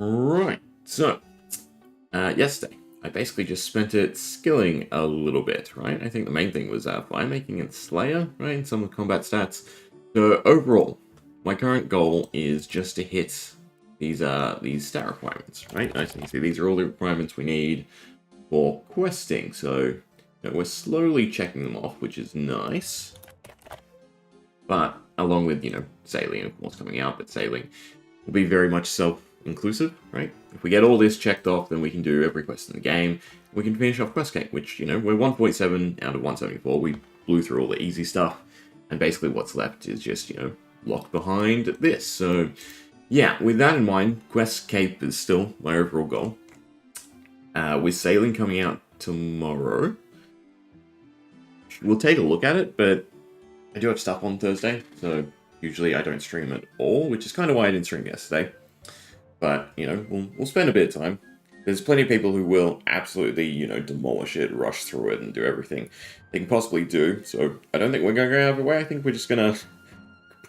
Right, so, yesterday, I basically just spent it skilling a little bit, right? I think the main thing was fire making and Slayer, right? And some of the combat stats. So overall, my current goal is just to hit these stat requirements, right? As you can see, these are all the requirements we need for questing. So, we're slowly checking them off, which is nice. But along with, sailing, of course, coming out, but sailing will be very much self-inclusive, right? If we get all this checked off, then we can do every quest in the game. We can finish off Questgate, which, we're 147 out of 174. We blew through all the easy stuff. And basically what's left is just, locked behind this. So, yeah, with that in mind, Questgate is still my overall goal. With sailing coming out tomorrow, we'll take a look at it, but I do have stuff on Thursday, so usually I don't stream at all, which is kind of why I didn't stream yesterday. But, we'll spend a bit of time. There's plenty of people who will absolutely, demolish it, rush through it, and do everything they can possibly do. So I don't think we're going to go out of the way. I think we're just going to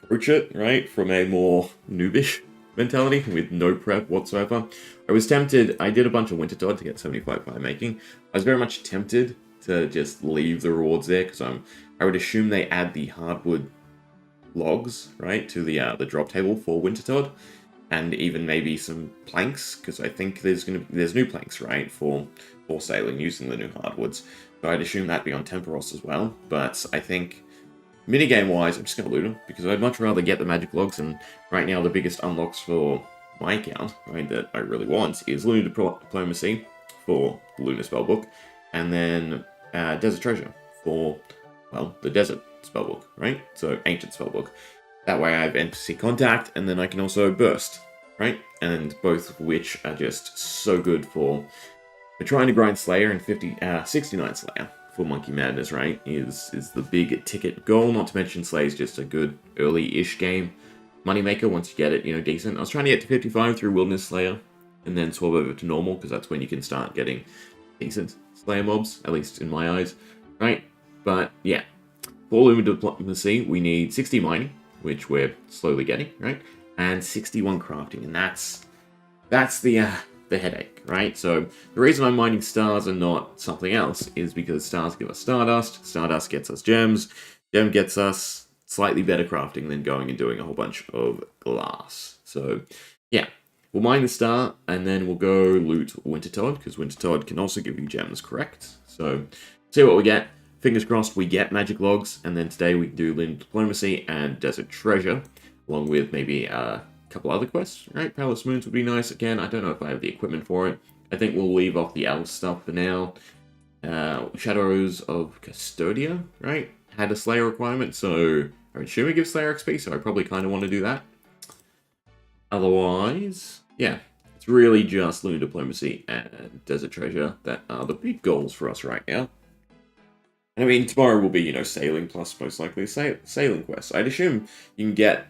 approach it, right, from a more noobish mentality with no prep whatsoever. I was tempted. I did a bunch of Winter Todd to get 75 fire making. I was very much tempted to just leave the rewards there because I would assume they add the hardwood logs, right, to the drop table for Winter Todd. And even maybe some planks, because I think there's new planks, right, for sailing using the new hardwoods. So I'd assume that'd be on Temperos as well. But I think minigame-wise, I'm just going to loot them, because I'd much rather get the magic logs, and right now the biggest unlocks for my account, right, that I really want, is Lunar Diplomacy for the Lunar Spellbook, and then Desert Treasure for, well, the Desert Spellbook, right? So, Ancient Spellbook. That way I have NPC Contact, and then I can also Burst, right? And both of which are just so good for trying to grind Slayer, and 69 Slayer for Monkey Madness, right? Is the big ticket goal, not to mention Slayer's just a good early-ish game moneymaker once you get it, decent. I was trying to get to 55 through Wilderness Slayer, and then swap over to normal, because that's when you can start getting decent Slayer mobs, at least in my eyes, right? But, yeah. For Lunar Diplomacy, we need 60 mining, which we're slowly getting, right? And 61 crafting, and that's the headache, right? So the reason I'm mining stars and not something else is because stars give us Stardust, Stardust gets us gems, gem gets us slightly better crafting than going and doing a whole bunch of glass. So yeah, we'll mine the star, and then we'll go loot Winter Todd, because Winter Todd can also give you gems, correct? So see what we get. Fingers crossed we get magic logs, and then today we can do Lunar Diplomacy and Desert Treasure, along with maybe a couple other quests, right? Palace Moons would be nice. Again, I don't know if I have the equipment for it. I think we'll leave off the elf stuff for now. Shadows of Custodia, right? Had a Slayer requirement, so I assume it gives Slayer XP, so I probably kind of want to do that. Otherwise, yeah, it's really just Lunar Diplomacy and Desert Treasure that are the big goals for us right now. I mean, tomorrow will be, sailing plus most likely sailing quests. I'd assume you can get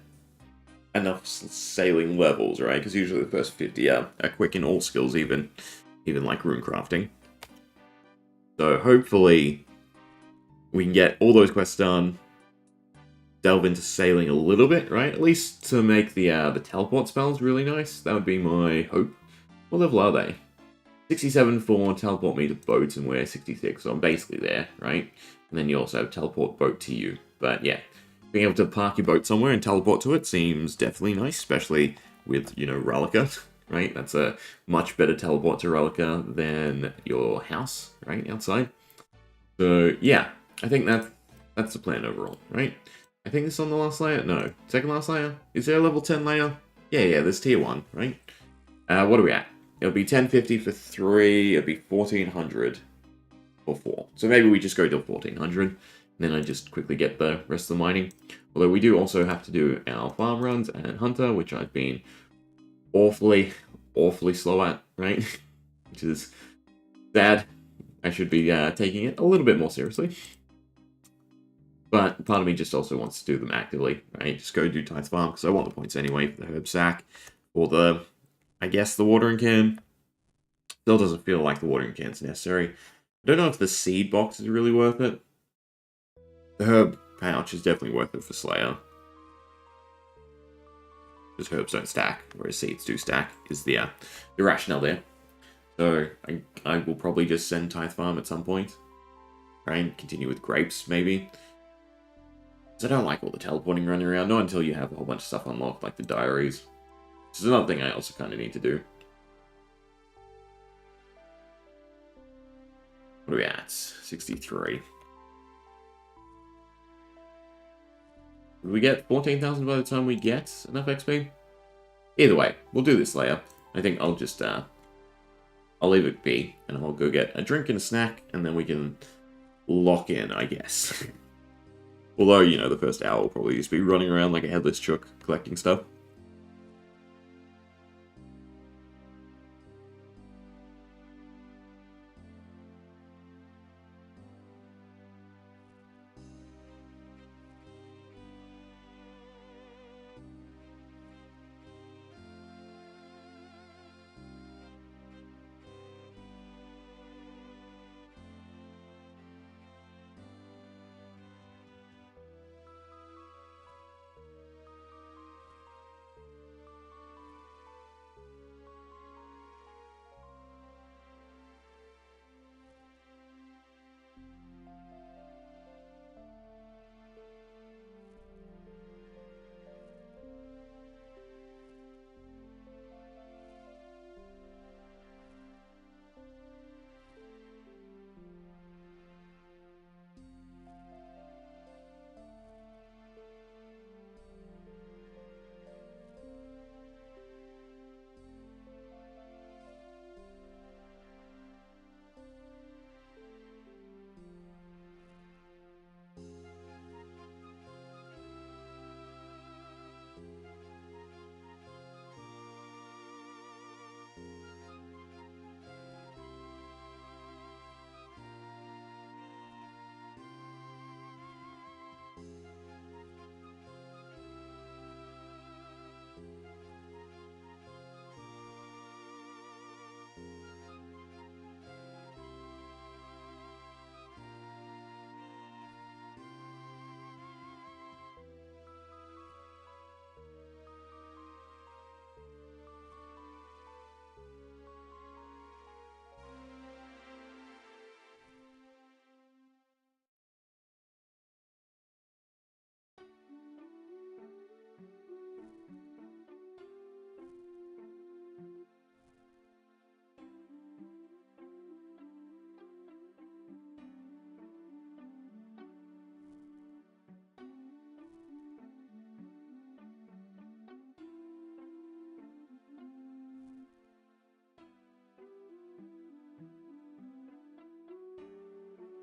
enough sailing levels, right? Because usually the first 50 are quick in all skills, even like rune crafting. So hopefully we can get all those quests done, delve into sailing a little bit, right? At least to make the teleport spells really nice. That would be my hope. What level are they? 67 for teleport me to boats, and we're 66, so I'm basically there, right? And then you also have teleport boat to you. But yeah, being able to park your boat somewhere and teleport to it seems definitely nice, especially with, Relica, right? That's a much better teleport to Relica than your house, right, outside. So yeah, I think that's the plan overall, right? I think this is on the last layer? No. Second last layer? Is there a level 10 layer? Yeah, there's tier 1, right? What are we at? It'll be 1050 for 3, it'll be 1400 for 4. So maybe we just go to 1400, and then I just quickly get the rest of the mining. Although we do also have to do our farm runs and hunter, which I've been awfully slow at, right? Which is sad. I should be taking it a little bit more seriously. But part of me just also wants to do them actively, right? Just go do Tithe Farm, because I want the points anyway for the herb sack, or the, I guess, the watering can. Still doesn't feel like the watering can's necessary. I don't know if the seed box is really worth it. The herb pouch is definitely worth it for Slayer. because herbs don't stack, whereas seeds do stack, is the rationale there. So I will probably just send Tithe Farm at some point. Right? Continue with grapes, maybe. Because I don't like all the teleporting running around, not until you have a whole bunch of stuff unlocked, like the Diaries. Which is another thing I also kind of need to do. What are we at? 63. Would we get 14,000 by the time we get enough XP? Either way, we'll do this later. I think I'll just, I'll leave it be, and I'll go get a drink and a snack, and then we can lock in, I guess. Although, you know, the first hour will probably just be running around like a headless chook, collecting stuff.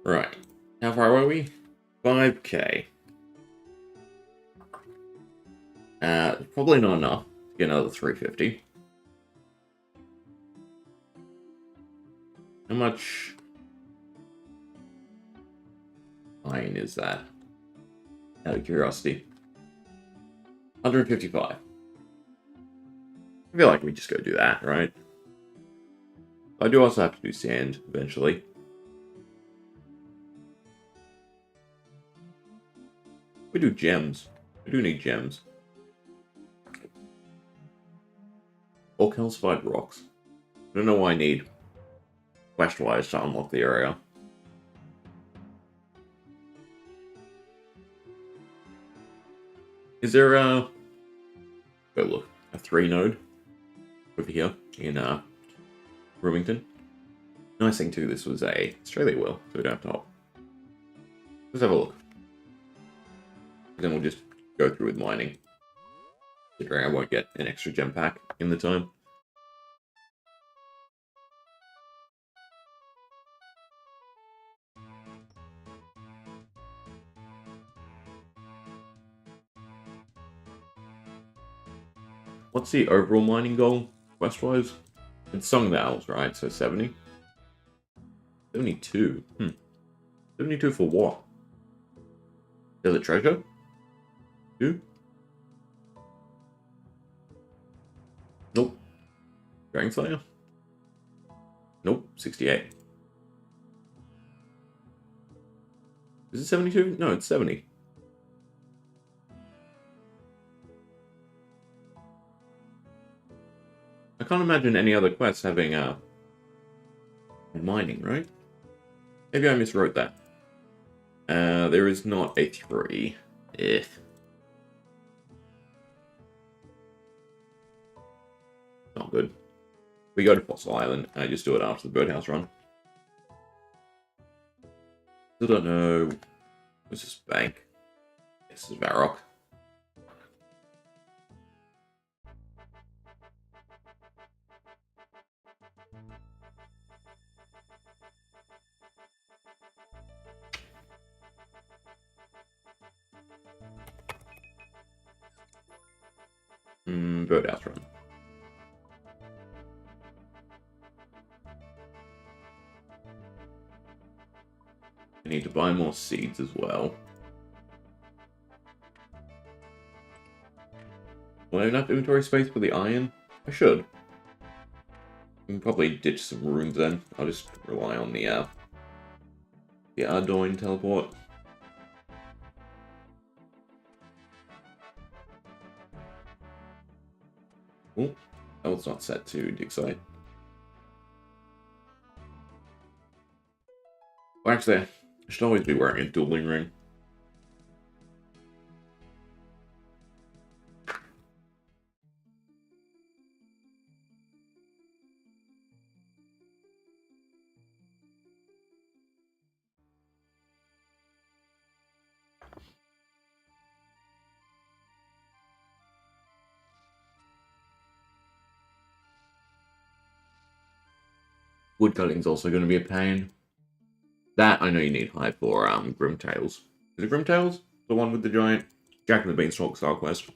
Right. How far were we? 5k. Probably not enough to get another 350. How much iron is that? Out of curiosity. 155. I feel like we just go do that, right? I do also have to do sand eventually. We do gems. We do need gems. Or calcified rocks. I don't know why I need quest-wise to unlock the area. Is there a... Go look. A 3-node over here in Bloomington. Nice thing too, this was a Australia wheel, so we don't have to hop. Let's have a look. Then we'll just go through with mining. Considering I won't get an extra gem pack in the time. What's the overall mining goal, quest-wise? It's Song the Owls, right? So 70? 72. 72 for what? Is it treasure? 2? Nope. Dragon Slayer? Nope. 68. Is it 72? No, it's 70. can't imagine any other quests having mining, right? Maybe I miswrote that. There is not a 3. Eh. Not good. We go to Fossil Island, and I just do it after the Birdhouse run. Still don't know. What's this bank? This is Varrock. Birdhouse run. I need to buy more seeds as well. Will I have enough inventory space for the iron? I should. I can probably ditch some runes then. I'll just rely on the Ardoin teleport. Oh, that one's not set to dig site. Well, actually, I should always be wearing a dueling ring. Woodcutting's also going to be a pain. That I know you need high for Grimtails. Is it Grimtails? The one with the giant Jack and the Beanstalk style quest?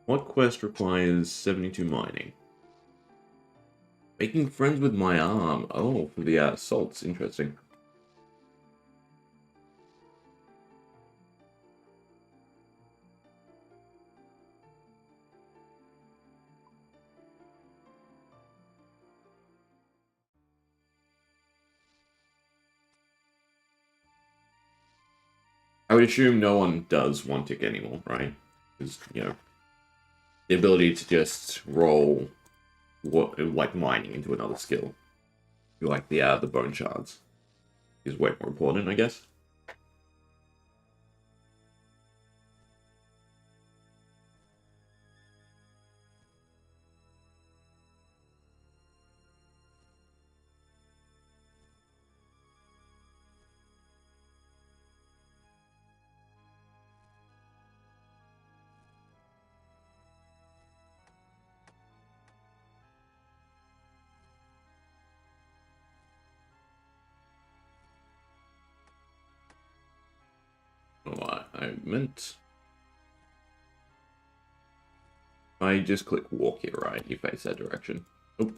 What quest requires 72 mining? Making friends with my arm. Oh, for the salts. Interesting. I would assume no one does one tick anymore, right? Because, you know, the ability to just roll what like mining into another skill, like the bone shards, is way more important, I guess. What I meant. I just click walk here, right? You face that direction. Oh.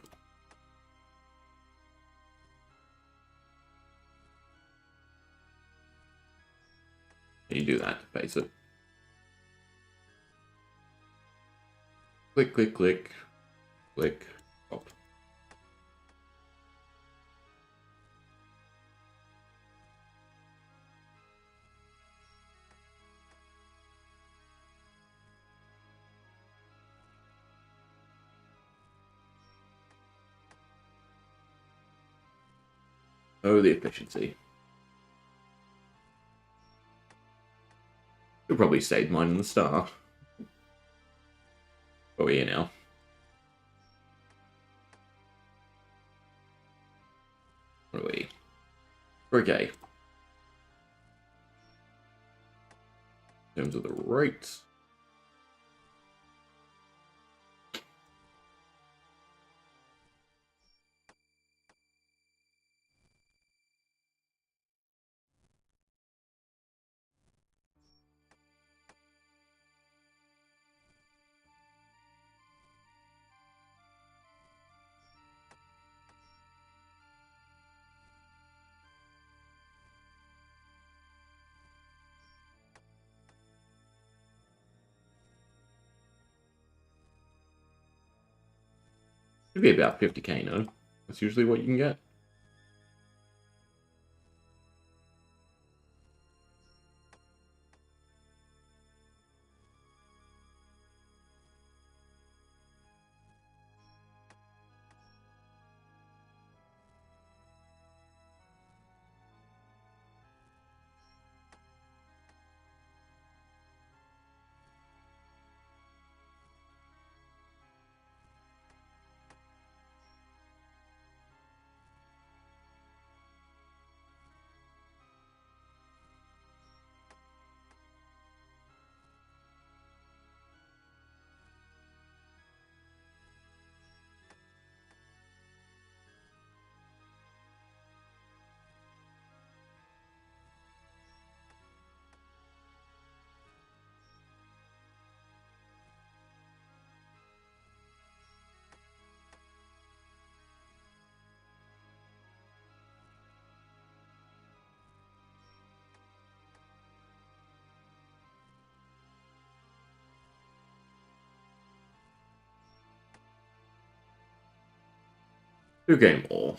You do that to face it. Click, click, click. Click. Pop. Oh, the efficiency. You'll probably save mine in the star. Oh, yeah, now. What are we? Okay. In terms of the rates. It'd be about 50k, no? That's usually what you can get. Two game more.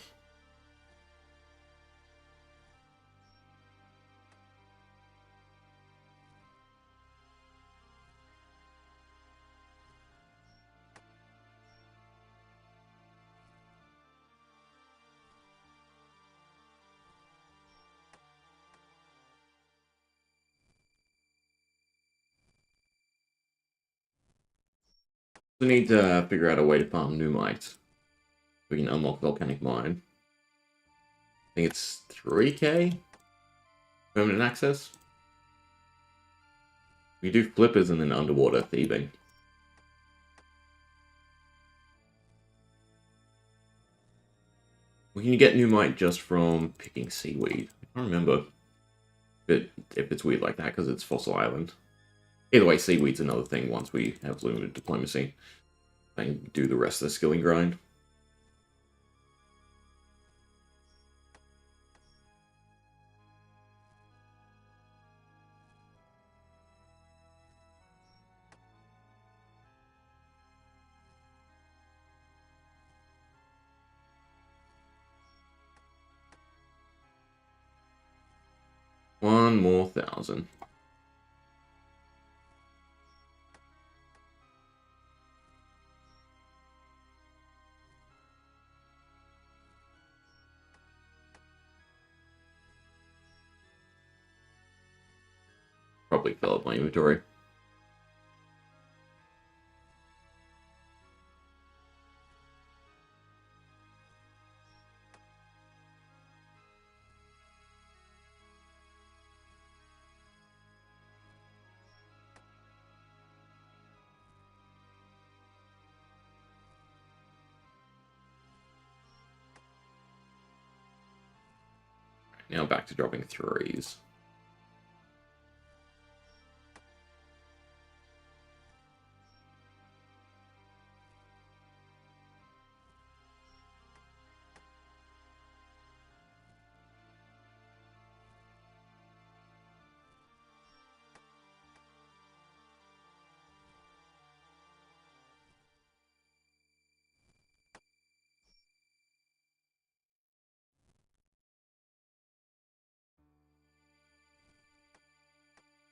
We need to figure out a way to farm Numite. We can unlock Volcanic Mine. I think it's 3k? Permanent access? We do flippers and then underwater thieving. We can get Numite just from picking seaweed. I can't remember if it's weird like that because it's Fossil Island. Either way, seaweed's another thing once we have limited diplomacy. And do the rest of the skilling grind. One more 1,000. Probably fill up my inventory. Now back to dropping 3s.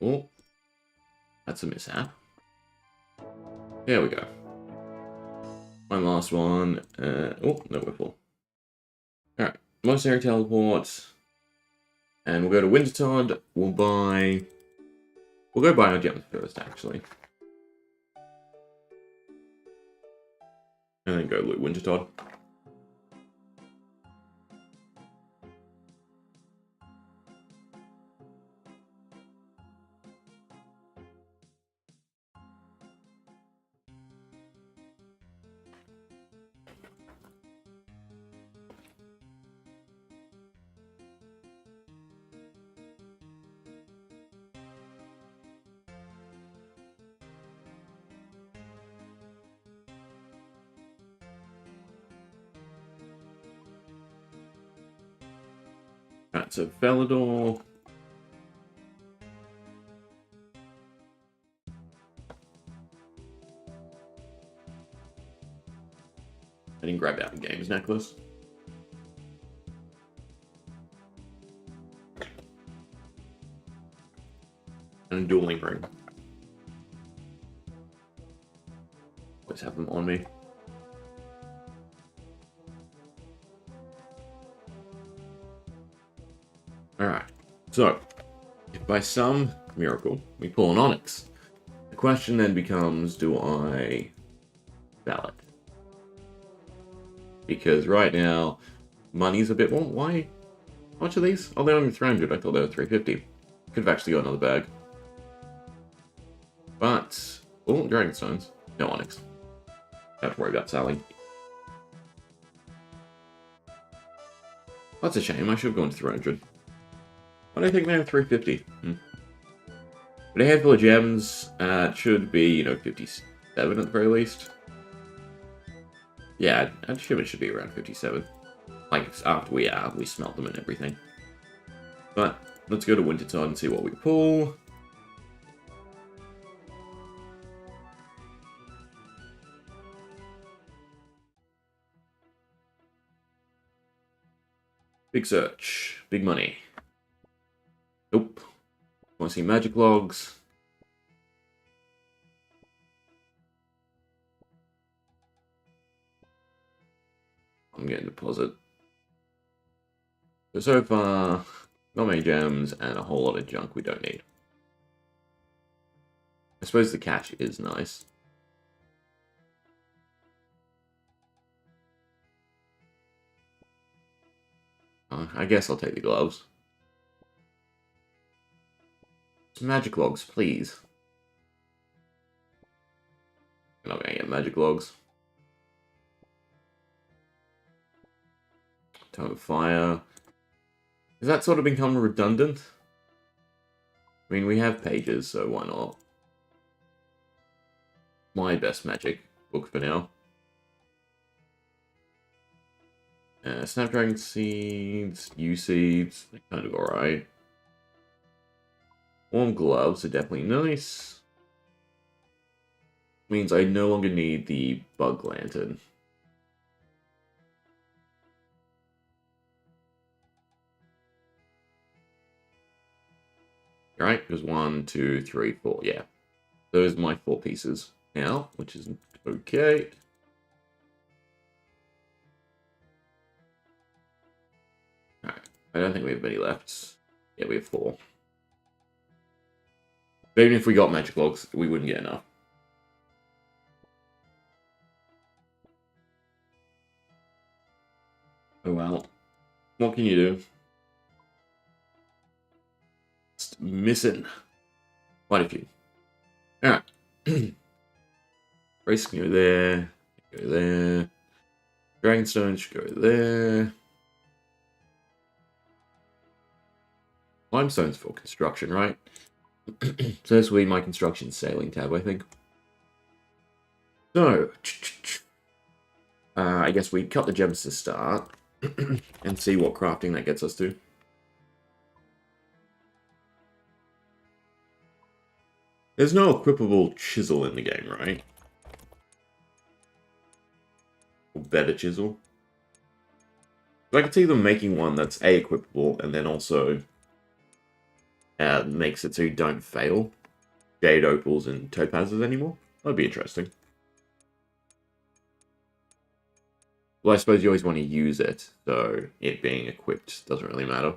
Oh, that's a mishap. There we go. One last one. Oh, no, we're full. Alright, Monastery Teleport. And we'll go to Wintertodd. We'll go buy our gems first, actually. And then go loot Wintertodd. Alright, so Felidor. I didn't grab out the games necklace. And a dueling ring. Always have them on me. Alright, so, if by some miracle we pull an Onyx, the question then becomes, do I sell it? Because right now, money's a bit more. Why? How much are these? Oh, they're only 300. I thought they were 350. Could have actually got another bag. But, oh, Dragonstones. No Onyx. Don't have to worry about selling. That's a shame. I should have gone to 300. Why do I think they have 350? But a handful of gems should be, you know, 57 at the very least. Yeah, I'd assume it should be around 57. Like, after we smelt them and everything. But, let's go to Wintertide and see what we pull. Big search. Big money. Nope. Want to see magic logs? I'm getting deposit. So far, not many gems and a whole lot of junk we don't need. I suppose the cash is nice. I guess I'll take the gloves. Some magic logs, please. I'm not gonna get magic logs. Tome of Fire. Has that sort of become redundant? I mean, we have pages, so why not? My best magic book for now. Snapdragon Seeds, U-Seeds, they're kind of alright. Warm gloves are definitely nice. Means I no longer need the bug lantern. Alright, there's 1, 2, 3, 4, yeah. Those are my 4 pieces now, which is okay. Alright, I don't think we have many left. Yeah, we have 4. But even if we got magic logs, we wouldn't get enough. Oh well. What can you do? Just missing quite a few. Alright. Race can go there. Go there. Dragonstone should go there. Limestone's for construction, right? So this will be my construction sailing tab, I think. So, I guess we cut the gems to start and see what crafting that gets us to. There's no equipable chisel in the game, right? Or better chisel. So I can see them making one that's A, equipable, and then also makes it so you don't fail jade opals and topazes anymore. That'd be interesting. Well, I suppose you always want to use it, so it being equipped doesn't really matter.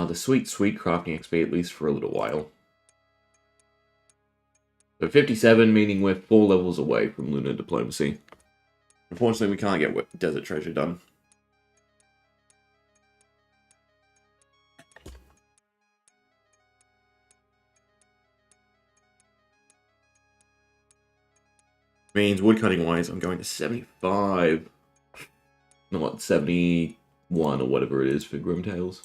The sweet crafting XP, at least for a little while. So 57, meaning we're 4 levels away from Lunar Diplomacy. Unfortunately, we can't get Desert Treasure done. Means woodcutting wise, I'm going to 75. No, what, 71 or whatever it is for Grimtails.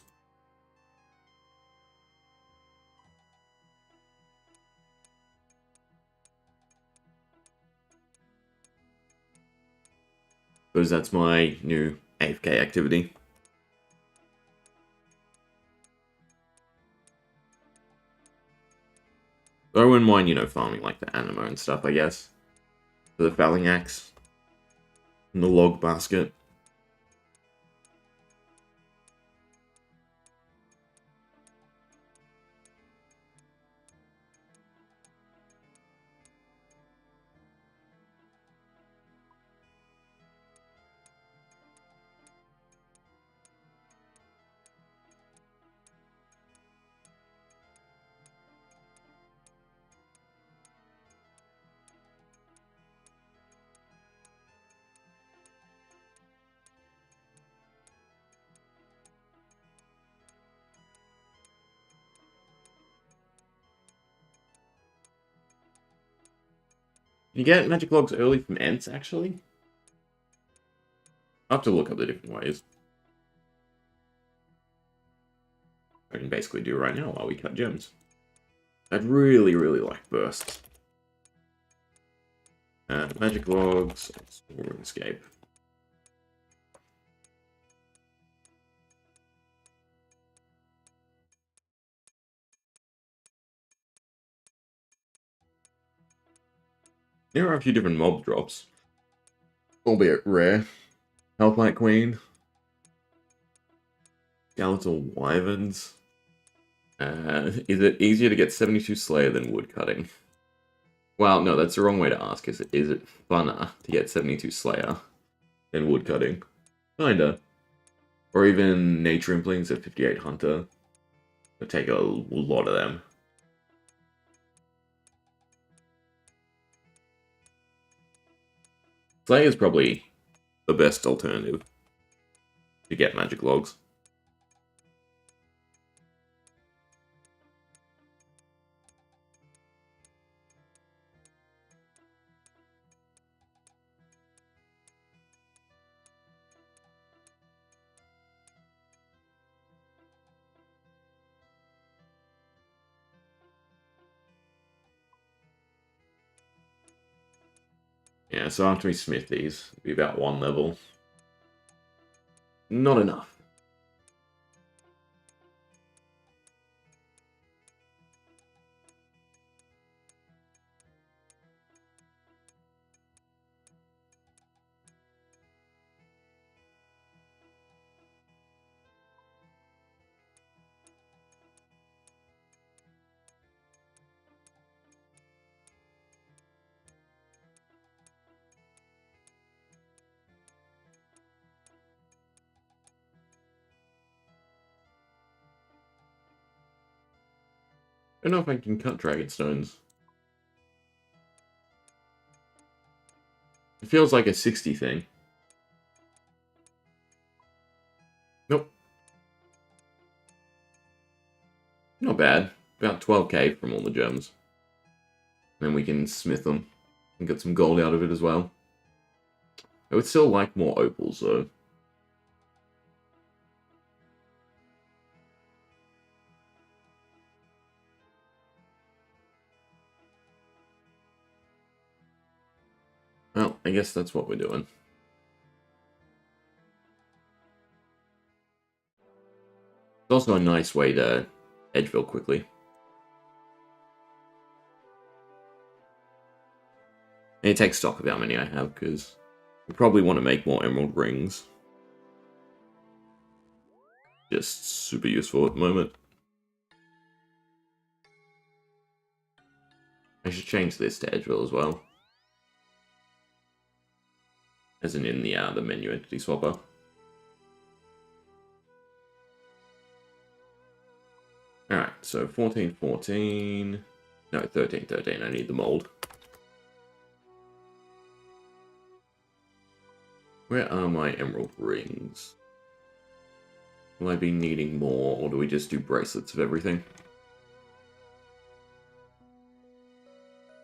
Because that's my new AFK activity. But I wouldn't mind, you know, farming like the anima and stuff, I guess. For the felling axe. And the log basket. You get magic logs early from Ents, actually? I'll have to look up the different ways. I can basically do right now while we cut gems. I'd really, really like bursts. Magic logs, Old School Runescape. There are a few different mob drops. Albeit rare. Hellflight Queen. Skeletal Wyverns. Is it easier to get 72 Slayer than woodcutting? Well, no, that's the wrong way to ask. Is it funner to get 72 Slayer than woodcutting? Kinda. Or even Nature Implings at 58 Hunter. It'll take a lot of them. Slayer is probably the best alternative to get magic logs. Yeah, so after we smith these, it'll be about 1 level. Not enough. I don't know if I can cut dragon stones. It feels like a 60 thing. Nope. Not bad. About 12k from all the gems. Then we can smith them and get some gold out of it as well. I would still like more opals though. Well, I guess that's what we're doing. It's also a nice way to Edgeville quickly. And take stock of how many I have, because we probably want to make more emerald rings. Just super useful at the moment. I should change this to Edgeville as well. As in the menu entity swapper. Alright, so 14, 14... No, 13, 13. I need the mold. Where are my emerald rings? Will I be needing more, or do we just do bracelets of everything?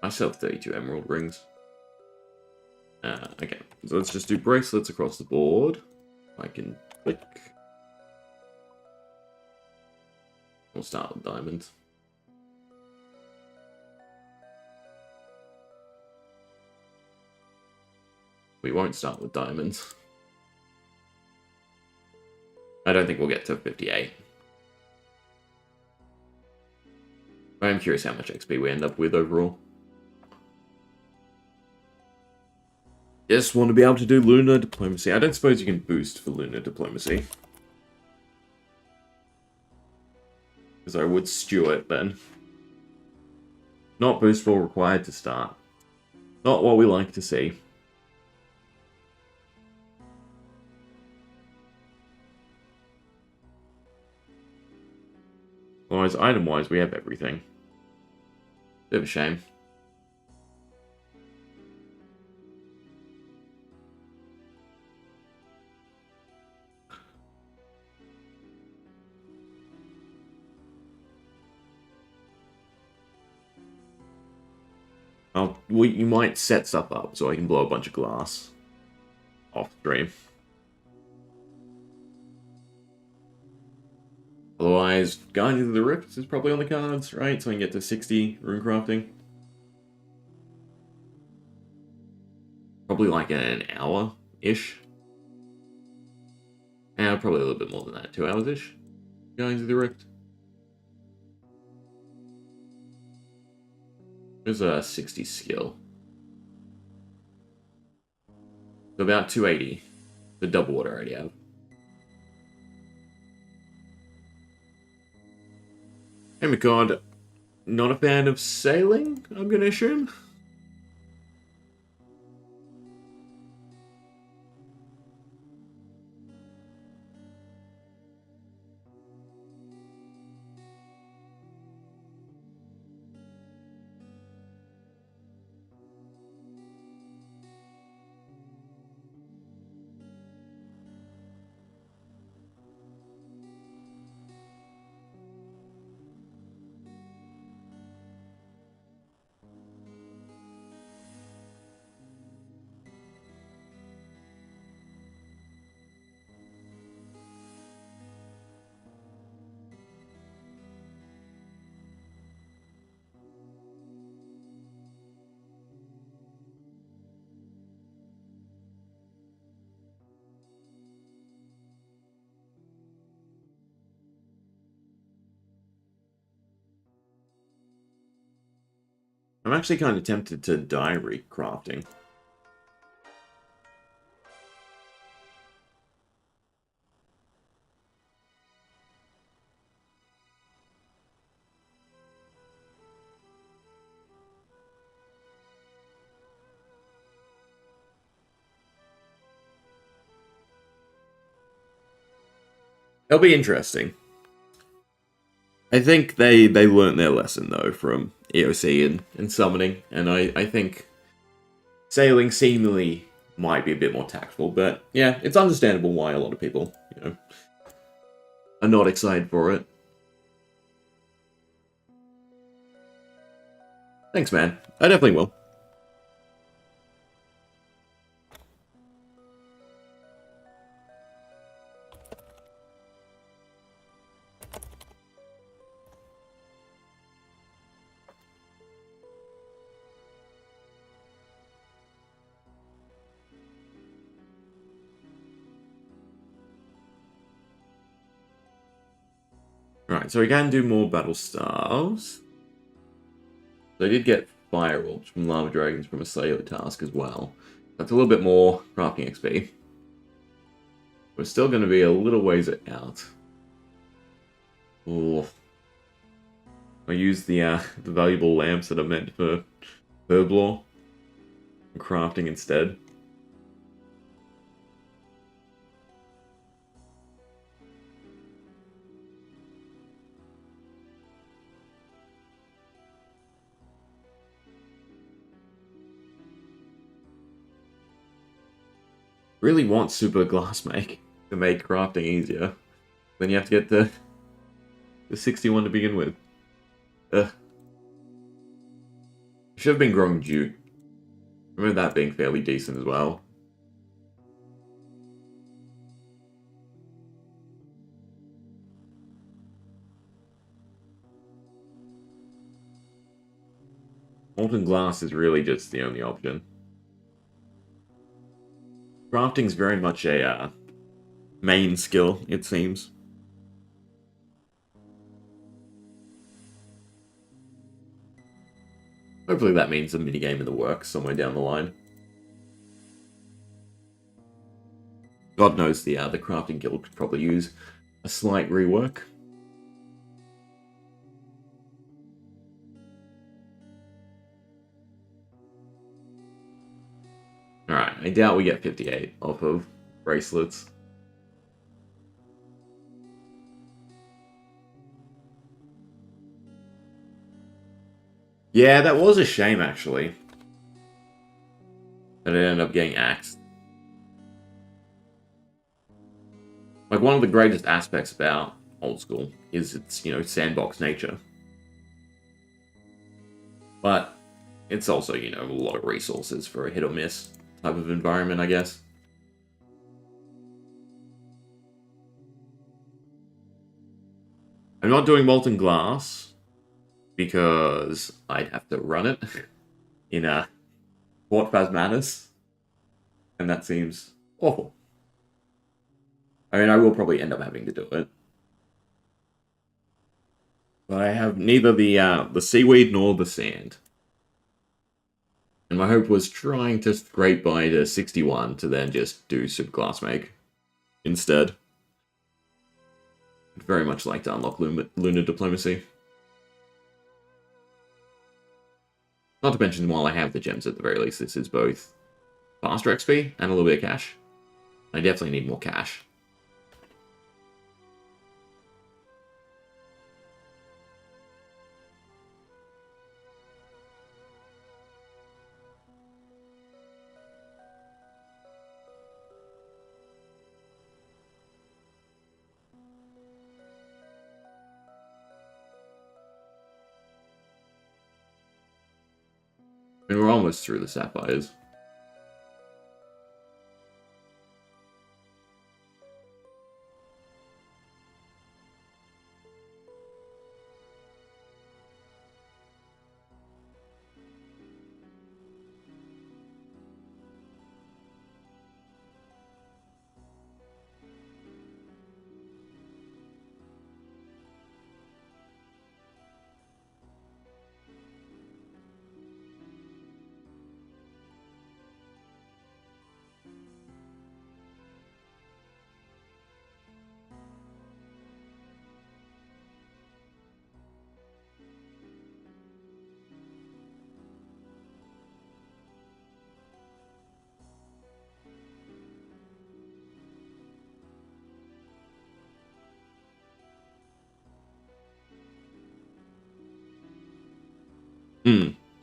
I still have 32 emerald rings. Okay, so let's just do bracelets across the board. I can click. We'll start with diamonds. We won't start with diamonds. I don't think we'll get to 58. I am curious how much XP we end up with overall. Just want to be able to do lunar diplomacy. I don't suppose you can boost for lunar diplomacy. Because I would stew it then. Not boostful required to start. Not what we like to see. Otherwise, item-wise, we have everything. Bit of a shame. You might set stuff up so I can blow a bunch of glass off stream. Otherwise, Guardians of the Rift is probably on the cards, right? So I can get to 60 rune crafting. Probably like an hour-ish. Probably a little bit more than that. 2 hours-ish. Guardians of the Rift. There's a 60 skill. So about 280. The double what I already have. Hey, McCord. Not a fan of sailing, I'm gonna assume? I'm actually kind of tempted to diary crafting. It'll be interesting. I think they learned their lesson, though, from EOC and summoning, and I think sailing seemingly might be a bit more tactful, but yeah, it's understandable why a lot of people, are not excited for it. Thanks, man. I definitely will. Right, so we can do more battle stars. So I did get fire orbs from lava dragons from a sailor task as well. That's a little bit more crafting XP. We're still going to be a little ways out. Ooh. I use the valuable lamps that are meant for herb lore and crafting instead. Really want super glass make to make crafting easier. Then you have to get the 61 to begin with. Ugh. Should have been growing jute. Remember that being fairly decent as well. Molten glass is really just the only option. Crafting's very much a main skill, it seems. Hopefully that means a minigame in the works somewhere down the line. God knows the crafting guild could probably use a slight rework. Alright, I doubt we get 58 off of bracelets. Yeah, that was a shame, actually. That it ended up getting axed. Like, one of the greatest aspects about Old School is its, sandbox nature. But it's also, a lot of resources for a hit or miss type of environment, I guess. I'm not doing Molten Glass because I'd have to run it in a Port Phasmatis, and that seems awful. I mean, I will probably end up having to do it. But I have neither the seaweed nor the sand. And my hope was trying to scrape by to 61 to then just do Super Glass Make instead. I'd very much like to unlock Lunar Diplomacy. Not to mention, while I have the gems at the very least, this is both faster XP and a little bit of cash. I definitely need more cash. And we're almost through the sapphires.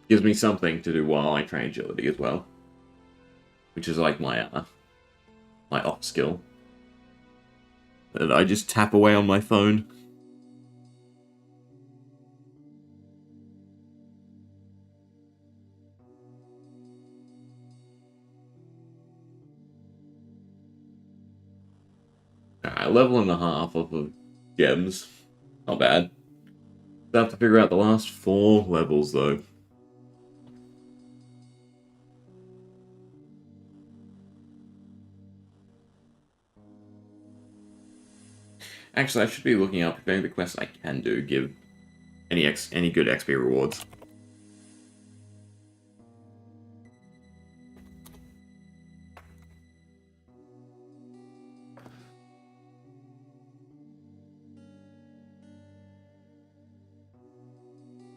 Gives me something to do while I train agility as well. Which is like my off skill. And I just tap away on my phone. Alright, level and a half off of gems. Not bad. I have to figure out the last 4 levels though. Actually, I should be looking up if any of the quests I can do give any good XP rewards.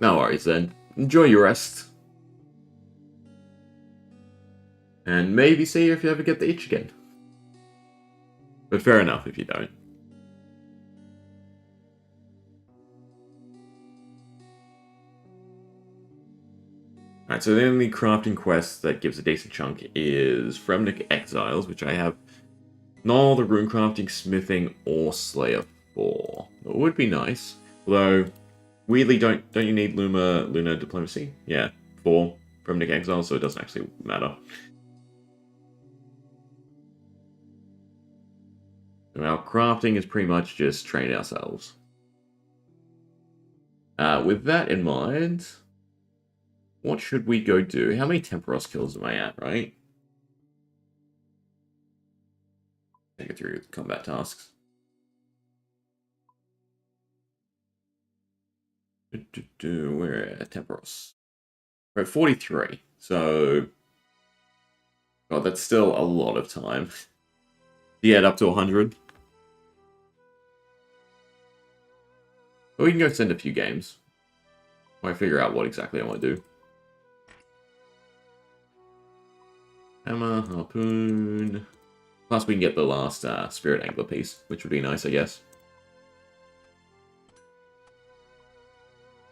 No worries then. Enjoy your rest. And maybe see if you ever get the itch again. But fair enough if you don't. Alright, so the only crafting quest that gives a decent chunk is Fremnik Exiles, which I have not the rune crafting, smithing, or slayer for. It would be nice. Although, weirdly, don't you need Lunar Diplomacy? Yeah, for Fremnik Exiles, so it doesn't actually matter. Our crafting is pretty much just train ourselves. With that in mind, what should we go do? How many Temporos kills am I at, right? Take it through combat tasks. We're at Temporos. We're at 43, so... God, that's still a lot of time. To get up to 100. But we can go send a few games. I figure out what exactly I want to do. Hammer, harpoon... Plus we can get the last Spirit Angler piece, which would be nice, I guess.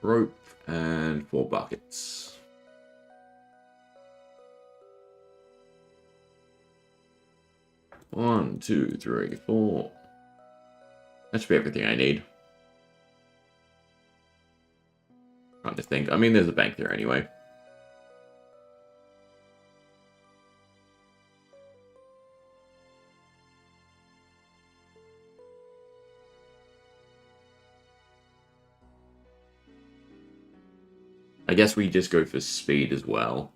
Rope and 4 buckets. One, two, three, four. That should be everything I need. Trying to think. I mean, there's a bank there anyway. I guess we just go for speed as well.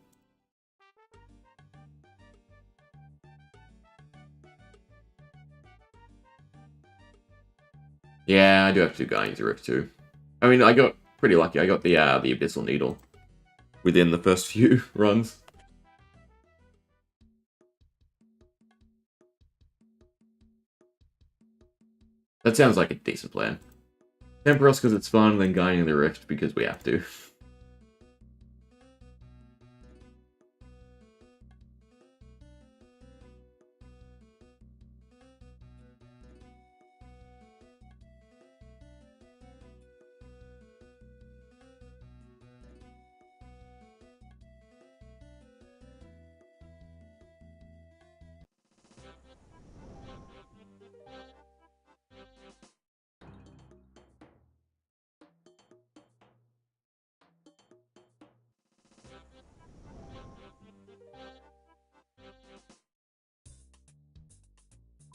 Yeah, I do have to do Guardians of Rift too. I mean, I got pretty lucky. I got the Abyssal Needle within the first few runs. That sounds like a decent plan. Temporos because it's fun, then Guardian of the Rift because we have to.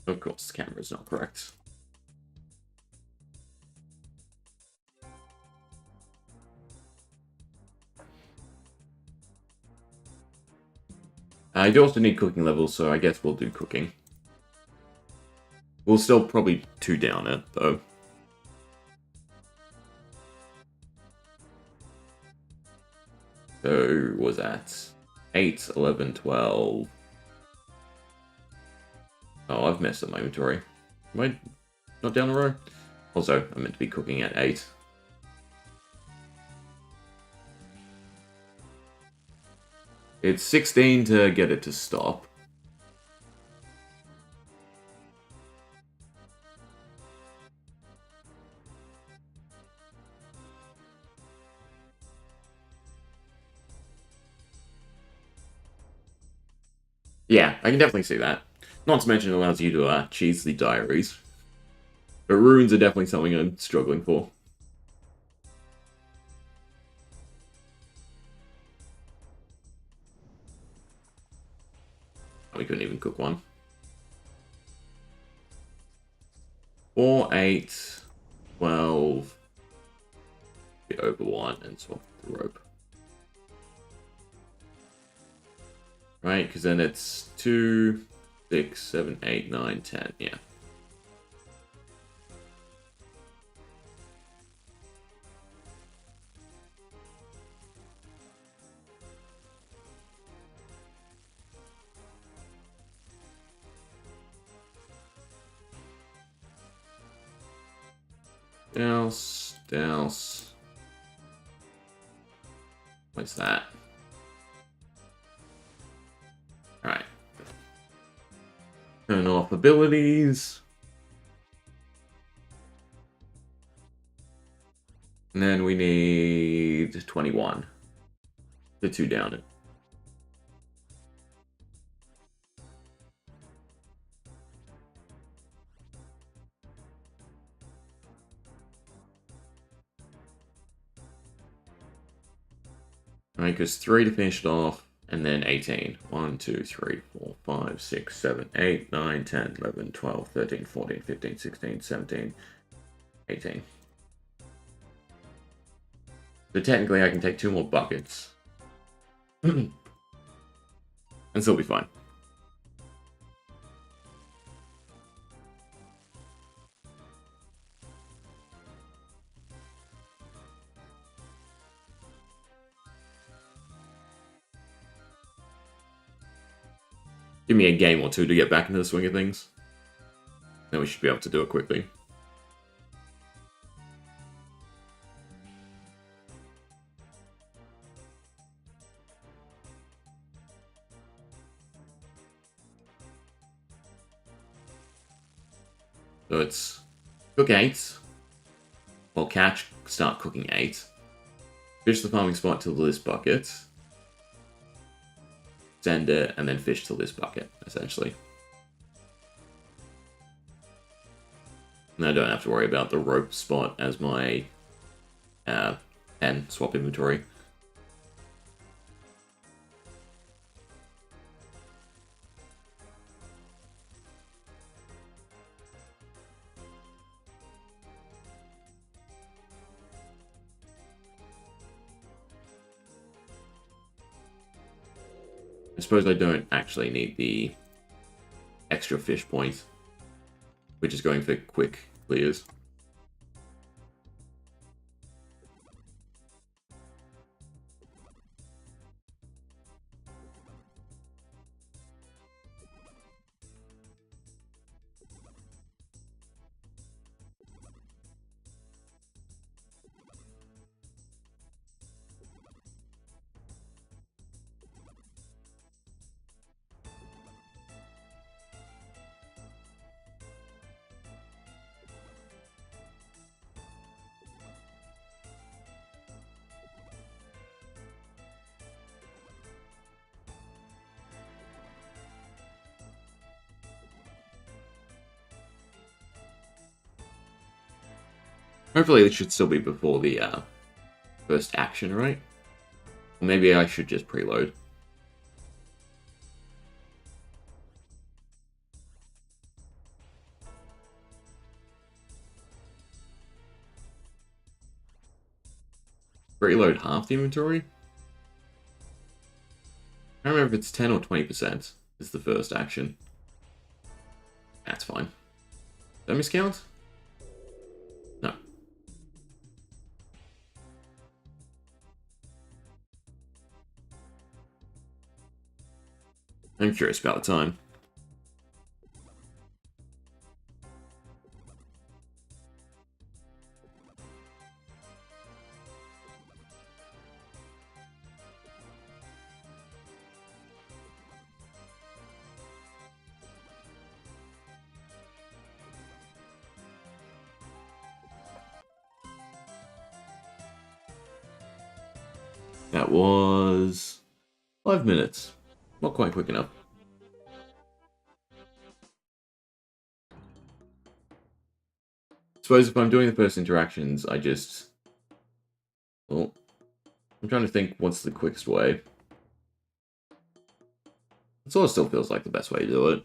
Of course, the camera's not correct. I do also need cooking levels, so I guess we'll do cooking. We'll still probably 2 down it, though. So, what was that? 8, 11, 12... Oh, I've messed up my inventory. Am I not down a row? Also, I'm meant to be cooking at 8. It's 16 to get it to stop. Yeah, I can definitely see that. Not to mention it allows you to cheese the diaries. But runes are definitely something I'm struggling for. We couldn't even cook one. 4, 8, 12. Be over 1 and swap the rope. Right, because then it's 2, 6, 7, 8, 9, 10. Yeah. Douse, douse. What's that? Alright. Turn off abilities. And then we need 21. The 2 down it. Alright, because 3 to finish it off, and then 18. 1, 2, 3, 4, 5, 6, 7, 8, 9, 10, 11, 12, 13, 14, 15, 16, 17, 18. So technically I can take 2 more buckets. And still be fine. Give me a game or two to get back into the swing of things. Then we should be able to do it quickly. So it's cook 8. Well, catch, start cooking 8. Fish the farming spot till this bucket. Send it, and then fish till this bucket, essentially. And I don't have to worry about the rope spot as my pen swap inventory. I suppose I don't actually need the extra fish point, which is going for quick clears. Hopefully it should still be before the first action, right? Or maybe I should just preload. Preload half the inventory? I don't remember if it's 10 or 20% is the first action. That's fine. Did I miscount? No. I'm curious about the time. That was 5 minutes. Not quite quick enough. Suppose if I'm doing the first interactions, I just... Well, I'm trying to think what's the quickest way. It sort of still feels like the best way to do it.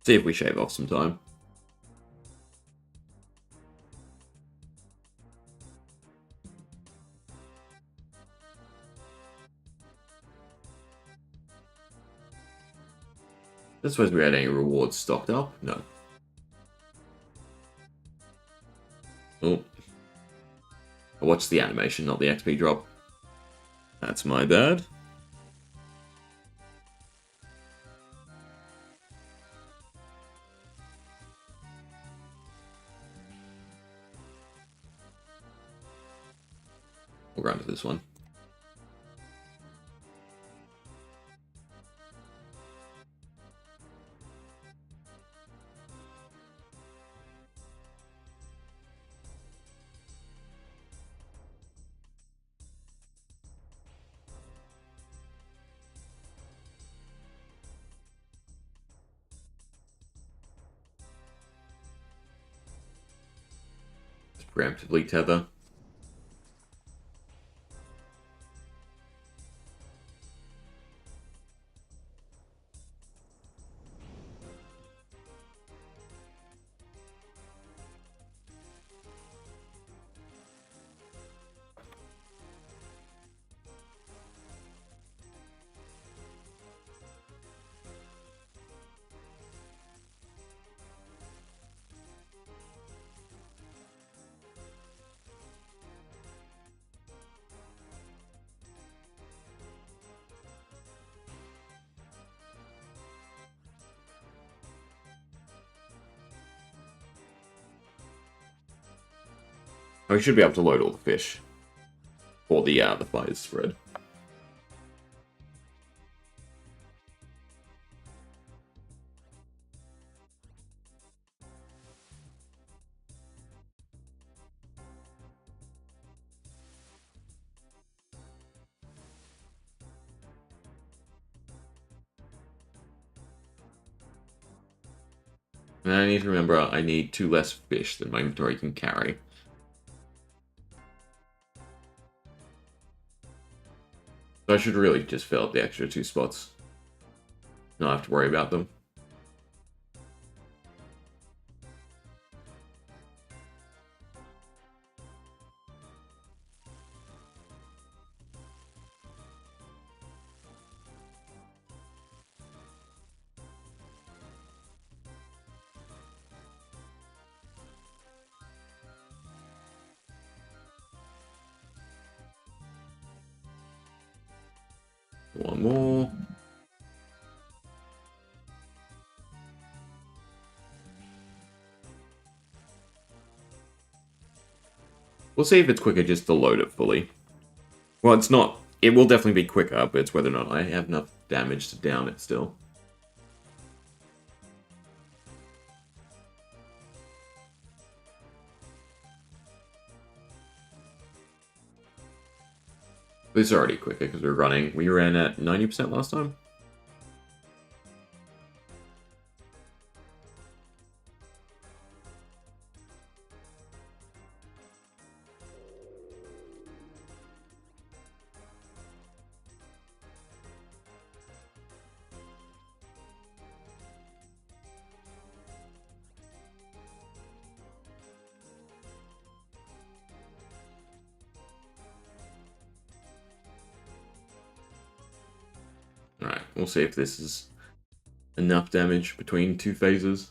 See if we shave off some time. I suppose we had any rewards stocked up? No. Oh. I watched the animation, not the XP drop. That's my bad. We'll go on to this one. Preemptively tether. I should be able to load all the fish for the fire spread. And I need to remember I need 2 less fish than my inventory can carry. So I should really just fill up the extra 2 spots. Not have to worry about them. One more. We'll see if it's quicker just to load it fully. Well, it's not. It will definitely be quicker, but it's whether or not I have enough damage to down it still. This is already quicker because we're running. We ran at 90% last time. Alright, we'll see if this is enough damage between 2 phases.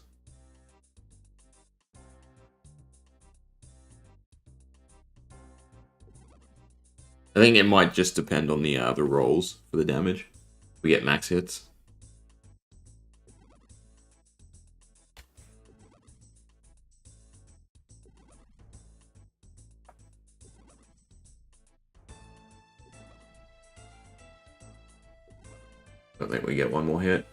I think it might just depend on the rolls for the damage. We get max hits. I think we get one more hit.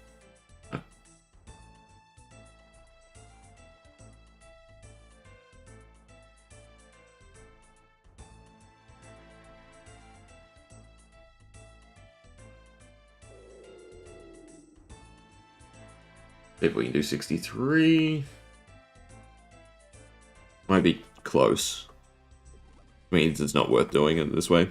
See if we can do 63. Might be close. Means it's not worth doing it this way.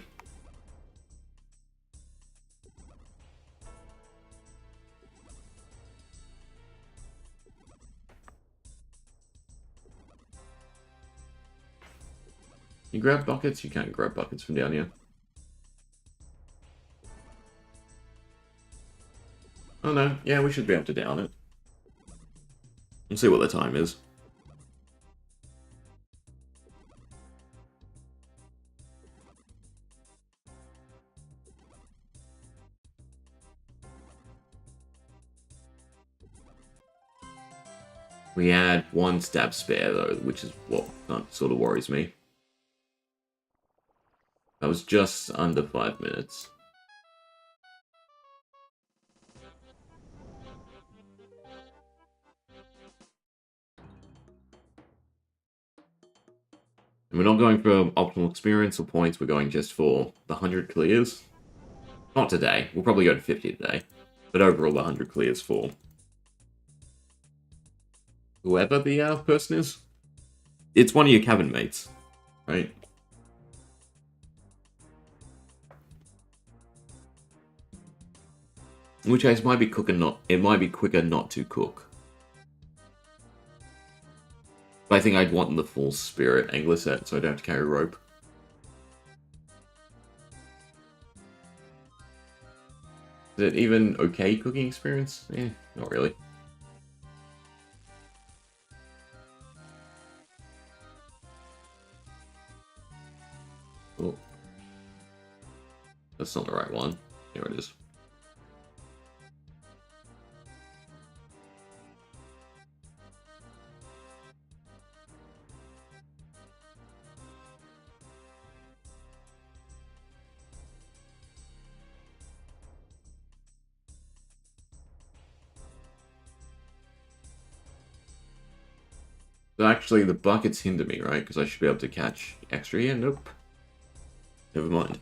You grab buckets? You can't grab buckets from down here. Oh no, yeah, we should be able to down it. We'll see what the time is. We had 1 stab spare though, which is what sort of worries me. That was just under 5 minutes. And we're not going for optimal experience or points, we're going just for the 100 clears. Not today, we'll probably go to 50 today. But overall, the 100 clears for whoever the person is. It's one of your cabin mates, right? In which case, it might be quicker not to cook. But I think I'd want the full spirit angler set, so I don't have to carry rope. Is it even okay cooking experience? Eh, not really. Oh. That's not the right one. Here it is. So actually, the buckets hinder me, right? Because I should be able to catch extra here. Nope. Never mind.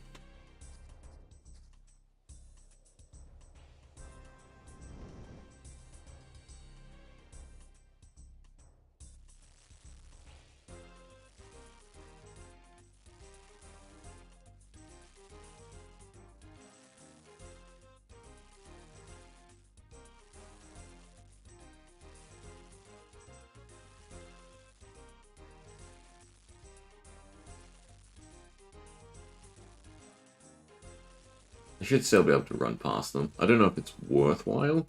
I should still be able to run past them. I don't know if it's worthwhile.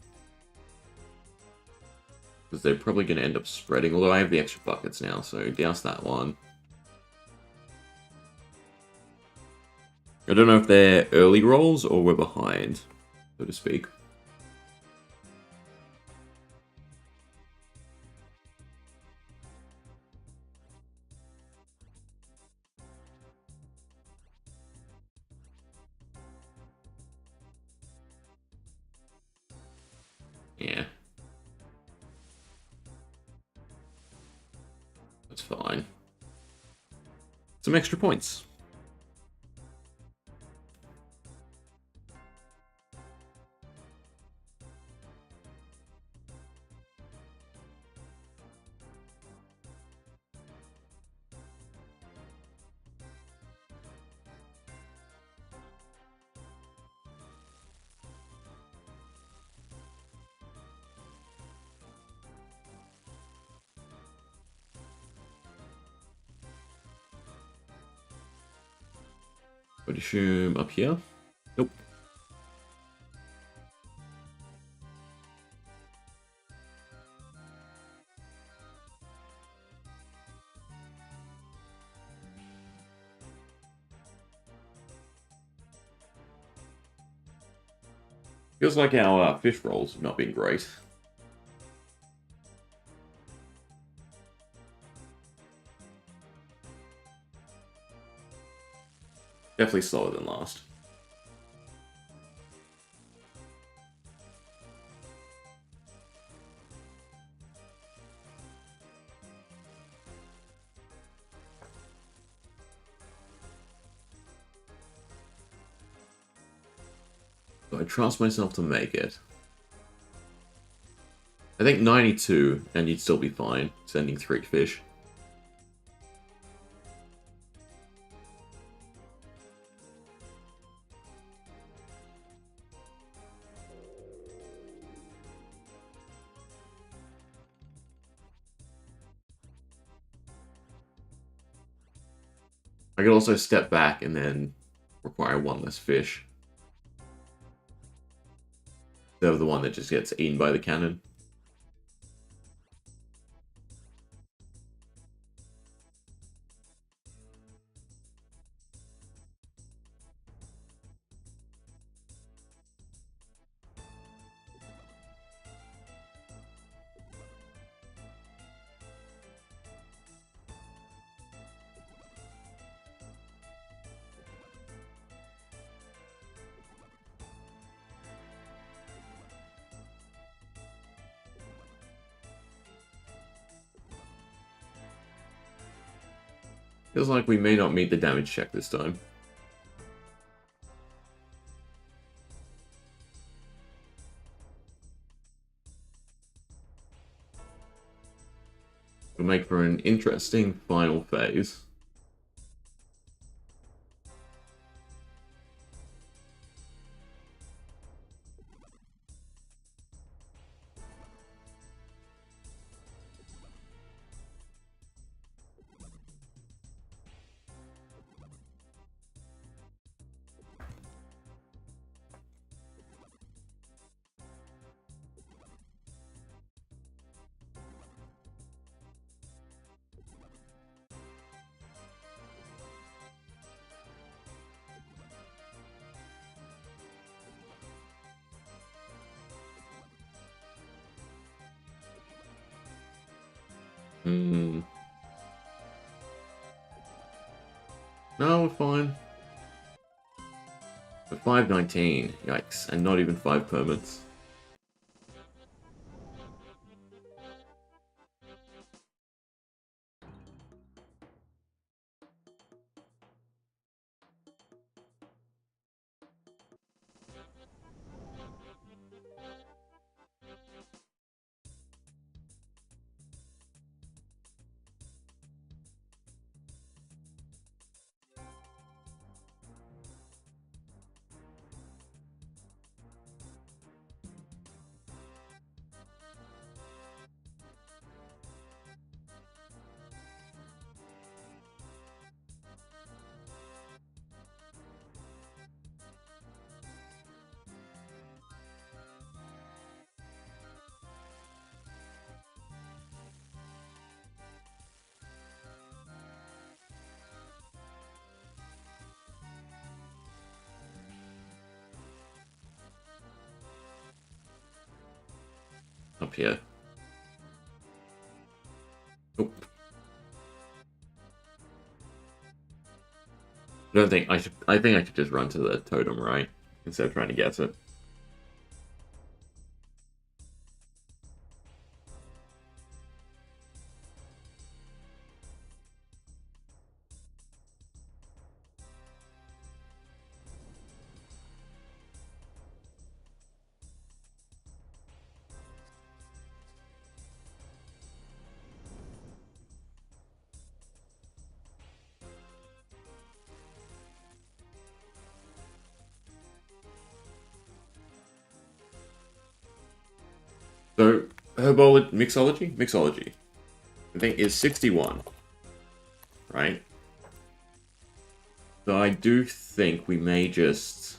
Because they're probably going to end up spreading. Although I have the extra buckets now, so douse that one. I don't know if they're early rolls or we're behind, so to speak. Yeah. That's fine. Some extra points. Would assume up here. Nope. Feels like our fish rolls have not been great. Definitely slower than last. But I trust myself to make it. I think 92, and you'd still be fine sending 3 fish. I could also step back and then require 1 less fish. Instead of the one that just gets eaten by the cannon. Feels like we may not meet the damage check this time. It'll make for an interesting final phase. Hmm. No, we're fine. But 519, yikes, and not even 5 permits. Up here. Nope. I don't think I should. I think I should just run to the totem, right? Instead of trying to guess it. So, Mixology, I think is 61, right? So I do think we may just...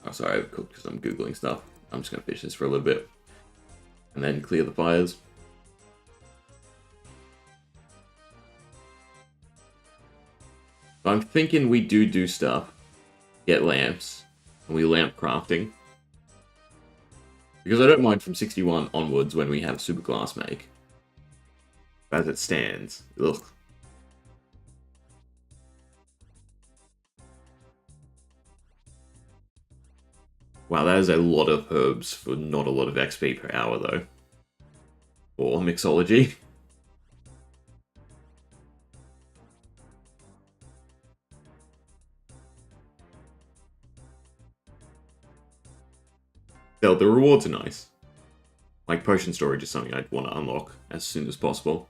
Oh, sorry, I've cooked because I'm Googling stuff. I'm just going to fish this for a little bit. And then clear the fires. So I'm thinking we do stuff. Get lamps. And we lamp crafting. Because I don't mind from 61 onwards when we have super glass make. As it stands. Ugh. Wow, that is a lot of herbs for not a lot of XP per hour, though. Or mixology. Still, the rewards are nice. Like, potion storage is something I'd want to unlock as soon as possible.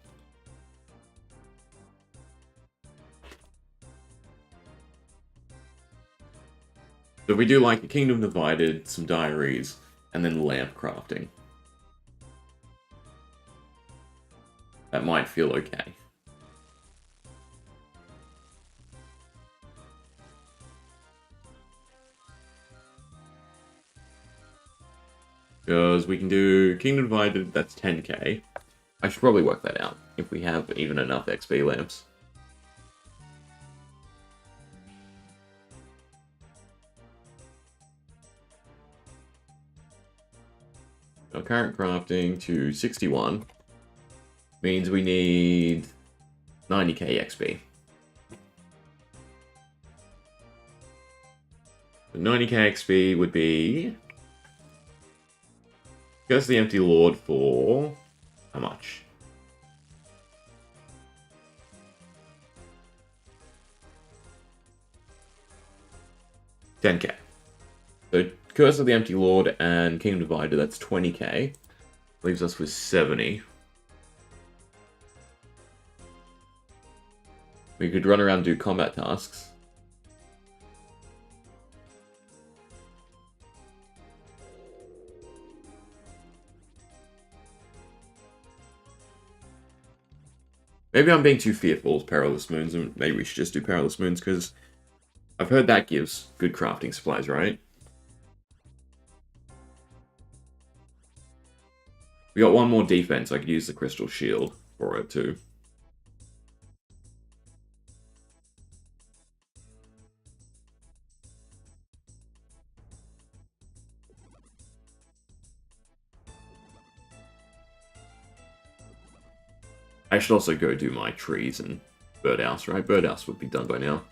So we do like a Kingdom Divided, some Diaries, and then lamp crafting. That might feel okay. Because we can do Kingdom Divided, that's 10k. I should probably work that out, if we have even enough XP lamps. Our current crafting to 61 means we need 90k XP. So 90k XP would be... Goes to the Empty Lord for... how much? $10k. So Curse of the Empty Lord and Kingdom Divided, that's 20k. Leaves us with 70. We could run around and do combat tasks. Maybe I'm being too fearful of Perilous Moons, and maybe we should just do Perilous Moons, because I've heard that gives good crafting supplies, right? We got one more defense, I could use the Crystal Shield for it too. I should also go do my trees and birdhouse, right? Birdhouse would be done by now.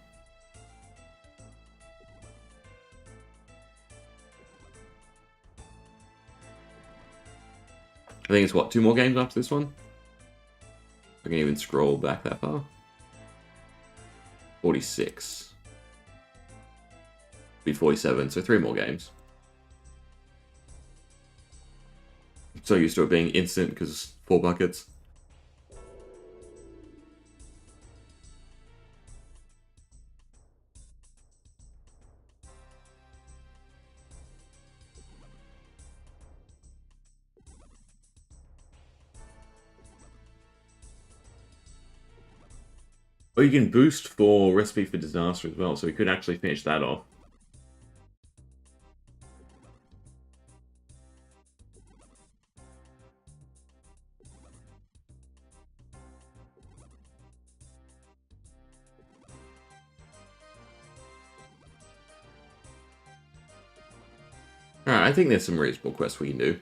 I think it's, what, 2 more games after this one? I can even scroll back that far. 46. Be 47, so 3 more games. I'm so used to it being instant because 4 buckets. Oh, you can boost for Recipe for Disaster as well, so we could actually finish that off. Alright, I think there's some reasonable quests we can do.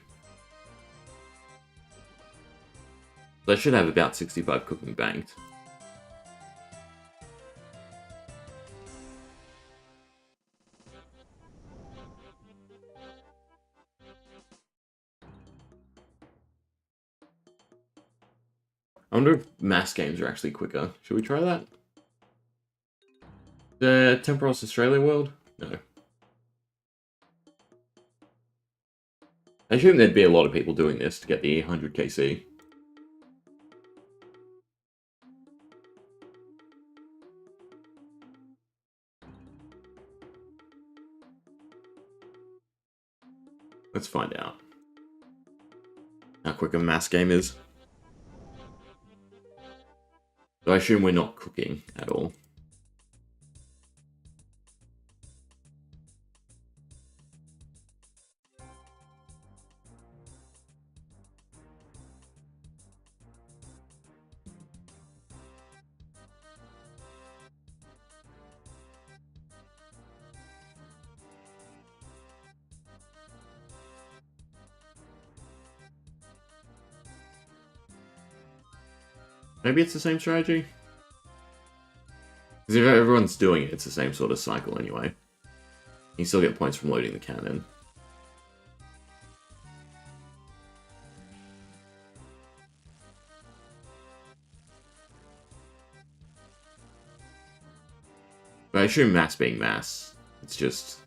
So I should have about 65 cooking banked. I wonder if mass games are actually quicker. Should we try that? The Temporos Australia World? No. I assume there'd be a lot of people doing this to get the 100 KC. Let's find out how quick a mass game is. So I assume we're not cooking at all. Maybe it's the same strategy? Because if everyone's doing it, it's the same sort of cycle anyway. You still get points from loading the cannon. But I assume mass being mass. It's just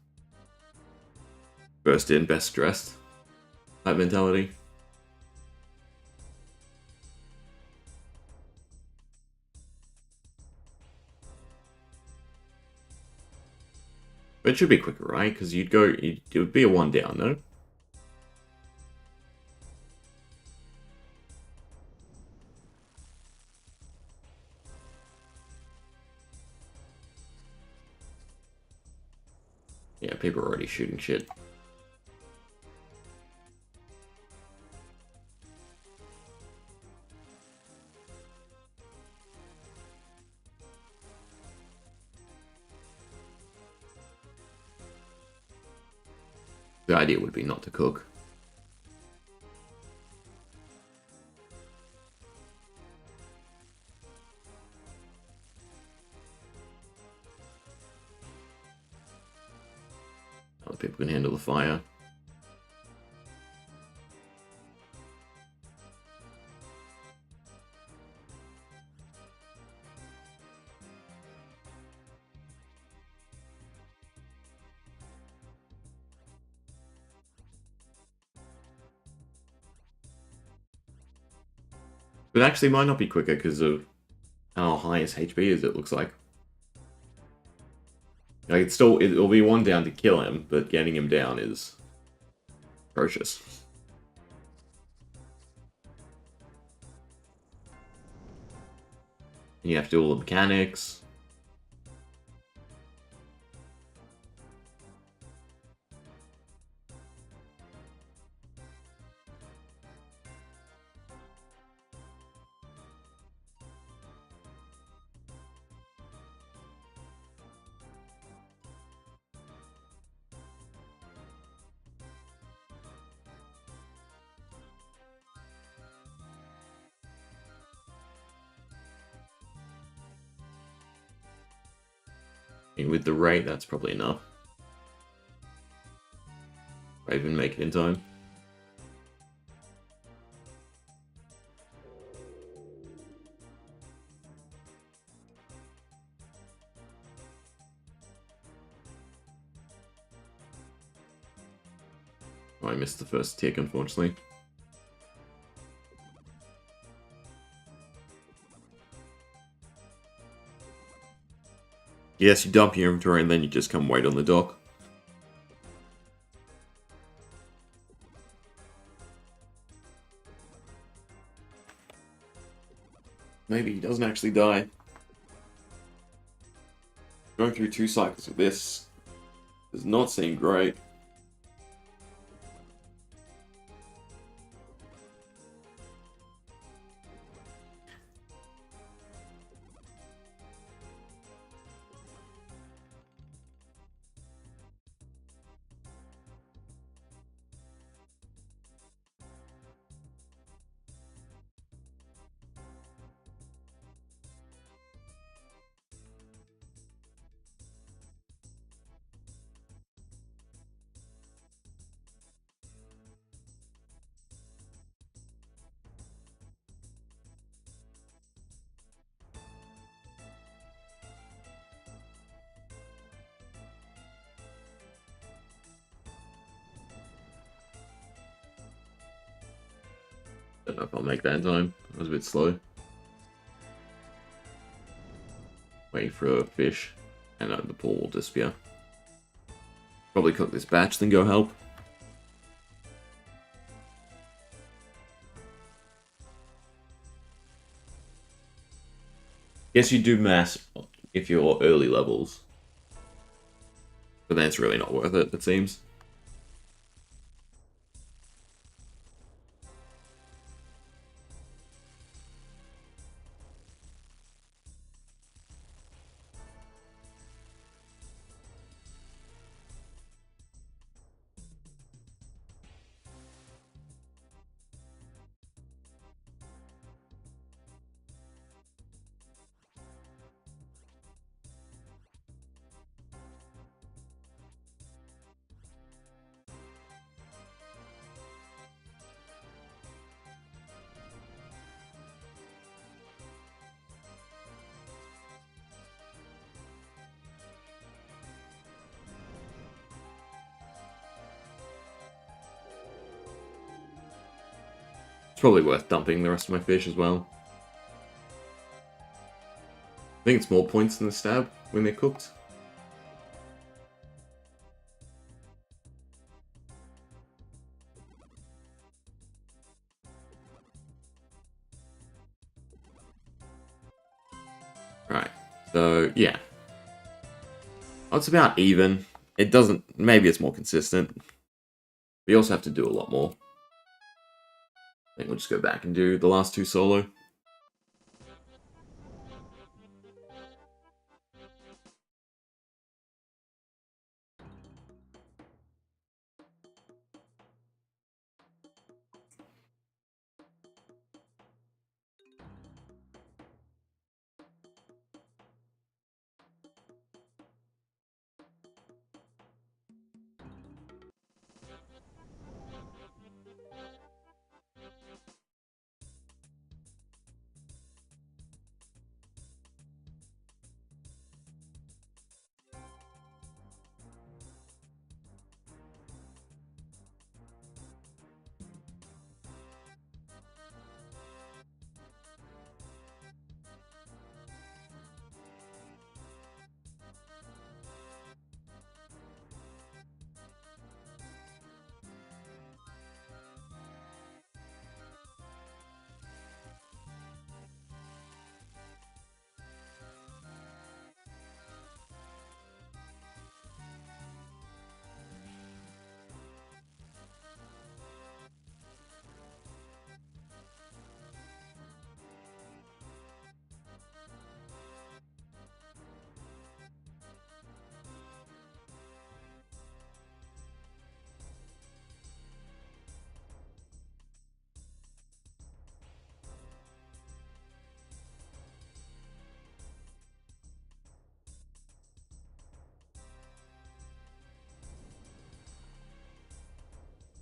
first in, best dressed type mentality. But it should be quicker, right? Because it would be a one down, no? Yeah, people are already shooting shit. The idea would be not to cook. Other people can handle the fire. But actually might not be quicker because of how high his HP is, it looks like. Like it'll be one down to kill him, but getting him down is atrocious. And you have to do all the mechanics. And with the rate, that's probably enough. Or even make it in time. Oh, I missed the first tick, unfortunately. Yes, you dump your inventory and then you just come wait on the dock. Maybe he doesn't actually die. Going through 2 cycles of this does not seem great. Don't know if I'll make that in time. I was a bit slow. Waiting for a fish. And the pool will disappear. Probably cook this batch, then go help. Guess you do mass if you're early levels. But then it's really not worth it, it seems. It's probably worth dumping the rest of my fish as well. I think it's more points than the stab when they're cooked. Right, so yeah. Oh, it's about even. It doesn't, maybe it's more consistent. We also have to do a lot more. I think we'll just go back and do the last two solo.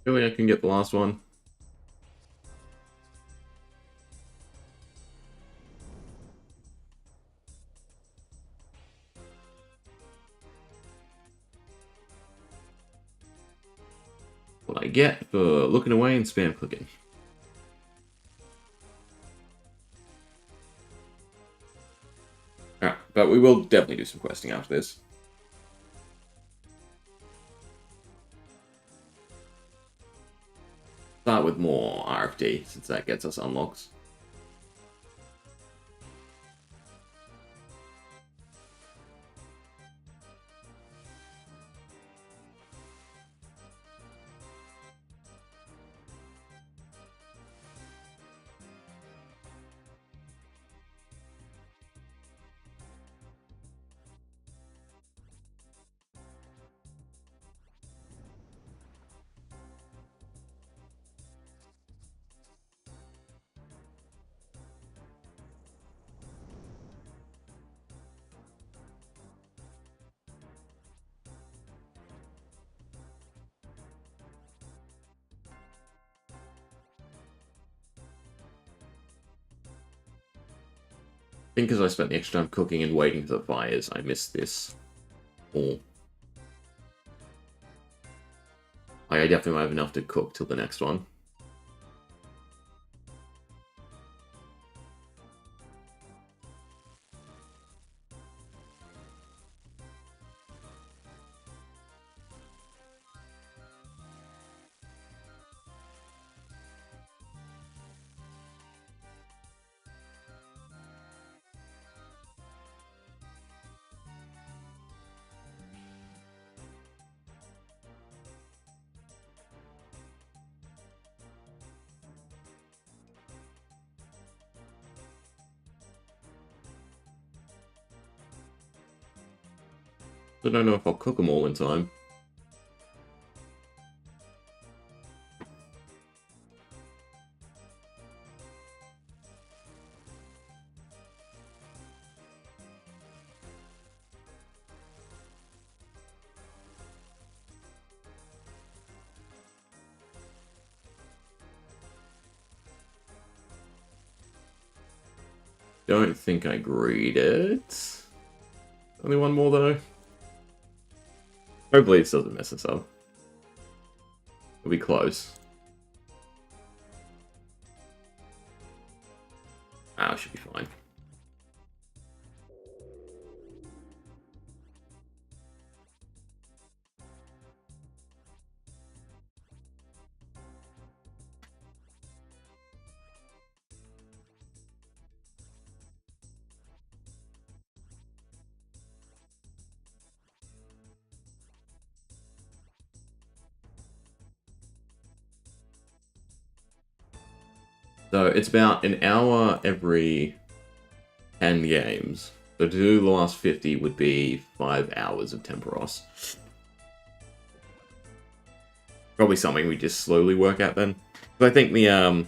Surely I can get the last one. What I get for looking away and spam clicking. Alright, but we will definitely do some questing after this. Start with more RFD, since that gets us unlocks. I think because I spent the extra time cooking and waiting for the fires, I missed this. Or I definitely might have enough to cook till the next one. I don't know if I'll cook them all in time. Don't think I greed it. Only one more though. Hopefully it doesn't mess us up. It'll be close. Ah, should be fine. So it's about an hour every 10 games. So to do the last 50 would be 5 hours of Temporos. Probably something we just slowly work out then. But I think the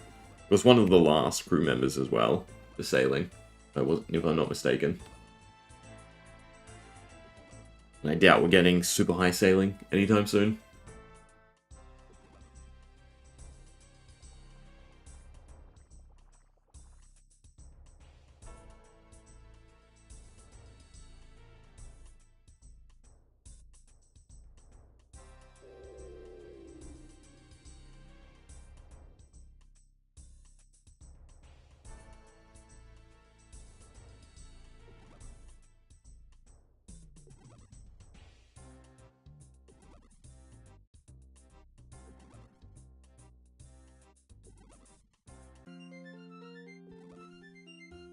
was one of the last crew members as well for sailing. If I'm not mistaken. And I doubt we're getting super high sailing anytime soon.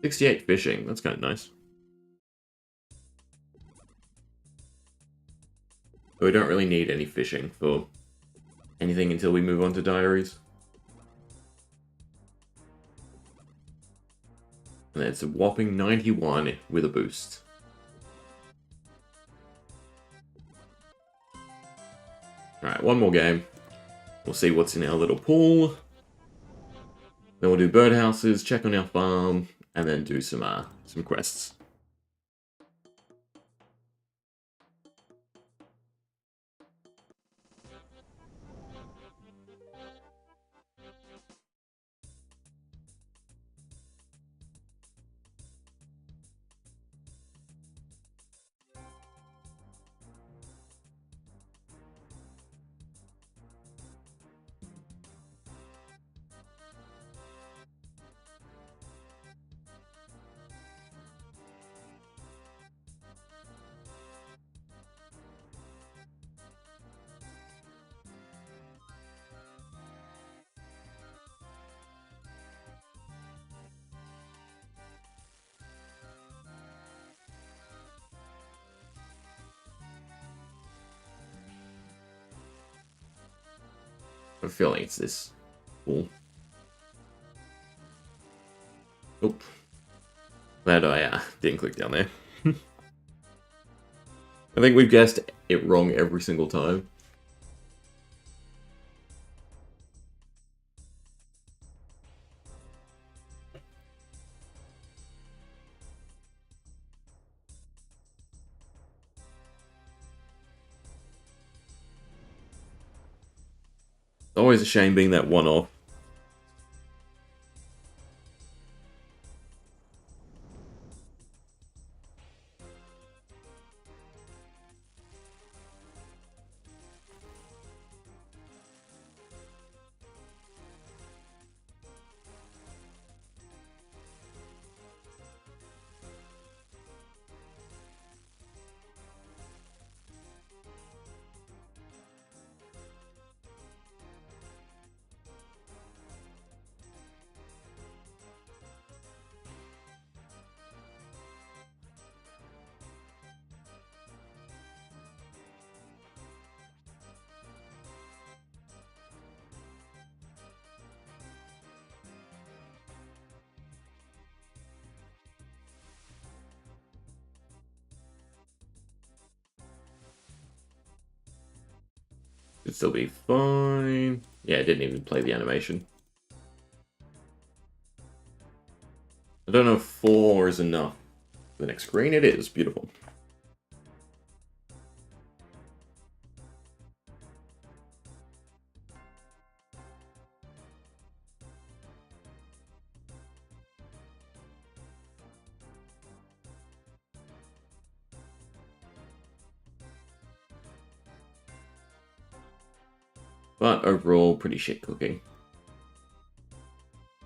$68 fishing, that's kind of nice. But we don't really need any fishing for anything until we move on to Diaries. And it's a whopping 91 with a boost. Alright, one more game. We'll see what's in our little pool. Then we'll do birdhouses, check on our farm, and then do some quests. I have a feeling it's this pool. Oop. Glad I didn't click down there. I think we've guessed it wrong every single time. Always a shame being that one-off. Should still be fine. Yeah, it didn't even play the animation. I don't know if 4 is enough. The next screen, it is. Beautiful. But overall, pretty shit cooking.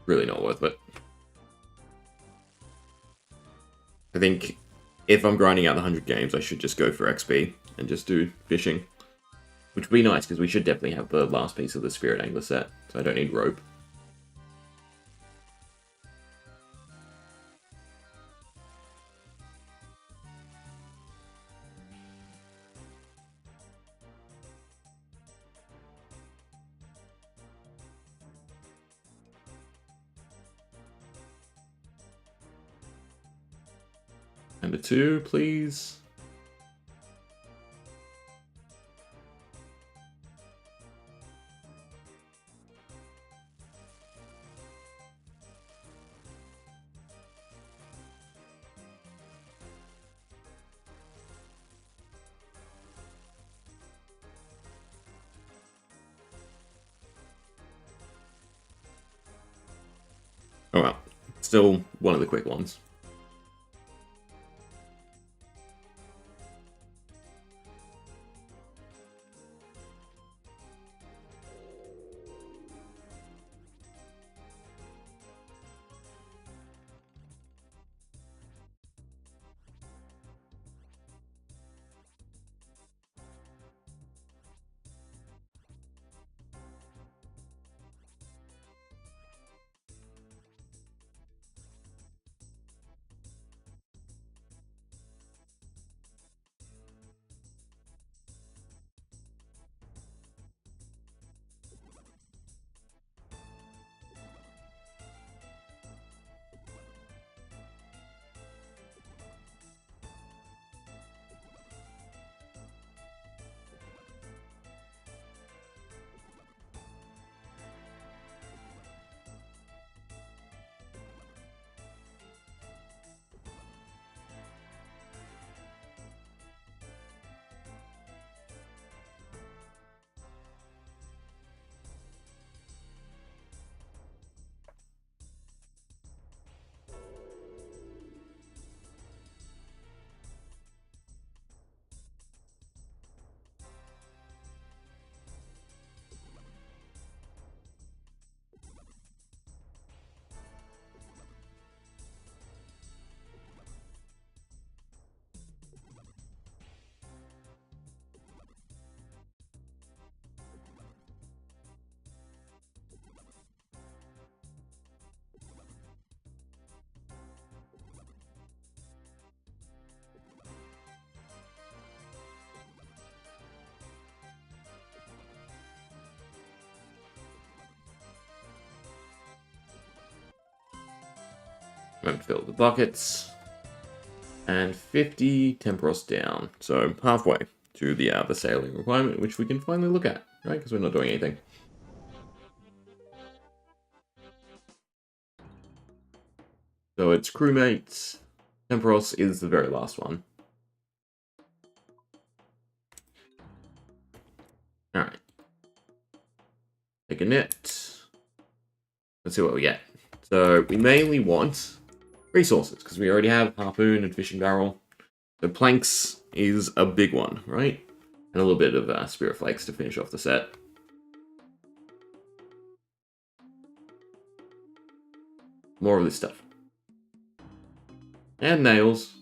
Really not worth it. I think if I'm grinding out the 100 games, I should just go for XP and just do fishing. Which would be nice, because we should definitely have the last piece of the Spirit Angler set, so I don't need rope. Number 2, please. Oh well, still one of the quick ones. Remember to fill the buckets. And 50 Temporos down. So halfway to the sailing requirement, which we can finally look at, right? Because we're not doing anything. So it's crewmates. Temporos is the very last one. Alright. Take a net. Let's see what we get. So we mainly want resources, because we already have harpoon and fishing barrel. So planks is a big one, right? And a little bit of spirit flakes to finish off the set. More of this stuff. And nails.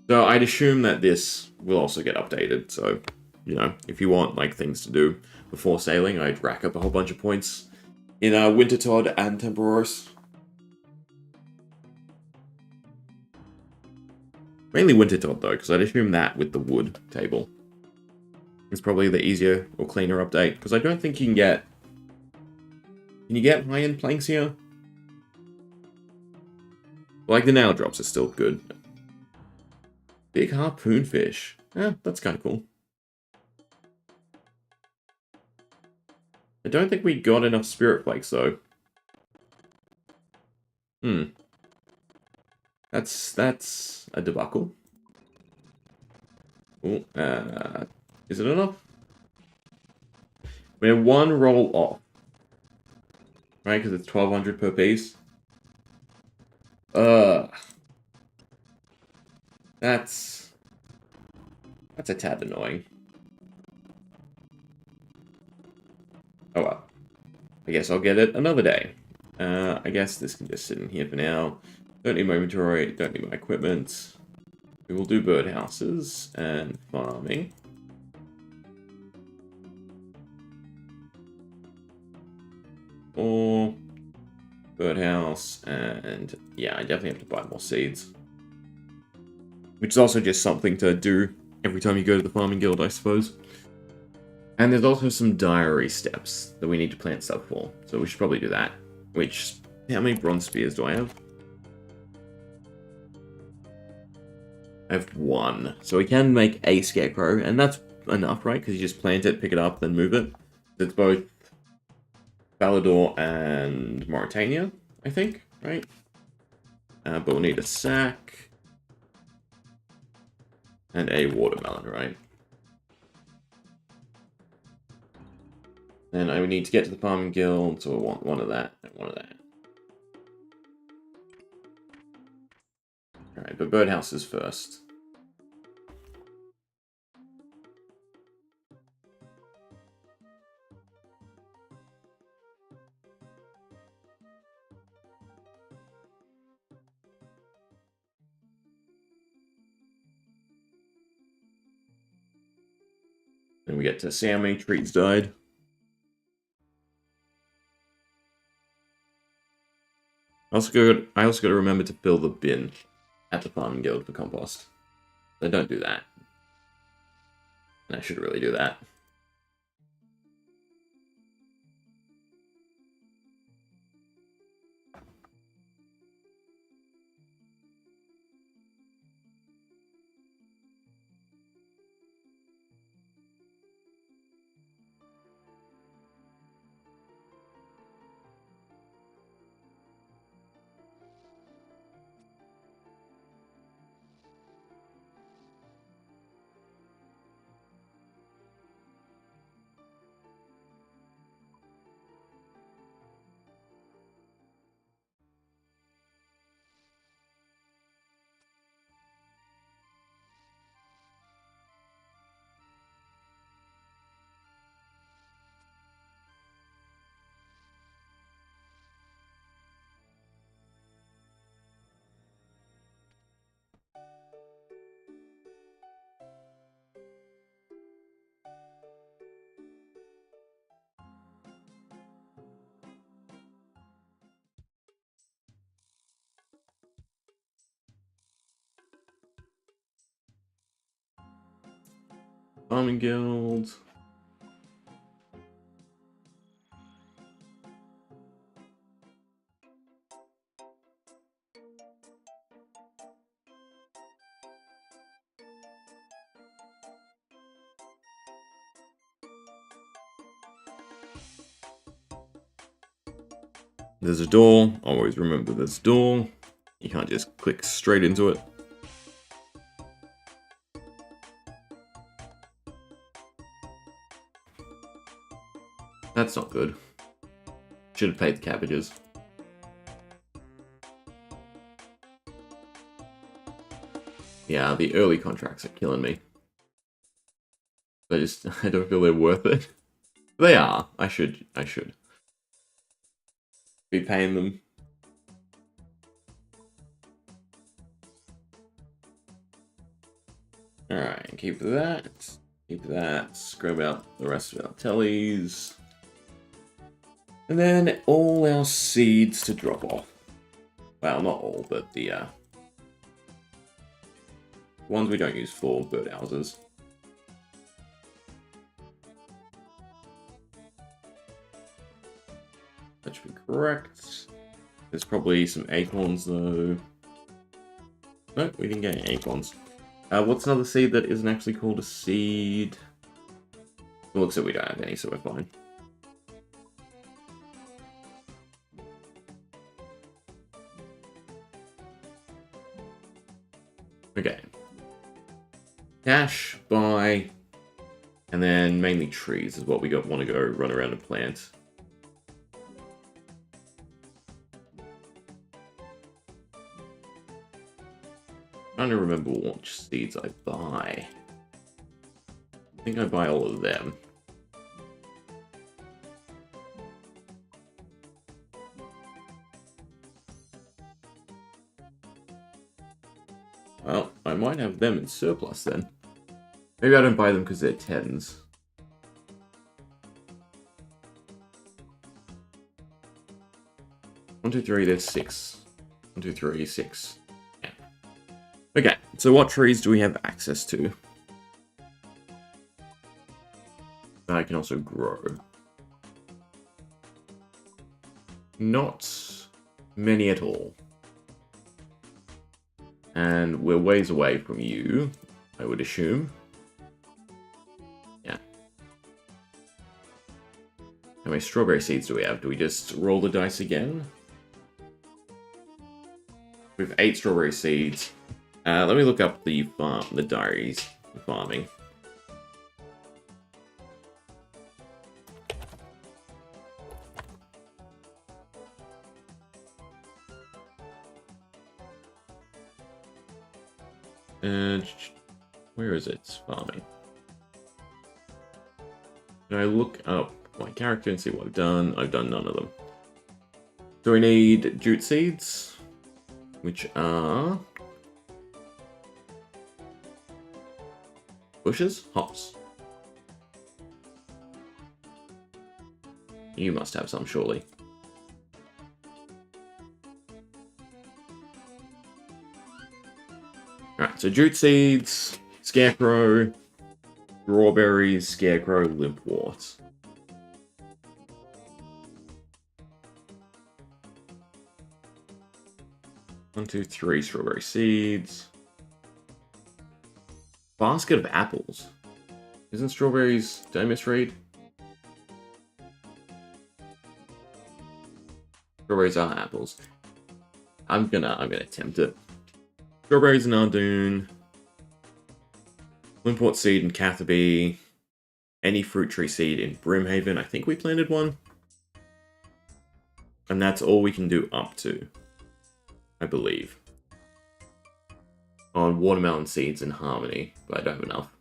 So I'd assume that this will also get updated. So, you know, if you want like things to do before sailing, I'd rack up a whole bunch of points in Winter Todd and Temporos. Mainly Winter Todd though, because I'd assume that with the wood table is probably the easier or cleaner update. Because I don't think you can get... Can you get high-end planks here? Like the nail drops are still good. Big harpoon fish. Yeah, that's kind of cool. I don't think we got enough spirit flakes, though. That's a debacle. Ooh, is it enough? We're one roll off. Right, because it's 1,200 per piece. That's a tad annoying. Oh well. I guess I'll get it another day. I guess this can just sit in here for now. Don't need my inventory, don't need my equipment. We will do birdhouses and farming. Or birdhouse, and yeah, I definitely have to buy more seeds. Which is also just something to do every time you go to the farming guild, I suppose. And there's also some diary steps that we need to plant stuff for, so we should probably do that. Which, how many bronze spears do I have? I have 1. So we can make a scarecrow, and that's enough, right? Because you just plant it, pick it up, then move it. It's both Valador and Mauritania, I think, right? But we'll need a sack. And a watermelon, right? And I would need to get to the farming guild, so I want one of that and one of that. Alright, but birdhouses first. Then we get to see how many trees died. I also got to remember to fill the bin at the farming guild for compost. So don't do that. And I should really do that. Farming guild. There's a door. Always remember there's a door. You can't just click straight into it. That's not good. Should have paid the cabbages. Yeah, the early contracts are killing me. I don't feel they're worth it. They are. I should be paying them. Alright, keep that. Keep that. Scrub out the rest of our tellies. And then all our seeds to drop off. Well, not all, but the ones we don't use for birdhouses. That should be correct. There's probably some acorns, though. No, we didn't get any acorns. What's another seed that isn't actually called a seed? It looks like we don't have any, so we're fine. cash, buy, and then mainly trees is what we want to go run around and plant. Trying to remember which seeds I buy. I think I buy all of them. Well, I might have them in surplus then. Maybe I don't buy them because they're 10s. One, two, three, there's 6. 1, 2, 3, 6. Yeah. Okay, so what trees do we have access to? That I can also grow. Not many at all. And we're ways away from you, I would assume. Yeah. How many strawberry seeds do we have? Do we just roll the dice again? We have 8 strawberry seeds. Let me look up the diaries for farming. Where is it? Farming. Can I look up my character and see what I've done? I've done none of them. So we need jute seeds, which are bushes, hops. You must have some, surely. Alright, so jute seeds, scarecrow, strawberries, scarecrow, limpwort. One, two, three strawberry seeds. Basket of apples. Isn't strawberries... Did I misread? Strawberries are apples. I'm gonna attempt it. Strawberries in Ardoon. Limpwort seed in Catherby. Any fruit tree seed in Brimhaven. I think we planted one. And that's all we can do up to, I believe. On watermelon seeds in Harmony, but I don't have enough.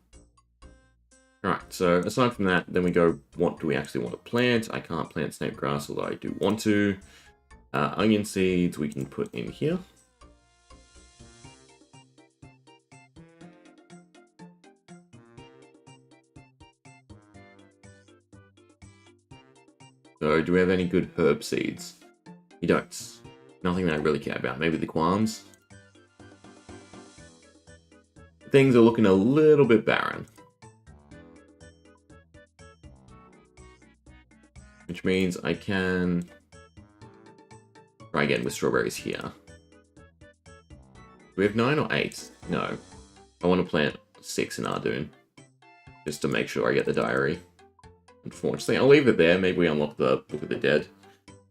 Alright, so aside from that, then we go, what do we actually want to plant? I can't plant snake grass, although I do want to. Onion seeds we can put in here. So, do we have any good herb seeds? We don't. Nothing that I really care about. Maybe the qualms. Things are looking a little bit barren. Which means I can try again with strawberries here. Do we have 9 or 8? No. I want to plant 6 in Ardoon. Just to make sure I get the diary. Unfortunately, I'll leave it there. Maybe we unlock the Book of the Dead.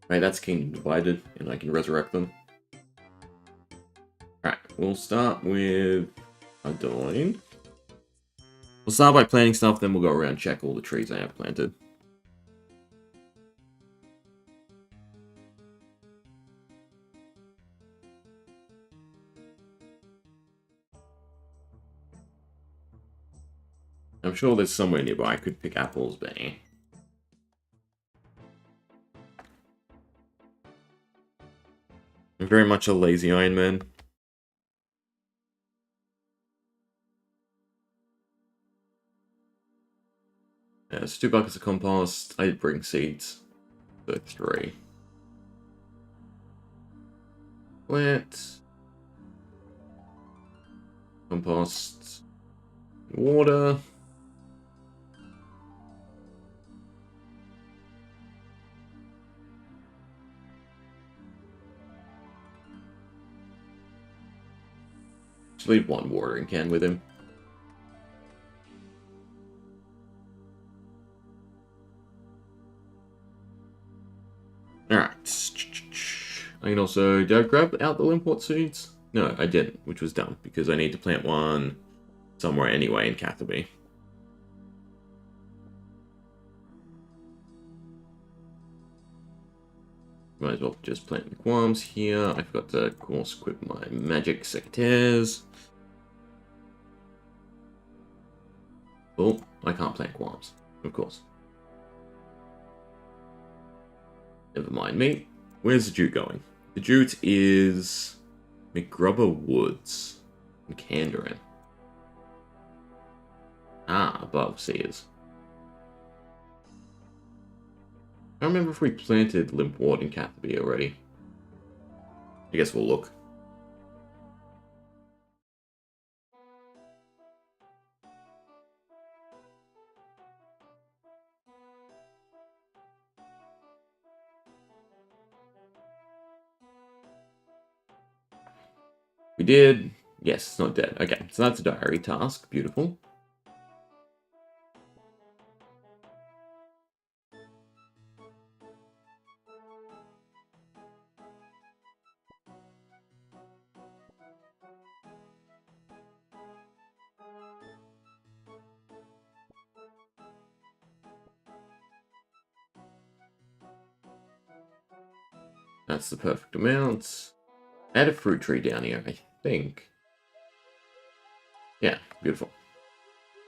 Right, that's Kingdom Divided, and I can resurrect them. Alright, we'll start with Ardoin. We'll start by planting stuff, then we'll go around and check all the trees I have planted. I'm sure there's somewhere nearby I could pick apples, but eh. I'm very much a lazy Ironman. Yeah, it's 2 buckets of compost. I did bring seeds. So 3. Plant. Compost. Water. Just leave 1 watering can with him. Alright. I can also... Did I grab out the limpwort seeds? No, I didn't, which was dumb, because I need to plant 1 somewhere anyway in Catherby. Might as well just plant the qualms here. I forgot to, of course, equip my magic secretaires. Oh, I can't plant qualms, of course. Never mind me. Where's the Jute going? The Jute is McGrubber Woods and Candoran. Ah, above Sears. I don't remember if we planted Limpwort in Catherby already. I guess we'll look. We did. Yes, it's not dead. Okay, so that's a diary task. Beautiful. That's the perfect amount. Add a fruit tree down here, I think. Yeah, beautiful.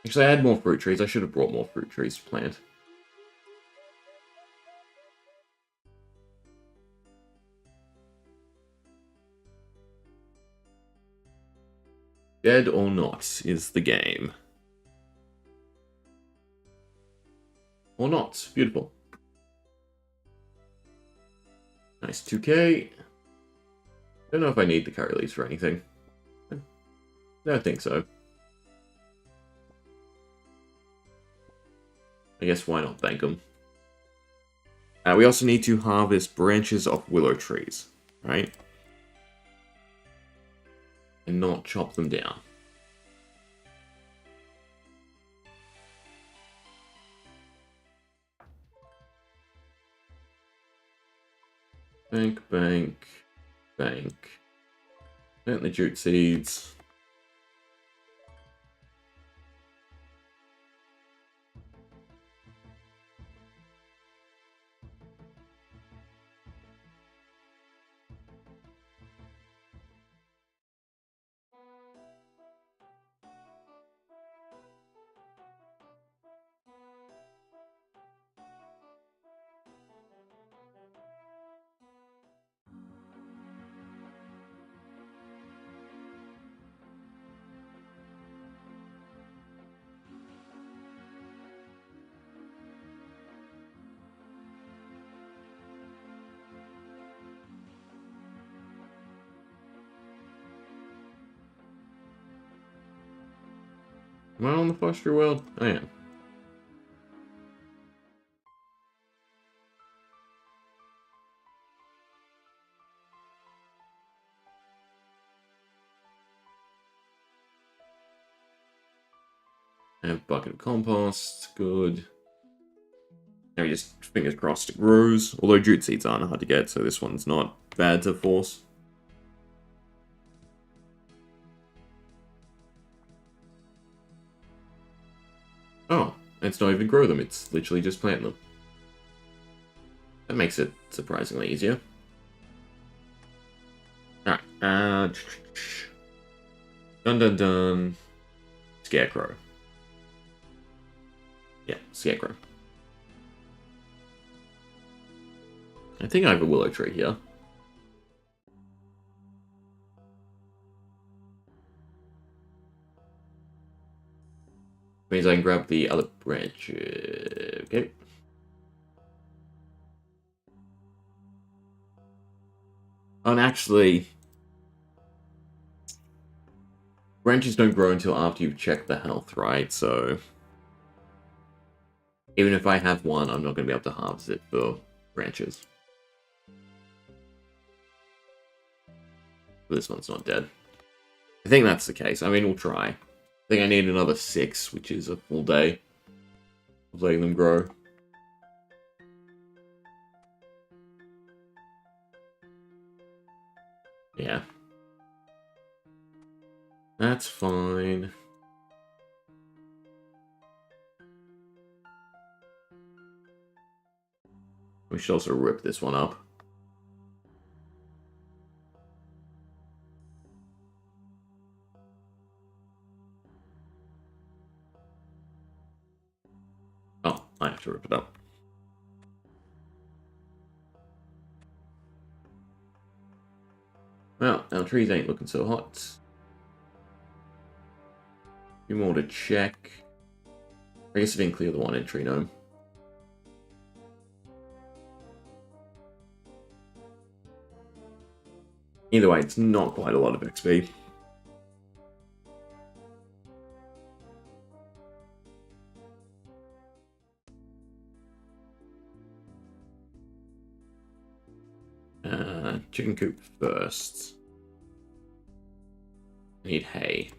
Actually, I had more fruit trees. I should have brought more fruit trees to plant. Dead or not is the game. Or not. Beautiful. Nice 2k. Don't know if I need the curry leaves for anything. I don't think so. I guess why not bank them? We also need to harvest branches of willow trees, right? And not chop them down. Bank, bank, bank. Plant the jute seeds. Am I on the forestry world? I am. I have a bucket of compost. Good. Now we just, fingers crossed, it grows. Although jute seeds aren't hard to get, so this one's not bad to force. Oh, it's not even grow them, it's literally just plant them. That makes it surprisingly easier. Alright, dun dun dun. Scarecrow. Yeah, Scarecrow. I think I have a willow tree here. Means I can grab the other branch. Okay. Oh, and actually, branches don't grow until after you've checked the health, right? So, even if I have one, I'm not going to be able to harvest it for branches. But this one's not dead. I think that's the case. I mean, we'll try. I think I need another 6, which is a full day of letting them grow. Yeah. That's fine. We should also rip this one up. Oh, I have to rip it up. Well, our trees ain't looking so hot. A few more to check. I guess I didn't clear the one entry gnome. Either way, it's not quite a lot of XP. Chicken coop first. Need hay.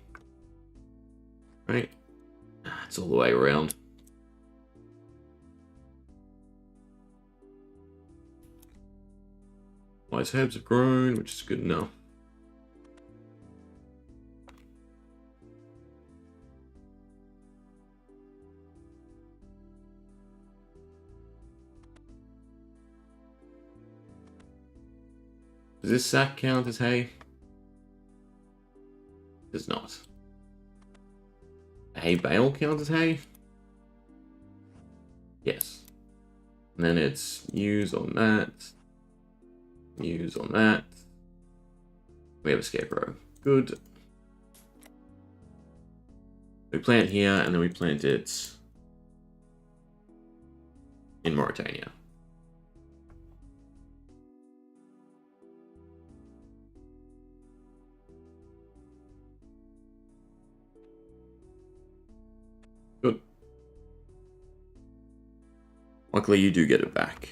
Right? It's all the way around. Wise herbs have grown, which is good enough. Does this sack count as hay? Does not. A hay bale count as hay? Yes. And then it's use on that. Use on that. We have a scarecrow. Good. We plant here, and then we plant it in Mauritania. Good. Luckily, you do get it back.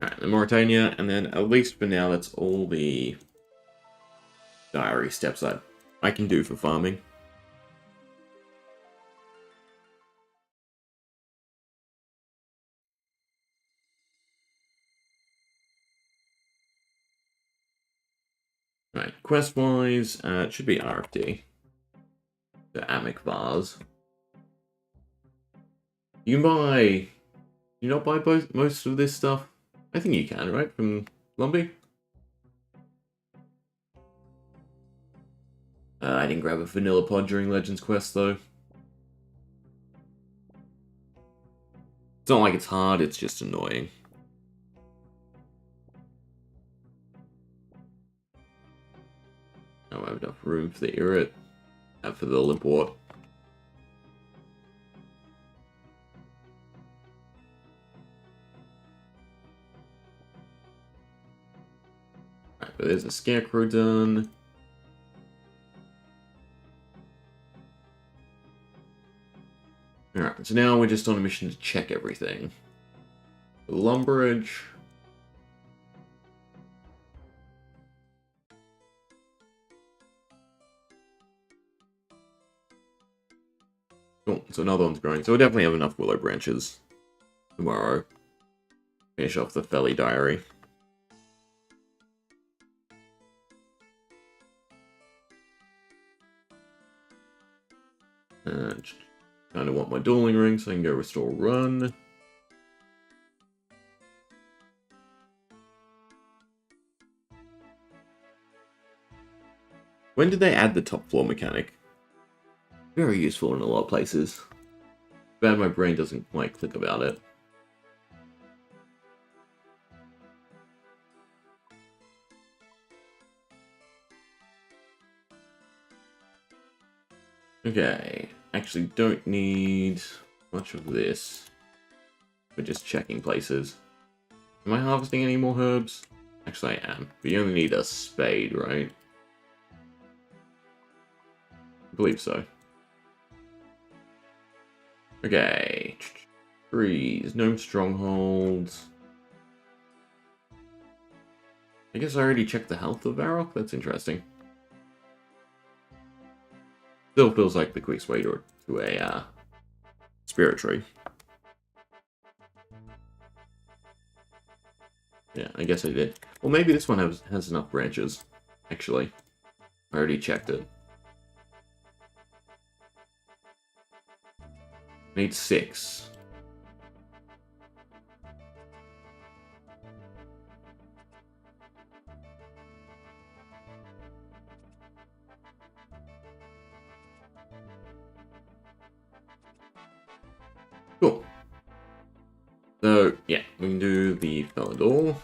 Alright, the Mauritania, and then at least for now, that's all the diary steps that I can do for farming. Right, quest-wise, it should be RFD. The Amic Vase. You can buy... You not buy most of this stuff? I think you can, right? From Lumbee? I didn't grab a vanilla pod during Legends Quest, though. It's not like it's hard, it's just annoying. I don't have enough room for the Irrit. For the Limpwort. Alright, but there's a Scarecrow done. Alright, so now we're just on a mission to check everything. Lumberage. Oh, so another one's growing. So we'll definitely have enough willow branches tomorrow. Finish off the Felly Diary. And kind of want my dueling ring so I can go restore run. When did they add the top floor mechanic? Very useful in a lot of places. Bad my brain doesn't quite click about it. Okay, actually don't need much of this. We're just checking places. Am I harvesting any more herbs? Actually I am, but you only need a spade, right? I believe so. Okay, trees, gnome strongholds. I guess I already checked the health of Varrock, that's interesting. Still feels like the quickest way to a spirit tree. Yeah, I guess I did. Well, maybe this one has enough branches, actually. I already checked it. Need 6. Cool. So, yeah, we can do the Felidor.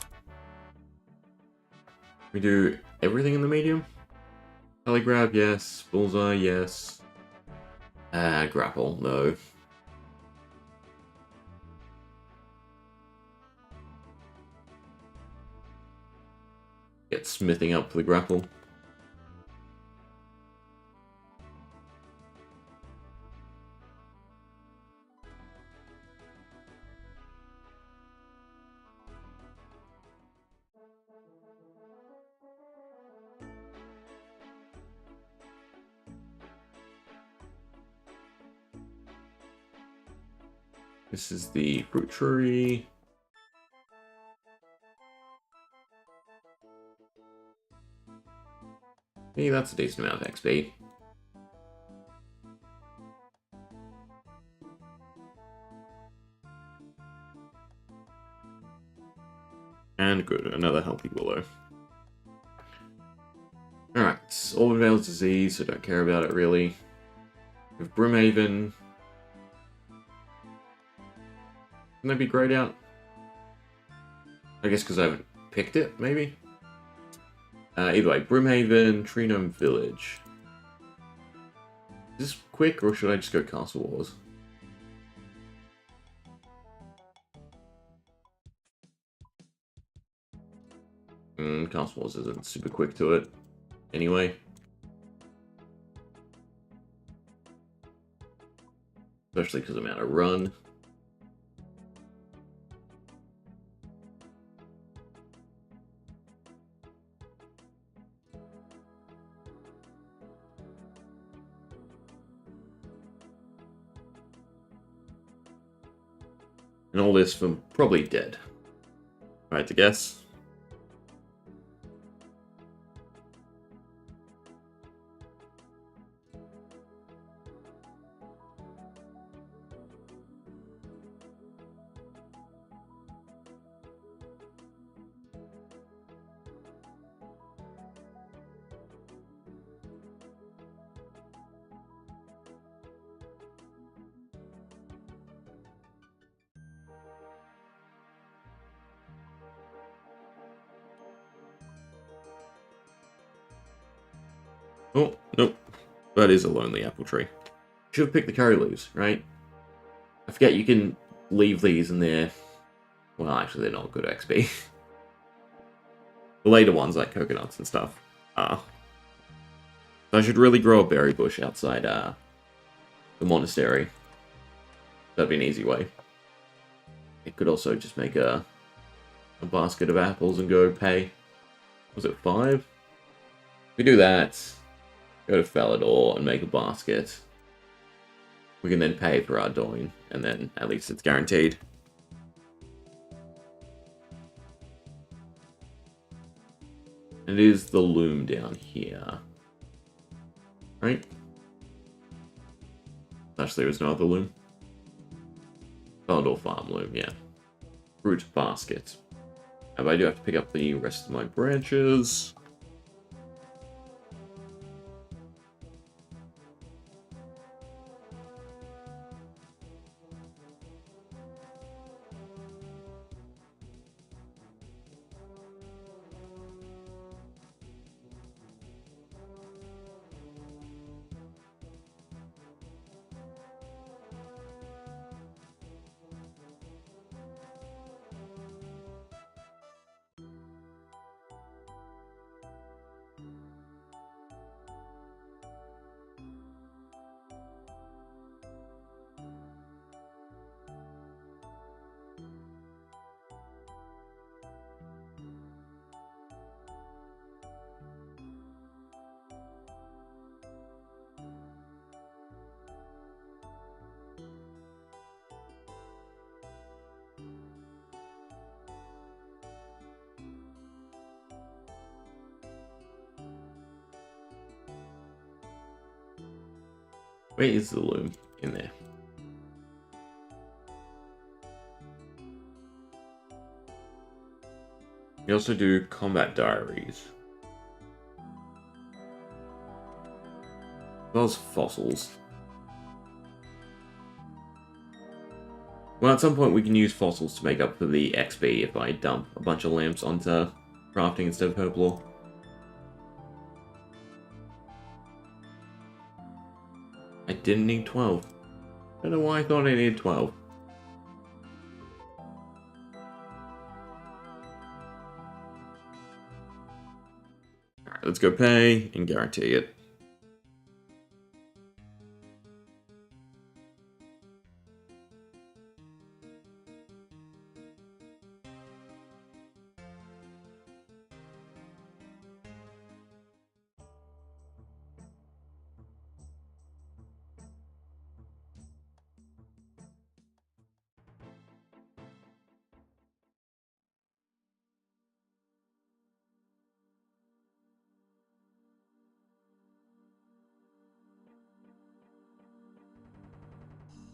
We do everything in the medium. Telegrab, yes. Bullseye, yes. Grapple, no. Get smithing up for the grapple. This is the fruit tree. Hey, that's a decent amount of XP. And good, another healthy willow. Alright, Orb of Veil's disease, so don't care about it really. With Brimhaven. Can they be grayed out? I guess because I haven't picked it, maybe? Either way, Brimhaven, Tree Gnome Village. Is this quick, or should I just go Castle Wars? Castle Wars isn't super quick to it. Anyway. Especially because I'm out of run. And all this from probably dead. Right to guess. Oh, nope. That is a lonely apple tree. Should have picked the curry leaves, right? I forget you can leave these in there. Well, actually, they're not good XP. The later ones, like coconuts and stuff, are. So I should really grow a berry bush outside the monastery. That'd be an easy way. It could also just make a basket of apples and go pay. Was it 5? If we do that, go to Felidor and make a basket. We can then pay for our doing, and then at least it's guaranteed. It is the loom down here. Right? Actually, there is no other loom. Felidor farm loom, yeah. Fruit basket. But I do have to pick up the rest of my branches. Where is the loom? In there. We also do combat diaries. As well as fossils. Well, at some point we can use fossils to make up for the XP if I dump a bunch of lamps onto crafting instead of herb lore. I didn't need 12. I don't know why I thought I needed 12. Alright, let's go pay and guarantee it.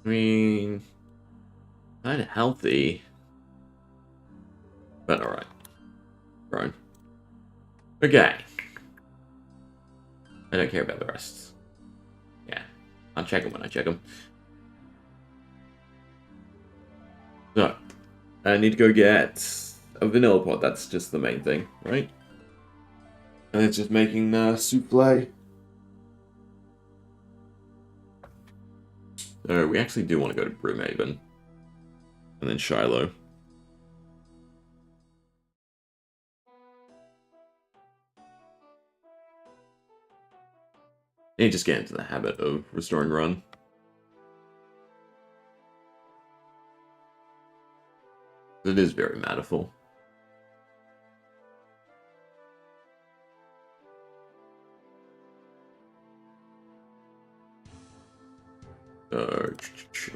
I mean, kind of healthy, but alright. Grown. Okay. I don't care about the rest. Yeah, I'll check them when I check them. So, I need to go get a vanilla pot. That's just the main thing, right? And it's just making souffle. So we actually do want to go to Broomhaven. And then Shiloh. I need to just get into the habit of restoring run. It is very matterful.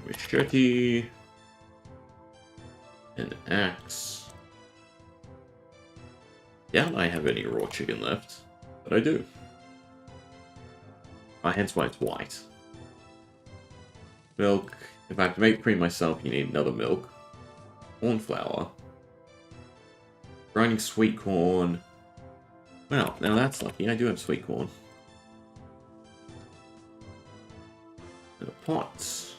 Machete. An axe. Doubt I have any raw chicken left, but I do. Hence why it's white. Milk. If I have to make cream myself, you need another milk. Corn flour. Grinding sweet corn. Well, now that's lucky. I do have sweet corn. And a pot.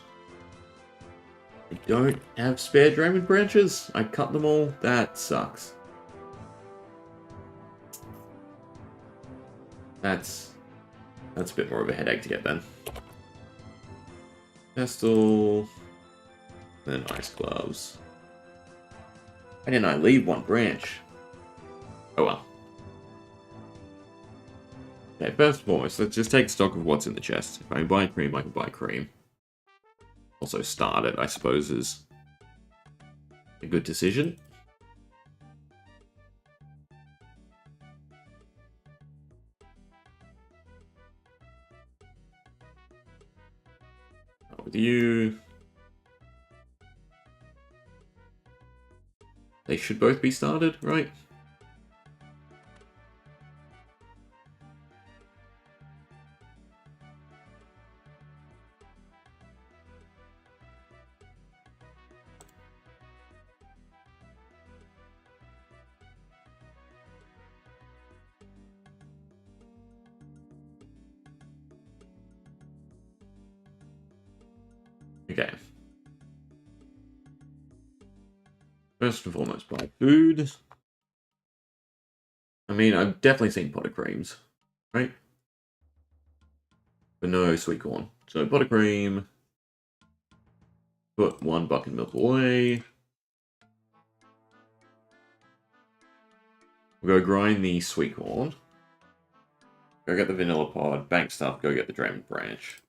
I don't have spare Draymond branches. I cut them all. That sucks. That's a bit more of a headache to get then. Pestle. Then ice gloves. Why didn't I leave one branch? Oh well. Okay, first and foremost, let's just take stock of what's in the chest. If I can buy cream, I can buy cream. Also start it, I suppose, is a good decision. With you. They should both be started, right? Okay. First and foremost, buy food. I mean, I've definitely seen pot of creams, right? But no sweet corn. So pot of cream. Put 1 bucket milk away. We'll go grind the sweet corn. Go get the vanilla pod. Bank stuff. Go get the Draymond branch.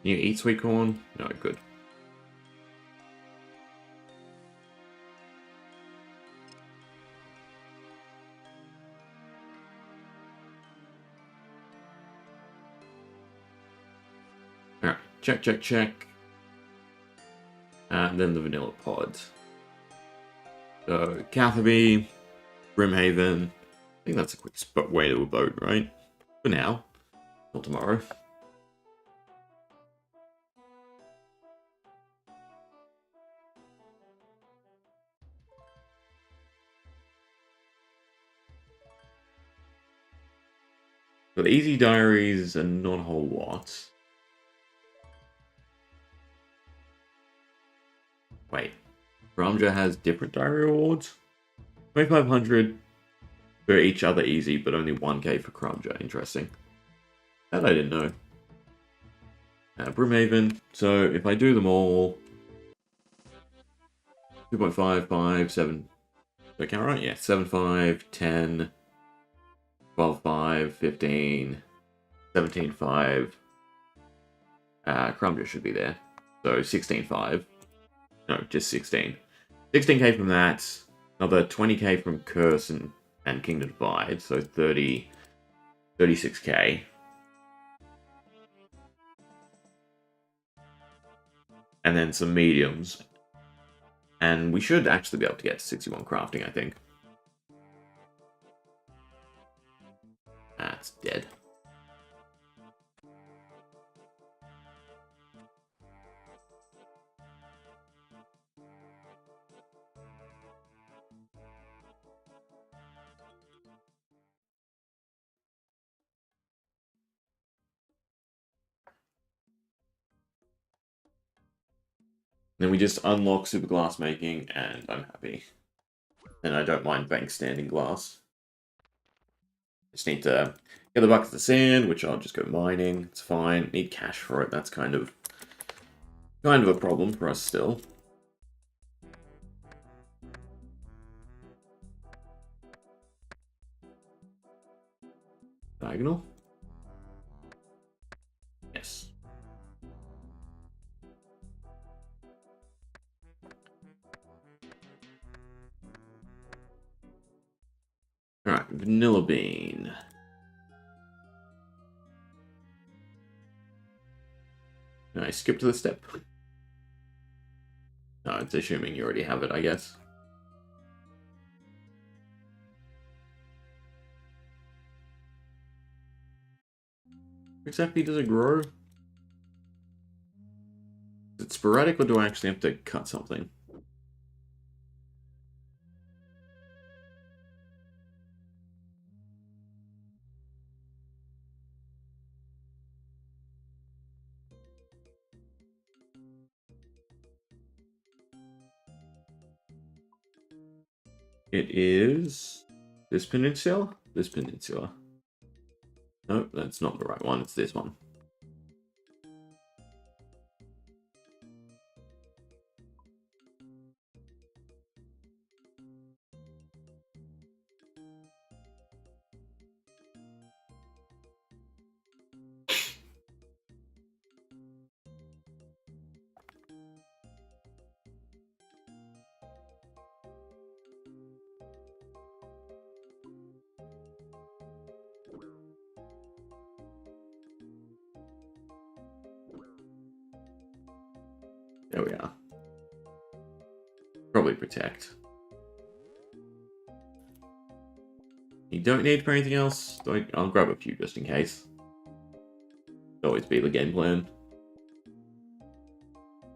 Can you eat sweet corn? No, good. Alright, check, check, check. And then the vanilla pod. So, Catherby, Brimhaven. I think that's a quick way to a boat, right? For now. Not tomorrow. So the easy diaries are not a whole lot. Wait. Ramja has different diary rewards? 2,500 for each other easy, but only 1k for Kramja. Interesting. That I didn't know. Brimhaven. So if I do them all... 2.5, 5, 7... Do I count right? Yeah. 7, 5, 10, 12, 5, 15, 17, 5. Kramja should be there. So 16, 5. No, just 16. 16k from that. Another 20k from Curse and Kingdom Divide. So 30... 36k. And then some mediums. And we should actually be able to get to 61 crafting, I think. That's dead. Then we just unlock super glass making, and I'm happy. And I don't mind bank standing glass. Just need to get the buckets of sand, which I'll just go mining. It's fine. Need cash for it. That's kind of a problem for us still. Diagonal? Yes. Alright, vanilla bean. Can I skip to the step? No, it's assuming you already have it, I guess. Exactly does it grow? Is it sporadic, or do I actually have to cut something? It is this peninsula? This peninsula. No, that's not the right one. It's this one. There we are. Probably protect. You don't need for anything else? I'll grab a few just in case. Always be the game plan.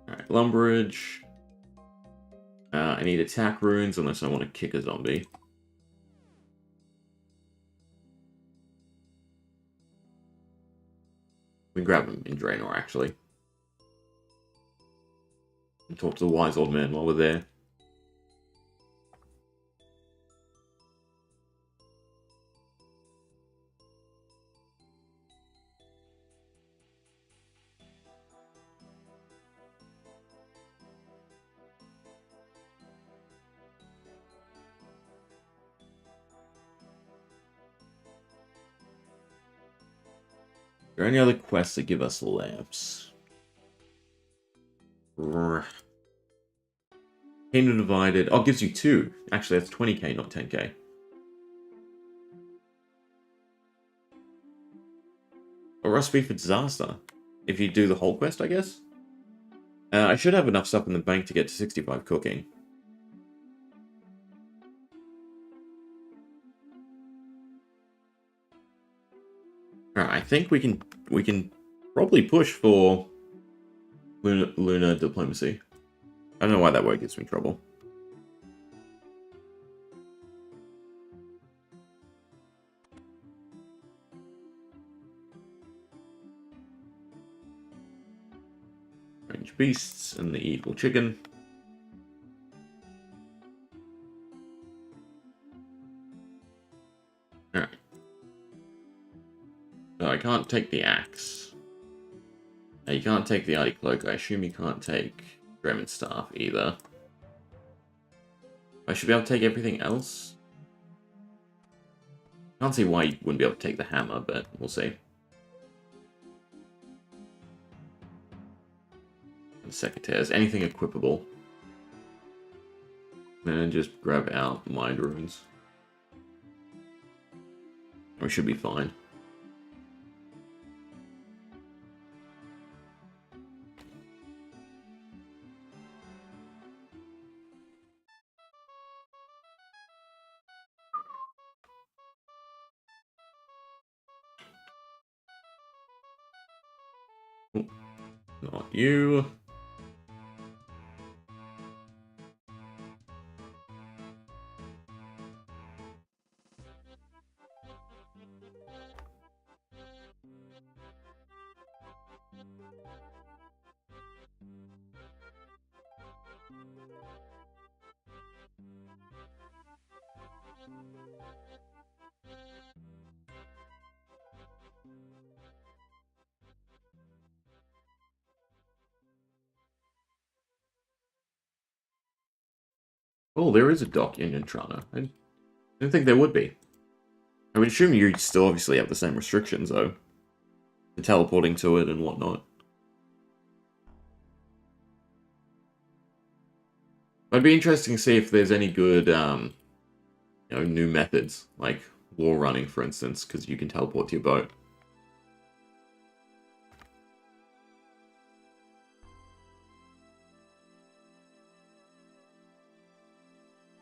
Alright, Lumberage. I need attack runes unless I want to kick a zombie. We can grab them in Draenor, actually. And talk to the wise old man while we're there. Are there any other quests that give us lamps? Kingdom Divided. Oh, it gives you 2. Actually, that's 20k, not 10k. A recipe for disaster. If you do the whole quest, I guess? I should have enough stuff in the bank to get to 65 cooking. Alright, I think we can probably push for lunar diplomacy. I don't know why that word gives me trouble. Strange beasts and the evil chicken. Alright. So I can't take the axe. Now you can't take the Arctic Cloak. I assume you can't take Dremond Staff either. I should be able to take everything else. Can't see why you wouldn't be able to take the hammer, but we'll see. And Secretaries, anything equipable. And just grab out Mind Runes. We should be fine. Not you. Oh, there is a dock in Intrana. I didn't think there would be. I would assume you still obviously have the same restrictions, though. The teleporting to it and whatnot. It'd be interesting to see if there's any good, new methods, like wall running, for instance, because you can teleport to your boat.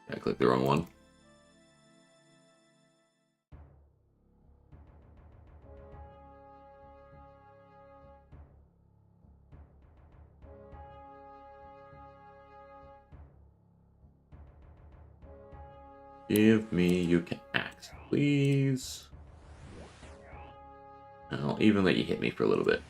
I clicked the wrong one. Give me you can act, please. I'll even let you hit me for a little bit.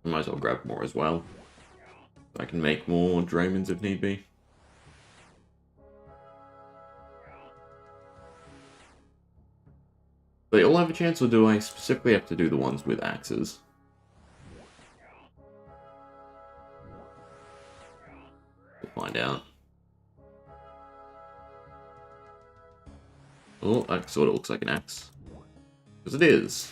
Might as well grab more as well. I can make more Draymons if need be. They all have a chance, or do I specifically have to do the ones with axes? We'll find out. Oh, that sort of looks like an axe. Because it is.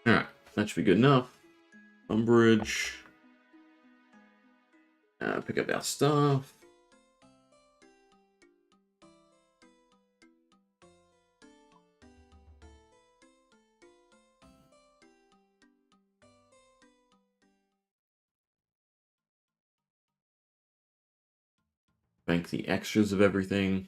Alright, that should be good enough. Umbrage. Pick up our stuff. Bank the extras of everything.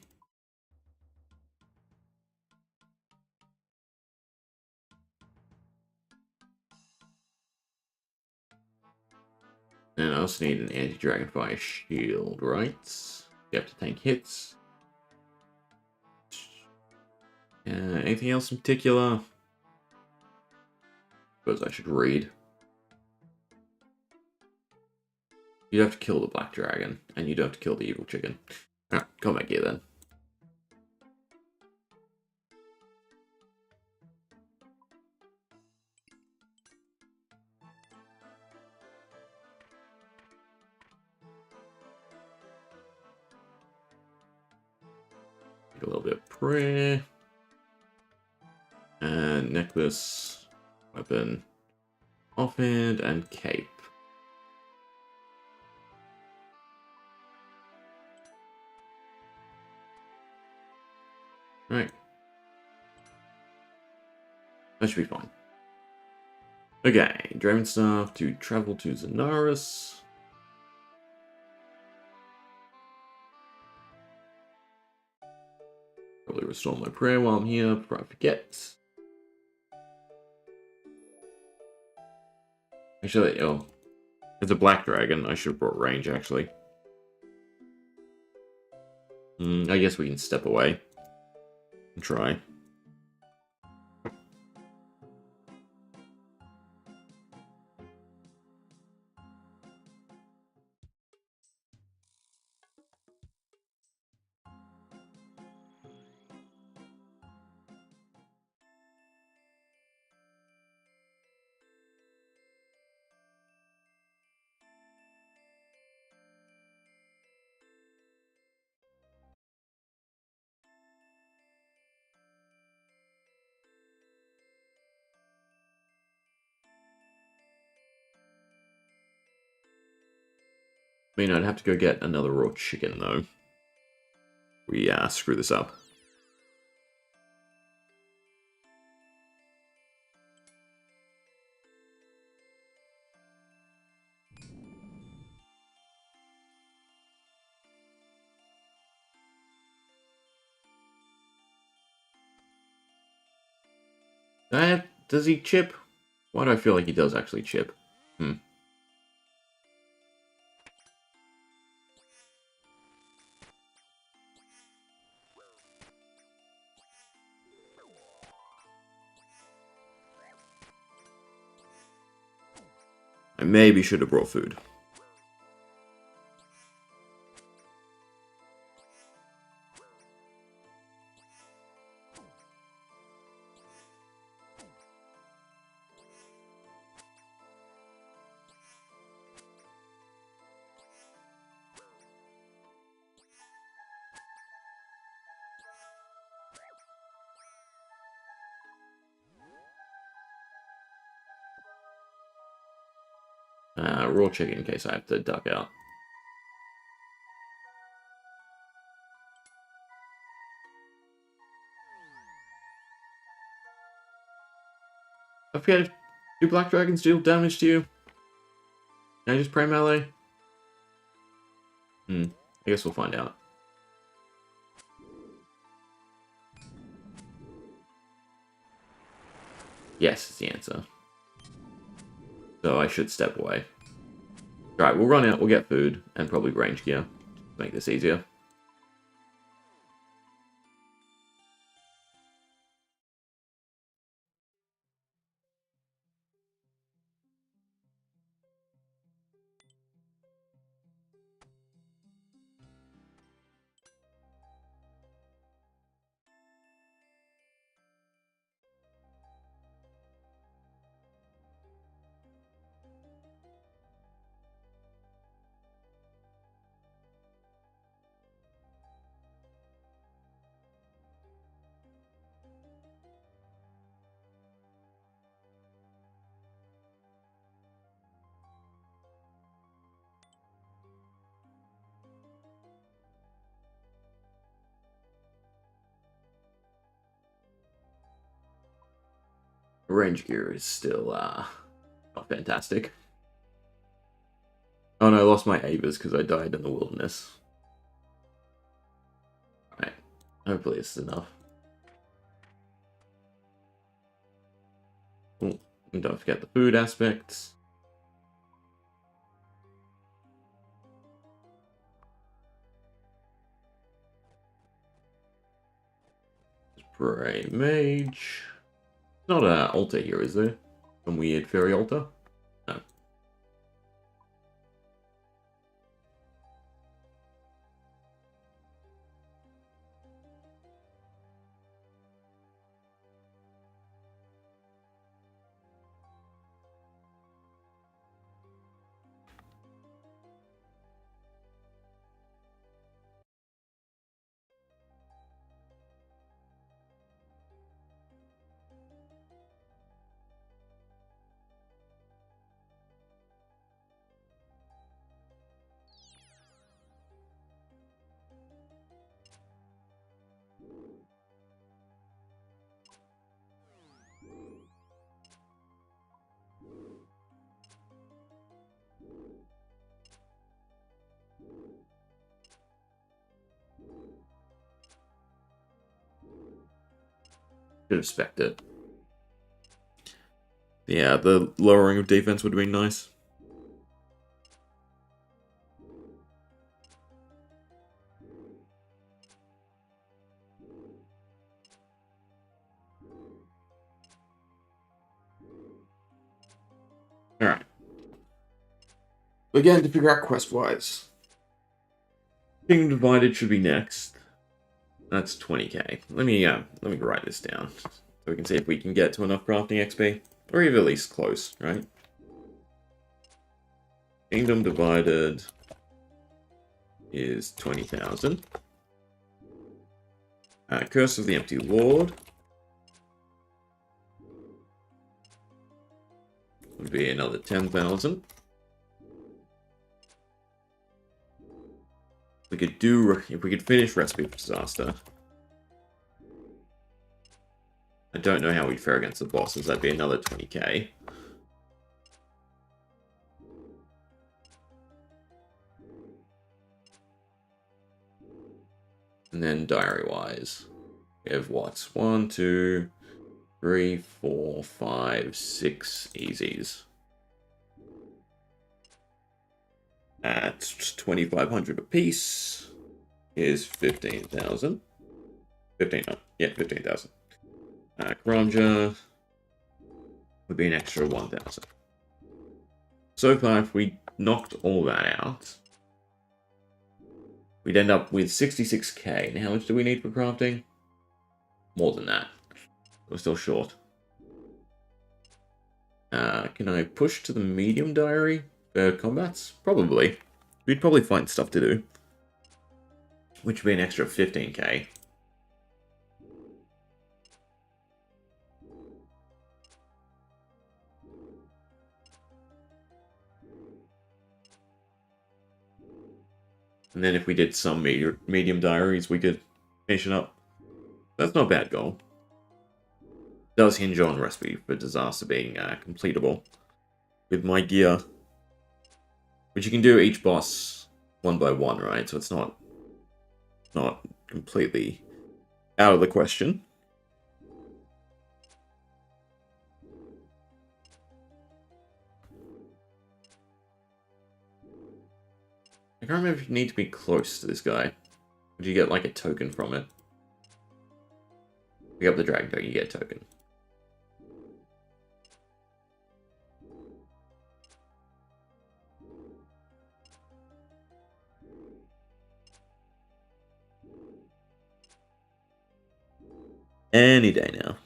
And I also need an anti-dragonfire shield, right? You have to tank hits. Anything else in particular? Suppose I should read. You have to kill the black dragon, and you don't have to kill the evil chicken. Alright, combat gear then. Take a little bit of prayer. And necklace, weapon, offhand, and cape. Right. That should be fine. Okay, Draven Staff to travel to Zanaris. Probably restore my prayer while I'm here before I forget. Actually, oh, it's a black dragon. I should have brought range, actually. I guess we can step away and try. I mean, I'd have to go get another raw chicken, though. We screw this up. Does he chip? Why do I feel like he does actually chip? I maybe should have brought food. Raw chicken in case I have to duck out. I forget, do black dragons deal damage to you? Can I just pray melee? I guess we'll find out. Yes, is the answer. So I should step away. Alright, we'll run out, we'll get food, and probably range gear. Make this easier. Range gear is still not fantastic. Oh no, I lost my Avers because I died in the wilderness. Right. Hopefully this is enough. Oh, and don't forget the food aspects. Spray mage. Not an altar here, is there? Some weird fairy altar? No. Should have expected. Yeah, the lowering of defense would have been nice. Alright. Again, to figure out quest-wise. Kingdom Divided should be next. That's 20k. Let me write this down. So we can see if we can get to enough crafting XP. Or even at least close, right? Kingdom Divided is 20,000. Curse of the Empty Lord would be another 10,000. We could do, if we could finish Recipe for Disaster. I don't know how we'd fare against the bosses. That'd be another 20k. And then diary-wise, we have what? 1, 2, 3, 4, 5, 6 easies. At 2,500 apiece is 15,000. 15,000. Granja would be an extra 1,000. So far, if we knocked all that out, we'd end up with 66k. And how much do we need for crafting? More than that. We're still short. Can I push to the medium diary for combats? Probably. We'd probably find stuff to do. Which would be an extra 15k. And then if we did some medium diaries, we could finish it up. That's not a bad goal. It does hinge on Recipe for Disaster being completable with my gear. Which you can do each boss one by one, right? So it's not completely out of the question. I can't remember if you need to be close to this guy. Would you get like a token from it? Pick up the dragon token, you get a token. Any day now.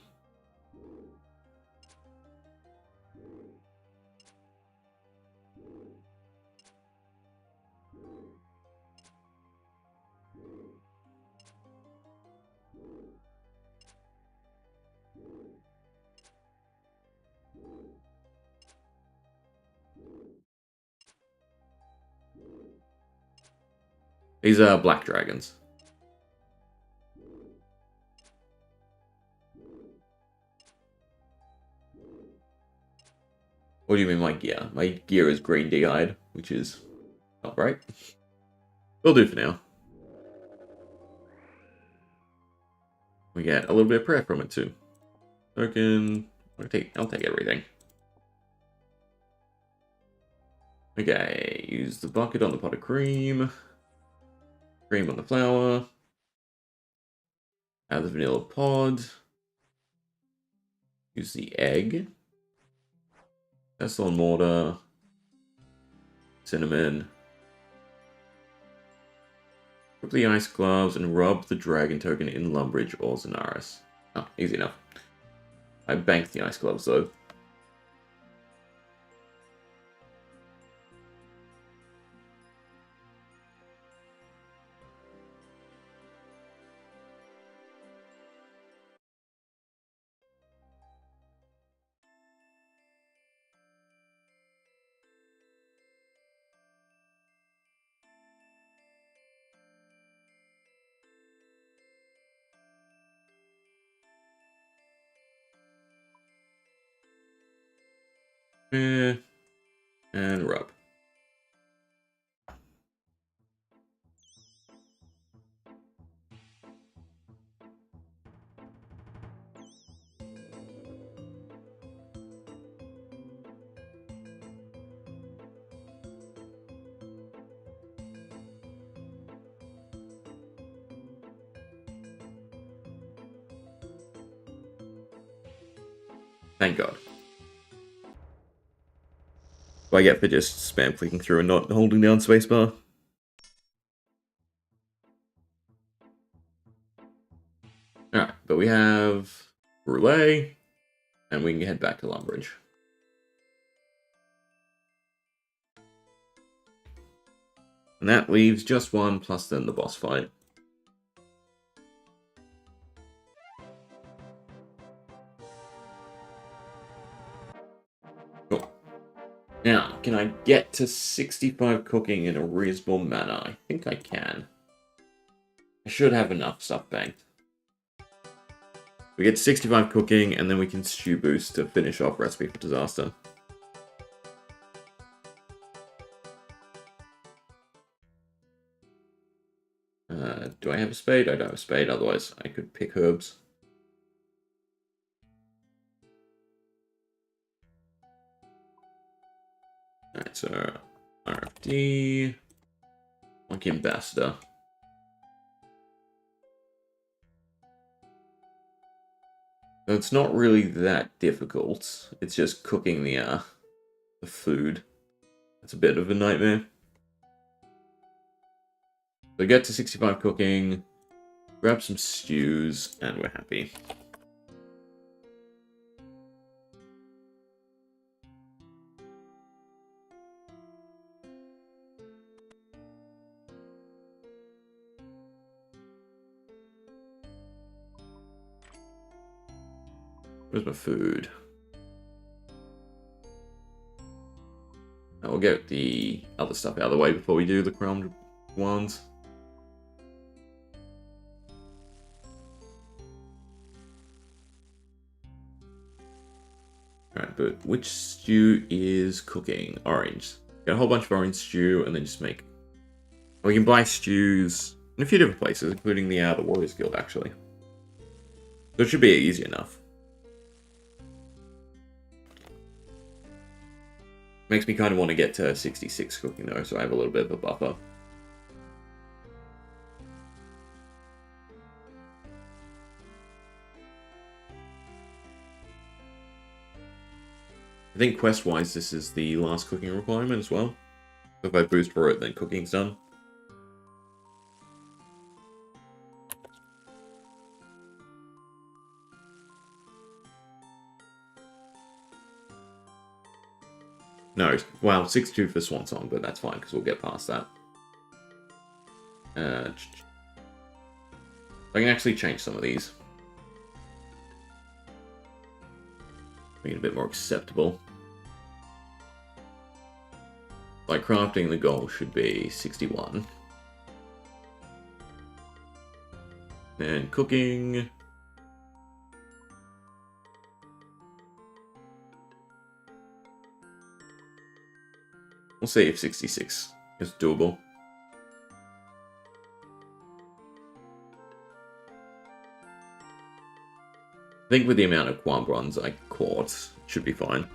These are black dragons. What do you mean my gear? My gear is green D-eyed, which is not great. Will do for now. We get a little bit of prayer from it too. Token. I'll take everything. Okay, use the bucket on the pot of cream. Cream on the flour. Add the vanilla pod. Use the egg. Pestle and mortar. Cinnamon. Put the ice gloves and rub the dragon token in Lumbridge or Zanaris. Oh, easy enough. I banked the ice gloves though. And rub. Thank God. What I get for just spam clicking through and not holding down spacebar. Alright, but we have Roulette, and we can head back to Lumbridge. And that leaves just one, plus then the boss fight. Cool. Now, can I get to 65 cooking in a reasonable manner? I think I can. I should have enough stuff banked. We get 65 cooking, and then we can stew boost to finish off Recipe for Disaster. Do I have a spade? I don't have a spade, otherwise I could pick herbs. Alright, so RFD, Monkey Ambassador. So it's not really that difficult. It's just cooking the food. It's a bit of a nightmare. So get to 65 cooking, grab some stews, and we're happy. Where's my food? We'll get the other stuff out of the way before we do the crowned ones. Alright, but which stew is cooking? Orange. Get a whole bunch of orange stew and then just make... We can buy stews in a few different places, including the Warriors Guild, actually. So it should be easy enough. Makes me kind of want to get to 66 cooking though, so I have a little bit of a buffer. I think quest-wise this is the last cooking requirement as well. So if I boost for it, then cooking's done. No, well, 6-2 for Swan Song, but that's fine, because we'll get past that. I can actually change some of these. Make it a bit more acceptable. By crafting, the goal should be 61. And cooking... We'll see if 66 is doable. I think with the amount of Quan Bronze I caught, it should be fine.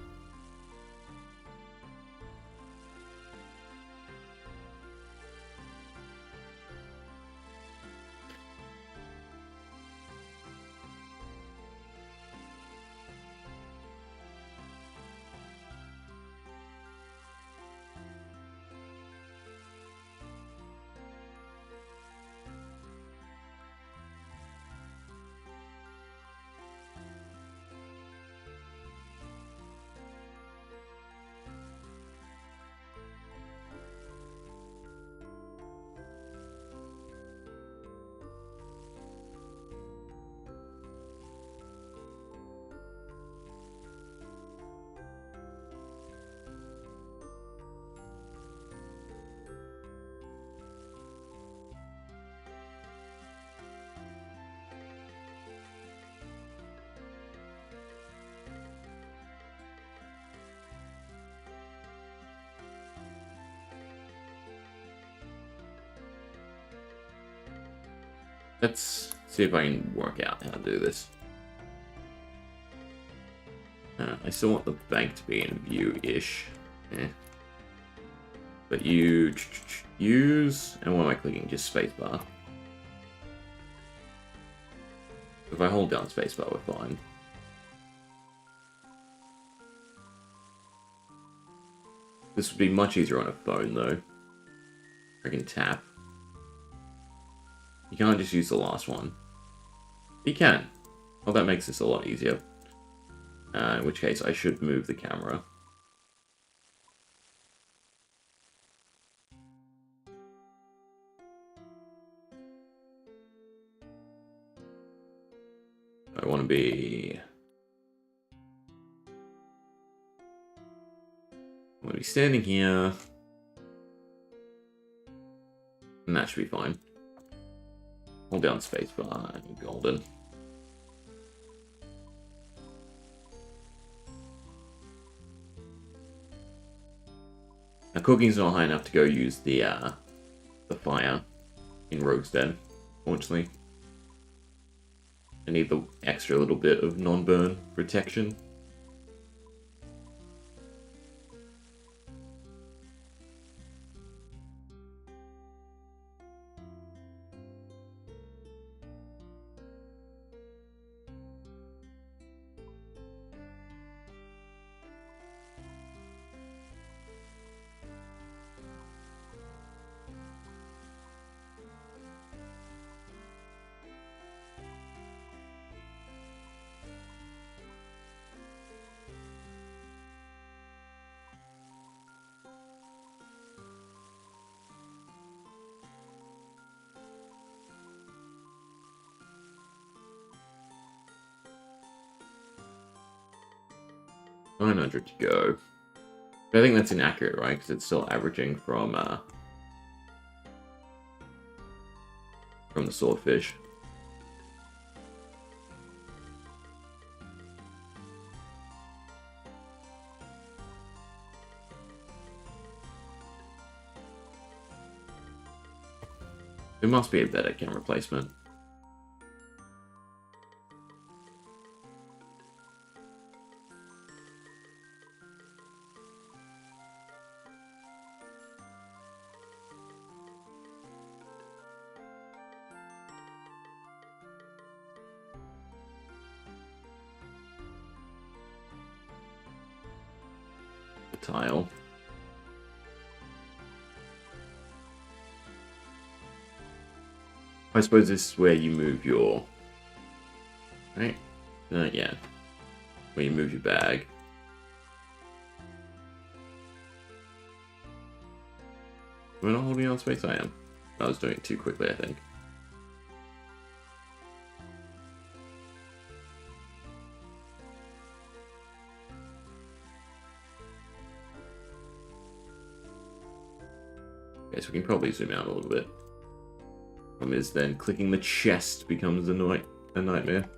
Let's see if I can work out how to do this. I still want the bank to be in view-ish. But you use, and what am I clicking? Just spacebar. If I hold down spacebar, we're fine. This would be much easier on a phone, though. I can tap. You can't just use the last one. You can. Well, that makes this a lot easier. In which case, I should move the camera. I want to be standing here. And that should be fine. Hold down spacebar and golden. Now cooking's not high enough to go use the fire in Rogue's Den, fortunately. I need the extra little bit of non-burn protection. $900 to go. But I think that's inaccurate, right? Because it's still averaging from the swordfish. There must be a better camera placement. Tile. I suppose this is where you move your... Right? Yeah. Where you move your bag. We're not holding on space, I am. I was doing it too quickly, I think. Okay, so we can probably zoom out a little bit. Problem is then clicking the chest becomes a nightmare.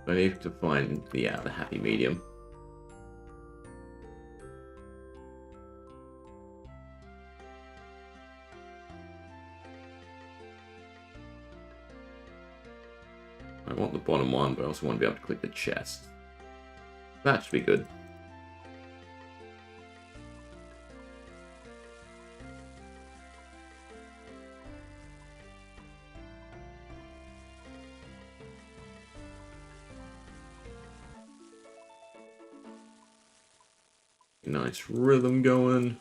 I need to find the happy medium. I want the bottom one, but I also want to be able to click the chest. That should be good. Nice rhythm going.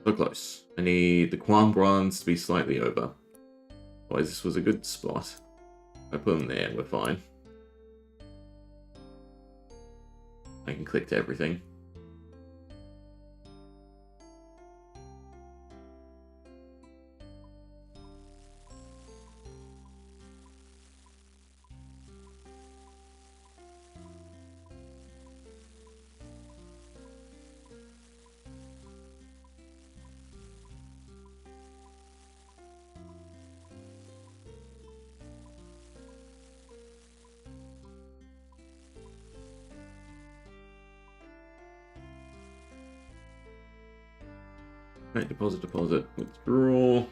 So close. I need the Quan bronze to be slightly over. Otherwise, this was a good spot. If I put them there, we're fine. I can click to everything. Right, deposit, deposit, withdraw.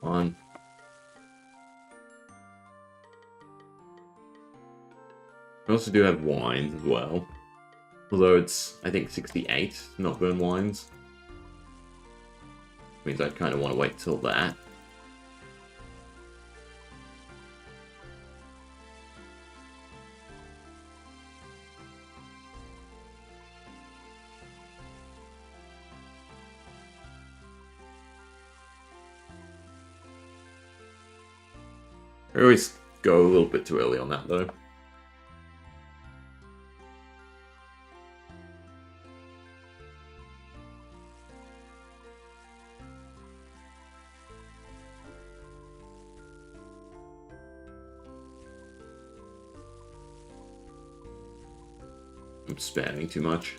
On. We also do have wines as well. Although it's, I think, 68 not burn wines. Means I kind of want to wait till that. I always go a little bit too early on that, though. I'm spamming too much.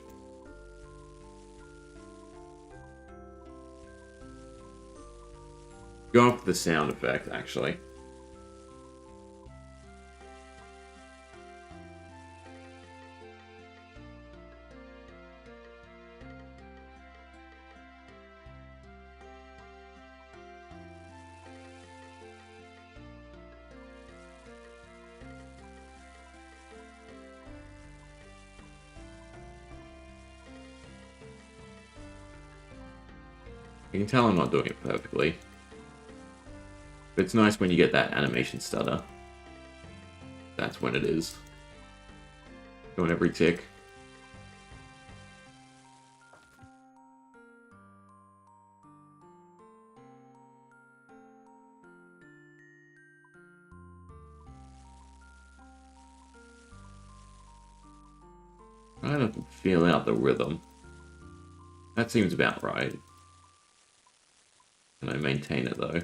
Go off the sound effect, actually. You can tell I'm not doing it perfectly. But it's nice when you get that animation stutter. That's when it is. Going every tick. I don't feel out the rhythm. That seems about right. Can I maintain it though?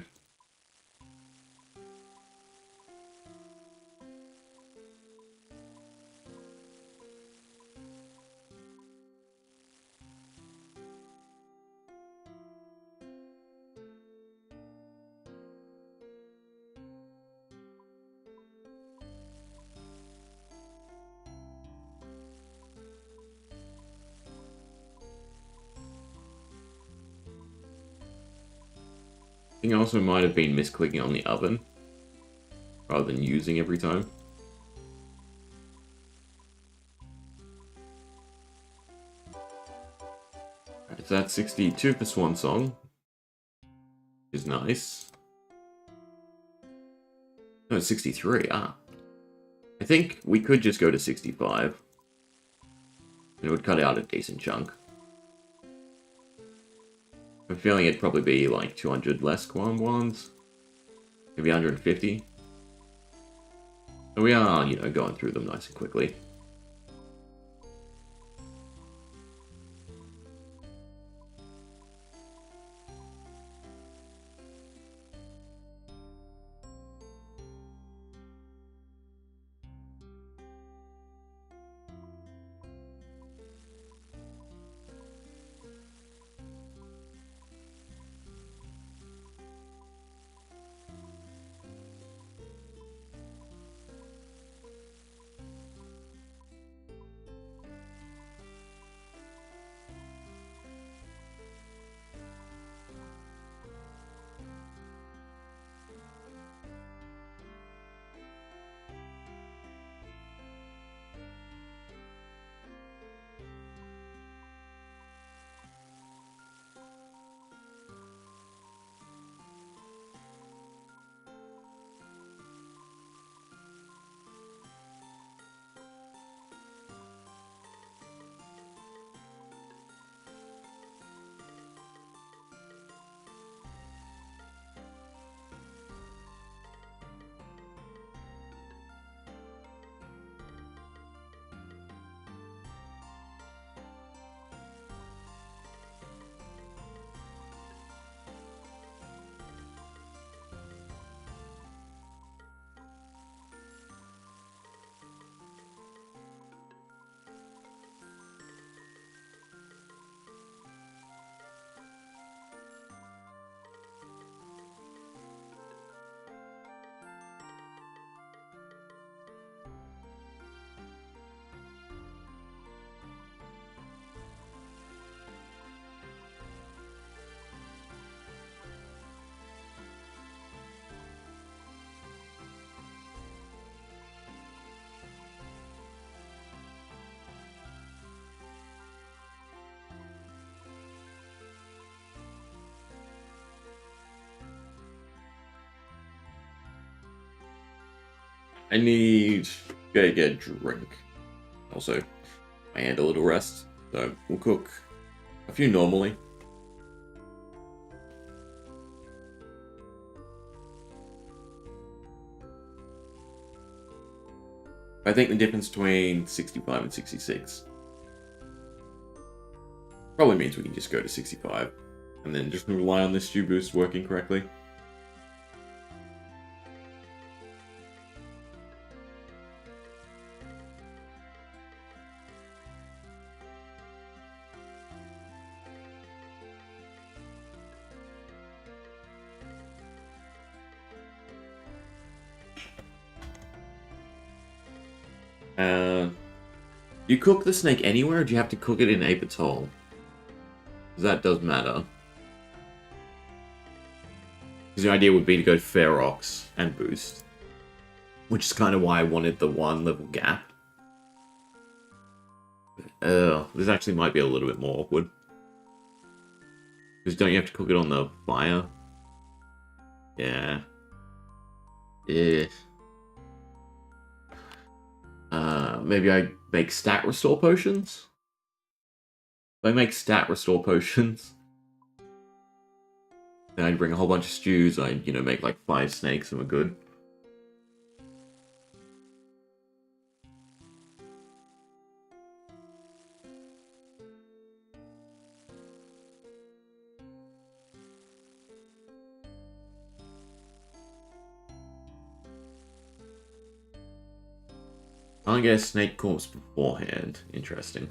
I think I also might have been misclicking on the oven rather than using every time. So that's 62 for Swan Song. Is nice. No, it's 63. Ah. I think we could just go to 65. And it would cut out a decent chunk. I'm feeling it'd probably be like 200 less Quambwans. Maybe 150. So we are, you know, going through them nice and quickly. I need to get a drink. Also, I had a little rest, so we'll cook a few normally. I think the difference between 65 and 66 probably means we can just go to 65 and then just rely on this stew boost working correctly. You cook the snake anywhere, or do you have to cook it in Ape Atoll? Because that does matter. Because the idea would be to go Ferox and boost. Which is kind of why I wanted the 1 level gap. This actually might be a little bit more awkward. Because don't you have to cook it on the fire? Yeah. Yeah. Maybe I make stat restore potions? If I make stat restore potions, then I'd bring a whole bunch of stews, I'd, you know, make like 5 snakes and we're good. I'll get a snake corpse beforehand. Interesting.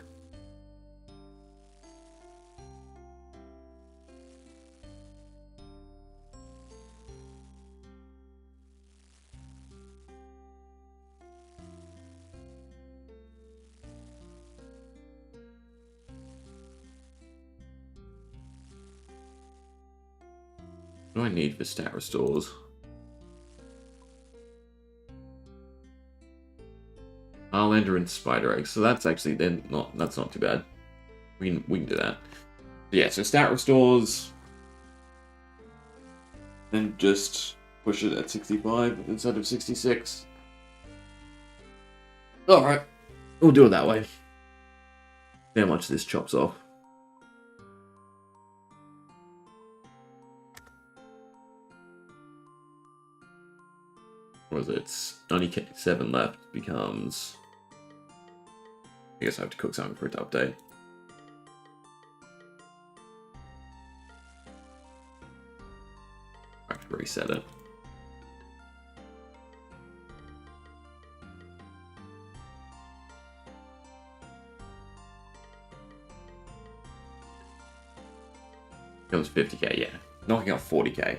What do I need for stat restores? Arlander and Spider Eggs. So that's actually then that's not too bad. We can do that. Yeah, so stat restores, and just push it at 65 instead of 66. Alright, we'll do it that way. See how much this chops off. What was it? Only 7 left becomes... I guess I have to cook something for it to update. I have to reset it. Becomes 50k, yeah. Knocking off 40k.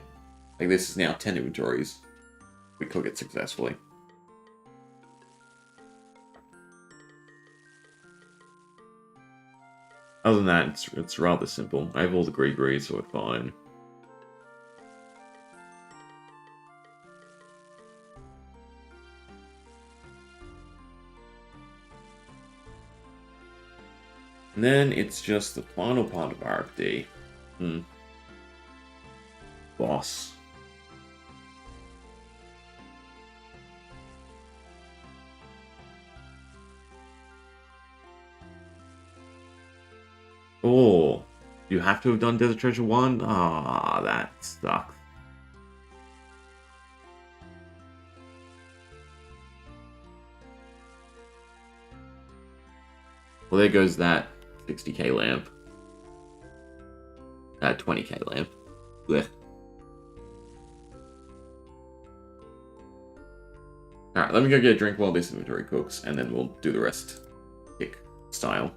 Like this is now 10 inventories. We cook it successfully. Other than that, it's rather simple. I have all the gree, so we're fine. And then it's just the final part of RFD. Boss. Oh, you have to have done Desert Treasure 1? Ah, that sucks. Well, there goes that 60k lamp. That 20k lamp. Blech. Alright, let me go get a drink while this inventory cooks, and then we'll do the rest kick style.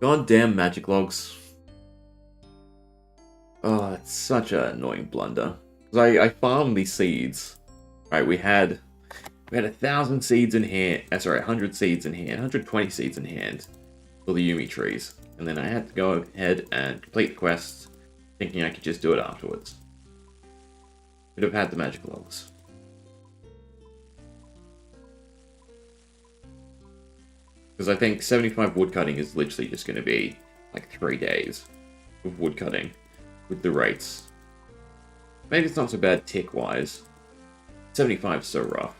Goddamn magic logs. Oh, it's such an annoying blunder. Because I farmed these seeds. Right, we had 1,000 seeds in hand. Sorry, 100 seeds in hand. 120 seeds in hand for the Yumi trees. And then I had to go ahead and complete the quest, thinking I could just do it afterwards. Could have had the magic logs. Because I think 75 woodcutting is literally just going to be like 3 days of woodcutting with the rates. Maybe it's not so bad tick-wise. 75 is so rough.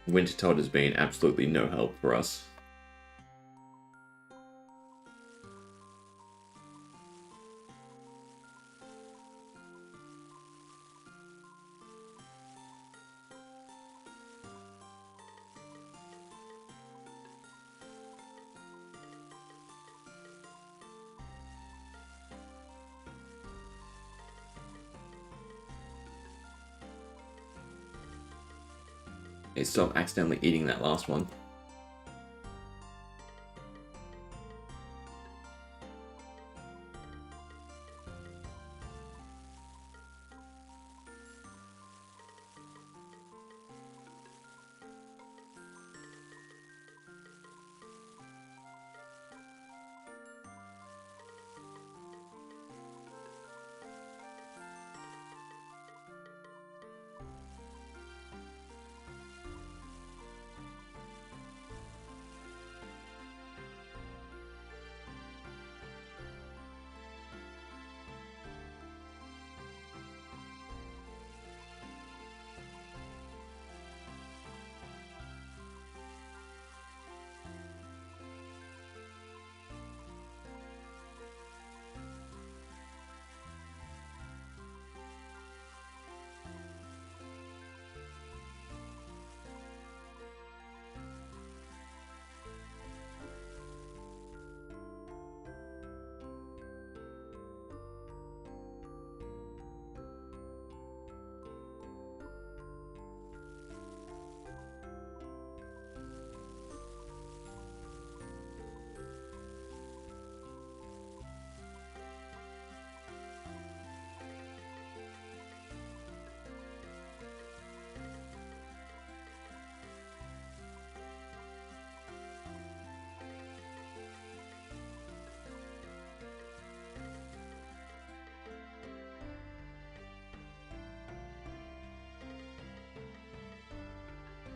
Winter Todd has been absolutely no help for us. Hey, stop accidentally eating that last one.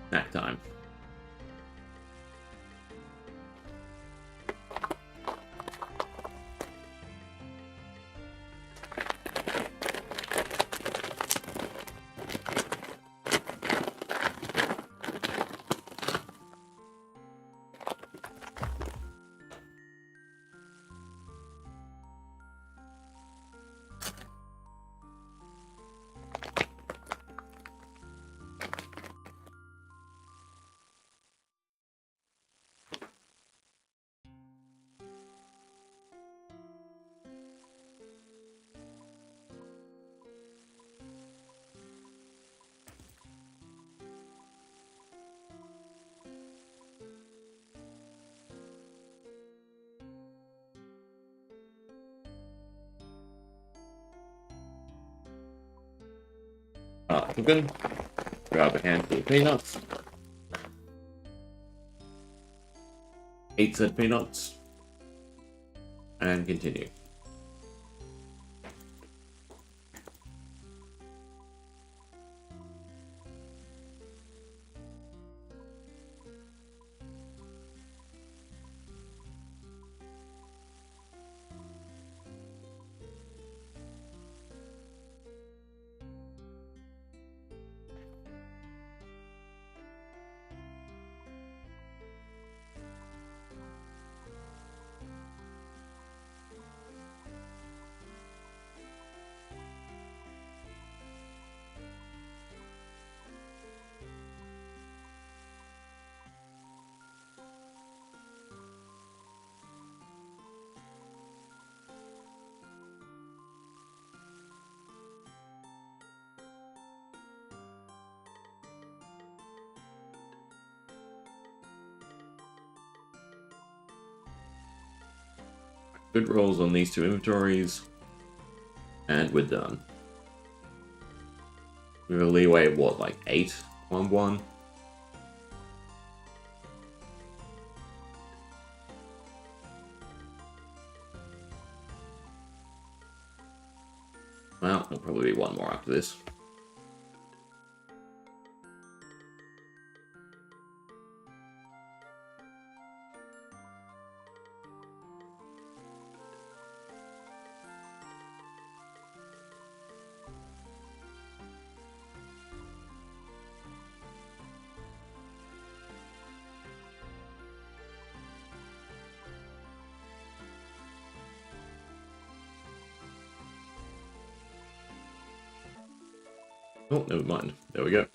Snack time. We're gonna grab a handful of peanuts. 8 said peanuts. And continue. Good rolls on these 2 inventories. And we're done. We have a leeway of what, like 8 on 1? Well, there'll probably be 1 more after this. Oh, never mind. There we go.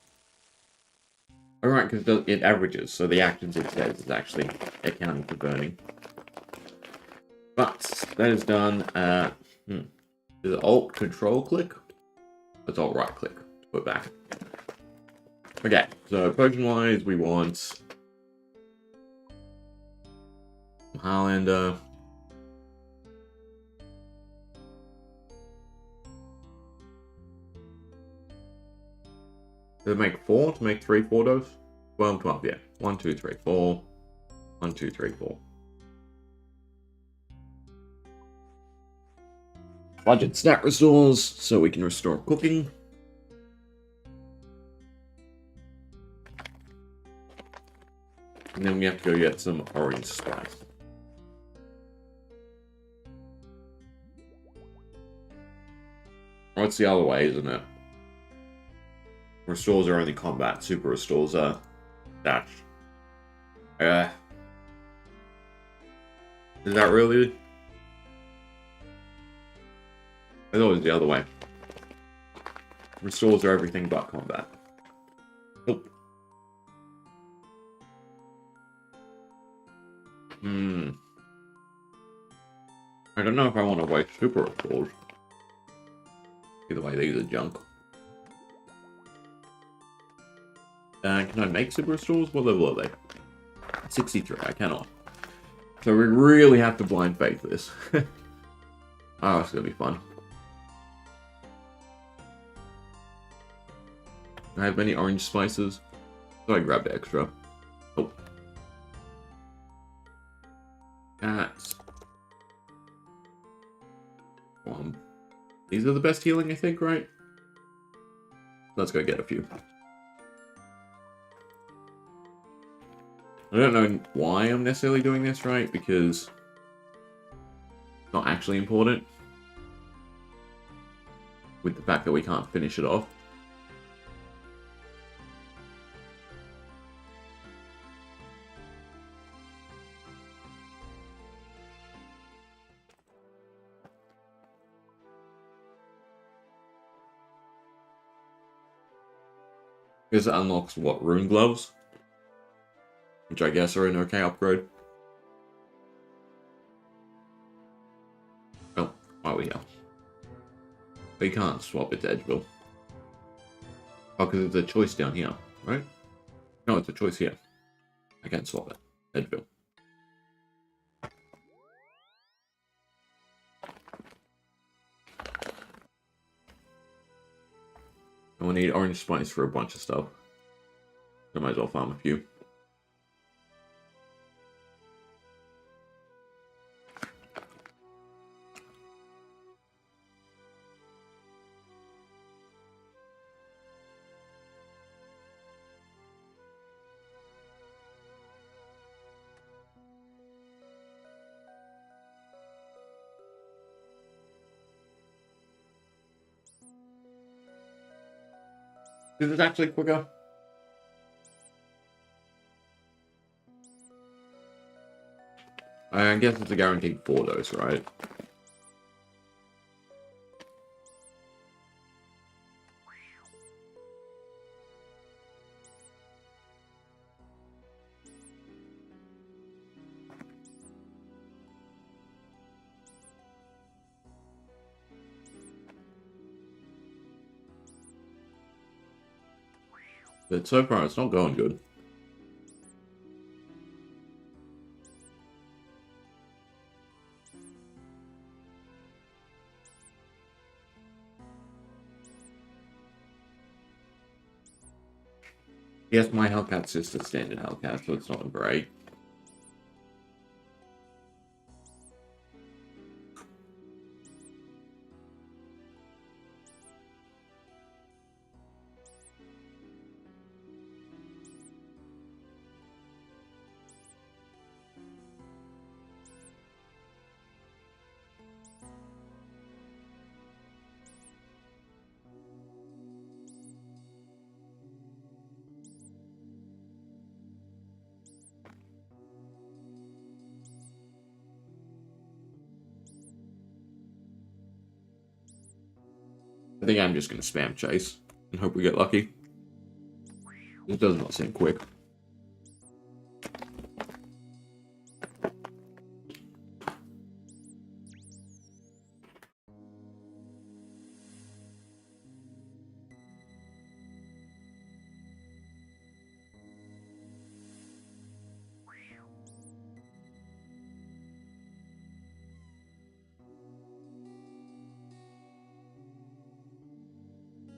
Alright, because it averages, so the actions it says is actually accounting for burning. But that is done. Is it Alt Control click? It's Alt right click to put back. Okay, so potion wise, we want Highlander. Did it make 4 to make 3 photos? 12, yeah. 1, 2, 3, 4. 1, 2, 3, 4. Budget stat restores, so we can restore cooking. And then we have to go get some orange spice. Oh, it's the other way, isn't it? Restores are only combat, super restores are dash. Is that really? I thought it was the other way. Restores are everything but combat. Nope. I don't know if I want to waste super restores. Either way, these are junk. Can I make super restores? What level are they? 63. I cannot. So we really have to blind faith this. Oh, it's gonna be fun. Do I have any orange spices? So I grabbed extra. Oh. Cats. These are the best healing, I think, right? Let's go get a few. I don't know why I'm necessarily doing this, right? Because it's not actually important. With the fact that we can't finish it off. Because it unlocks, what, rune gloves? Which I guess are an okay upgrade. Oh, why are we here? We can't swap it to Edgeville. Oh, because it's a choice down here, right? No, it's a choice here. I can't swap it. Edgeville. And we need orange spice for a bunch of stuff. I might as well farm a few. Is this actually quicker? I guess it's a guaranteed 4 dose, right? But so far, it's not going good. Yes, my Hellcat's just a standard Hellcat, so it's not great. I think I'm just going to spam chase and hope we get lucky. It does not seem quick.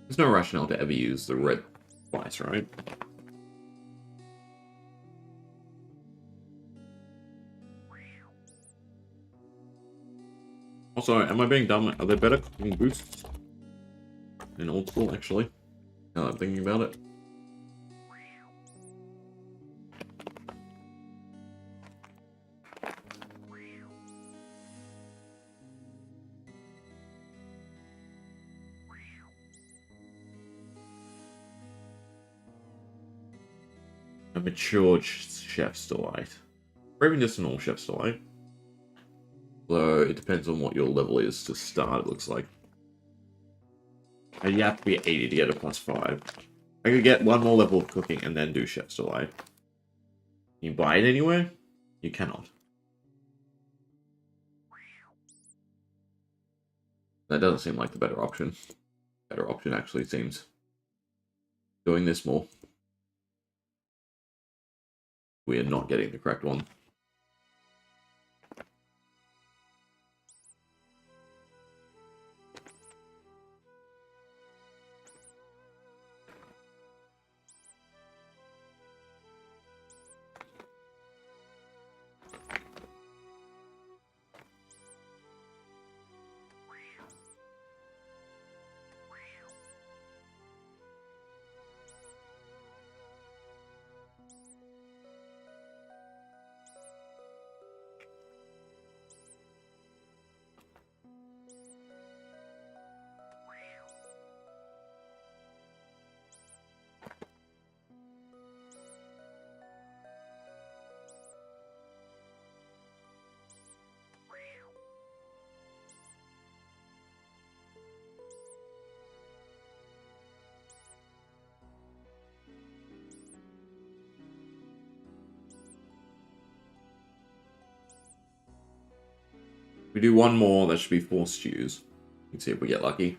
There's no rationale to ever use the red twice, right? Also, am I being dumb? Are there better cooking boosts in Old School, actually? Now that I'm thinking about it. A mature chef's delight. Or even just an all chef's delight. Though it depends on what your level is to start, it looks like. And you have to be at 80 to get a +5. I could get one more level of cooking and then do chef's delight. Can you buy it anywhere? You cannot. That doesn't seem like the better option. Better option actually seems doing this more. We are not getting the correct one. We do one more, that should be 4 stews. Let's see if we get lucky.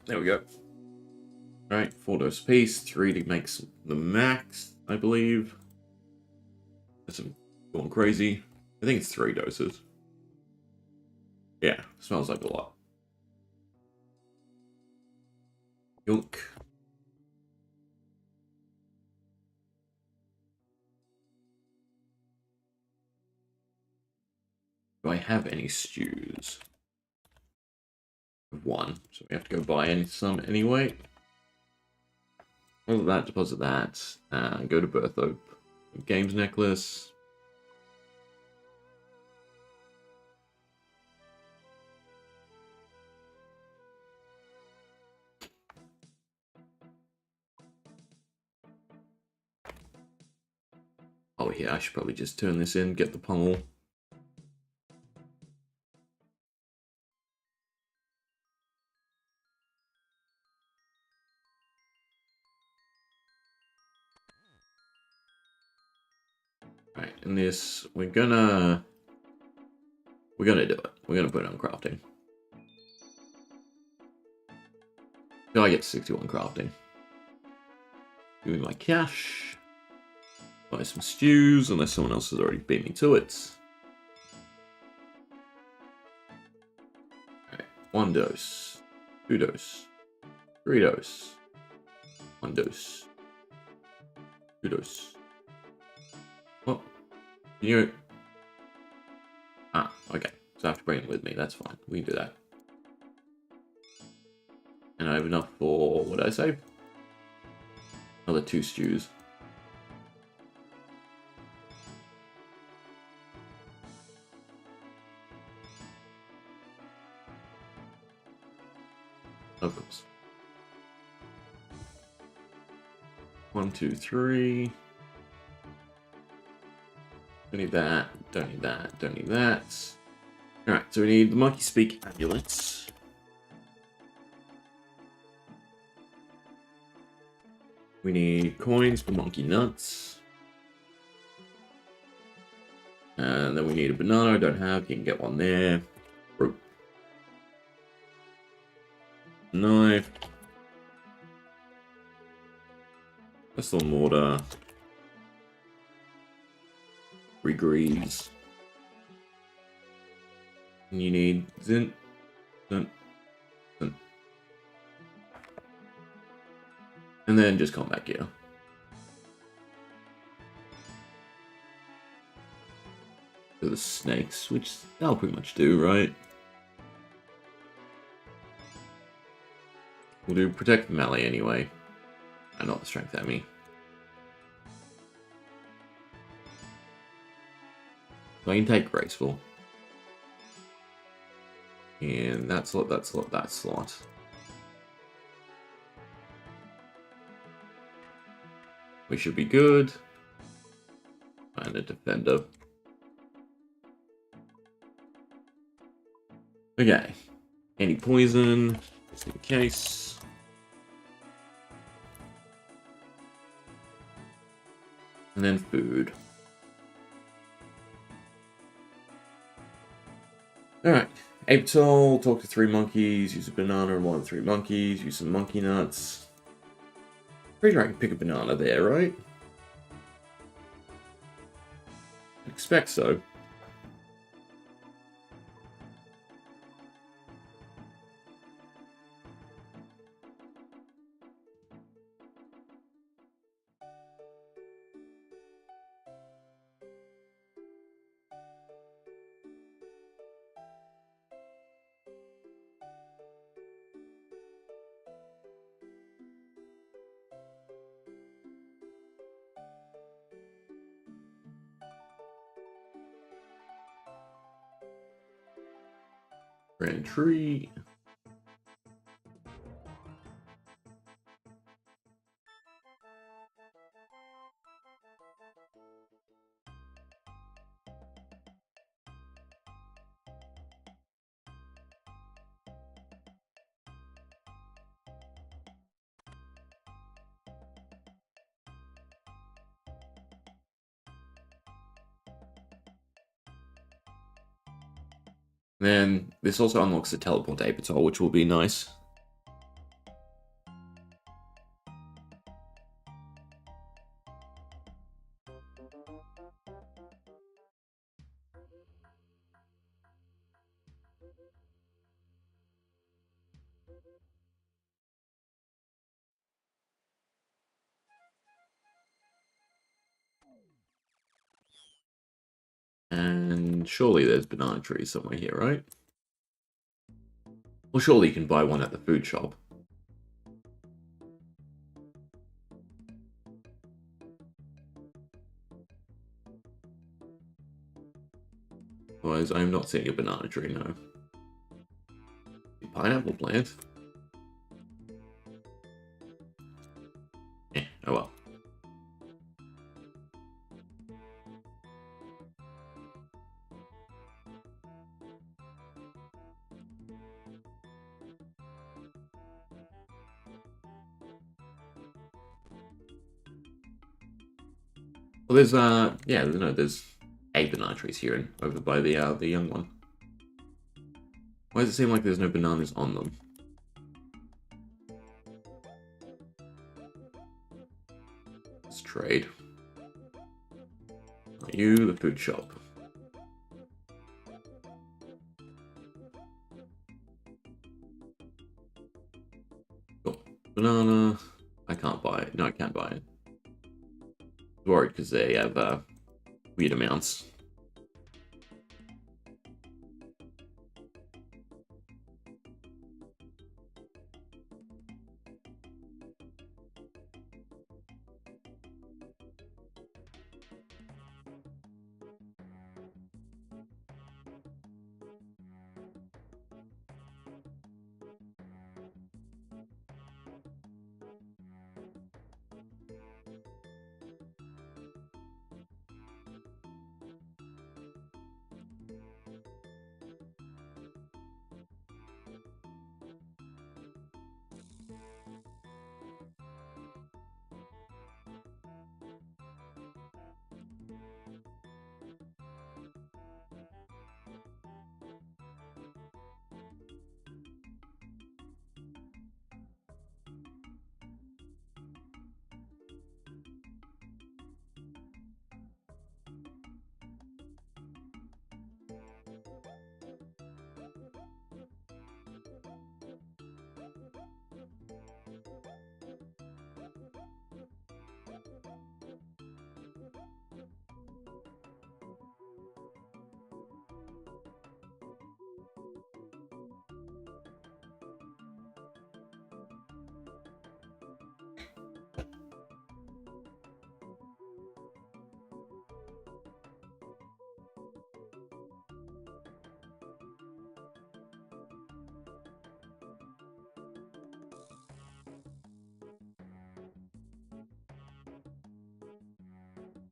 There we go. Alright, 4 dose piece, 3 to make the max, I believe. That's going crazy. I think it's 3 doses. Yeah, smells like a lot. Yunk. Do I have any stews? 1, so we have to go buy some anyway. All of that, deposit that. Go to Bertho. Games necklace. Oh yeah, I should probably just turn this in, get the pommel. Right, in this, we're gonna do it. We're gonna put it on crafting. So I get 61 crafting. Give me my cash. Buy some stews, unless someone else has already beat me to it. Alright, 1 dose. 2 dose. 3 dose. 1 dose. 2 dose. What? You... Ah, okay. So I have to bring it with me. That's fine. We can do that. And I have enough for... what did I say? Another 2 stews. Of course. 1, 2, 3. Don't need that. Don't need that. Don't need that. Alright, so we need the monkey speak amulets. We need coins for monkey nuts. And then we need a banana I don't have. You can get one there. Fruit. Knife. Pestle and mortar. Regrease. And you need zin. And then just come back here. the snakes, which they'll pretty much do, right? We'll do protect melee anyway, and not the strength enemy. So I can take graceful. And that slot, that slot, that slot. We should be good. And a defender. Okay. Any poison, just in case. And then food. Alright. Apatol, talk to 3 monkeys, use a banana and 1 of the 3 monkeys, use some monkey nuts. Pretty sure I can pick a banana there, right? I expect so. Grand tree. Then this also unlocks the teleport Apatol, which will be nice. And surely there's banana trees somewhere here, right? Well, surely you can buy one at the food shop. Otherwise, I'm not seeing a banana tree, no. Pineapple plant? Oh well. Well, there's, yeah, no, there's 8 banana trees here and over by the young one. Why does it seem like there's no bananas on them? Let's trade. Are you the food shop? Cool. Banana. I can't buy it. No, I can't buy it. Worried because they have weird amounts.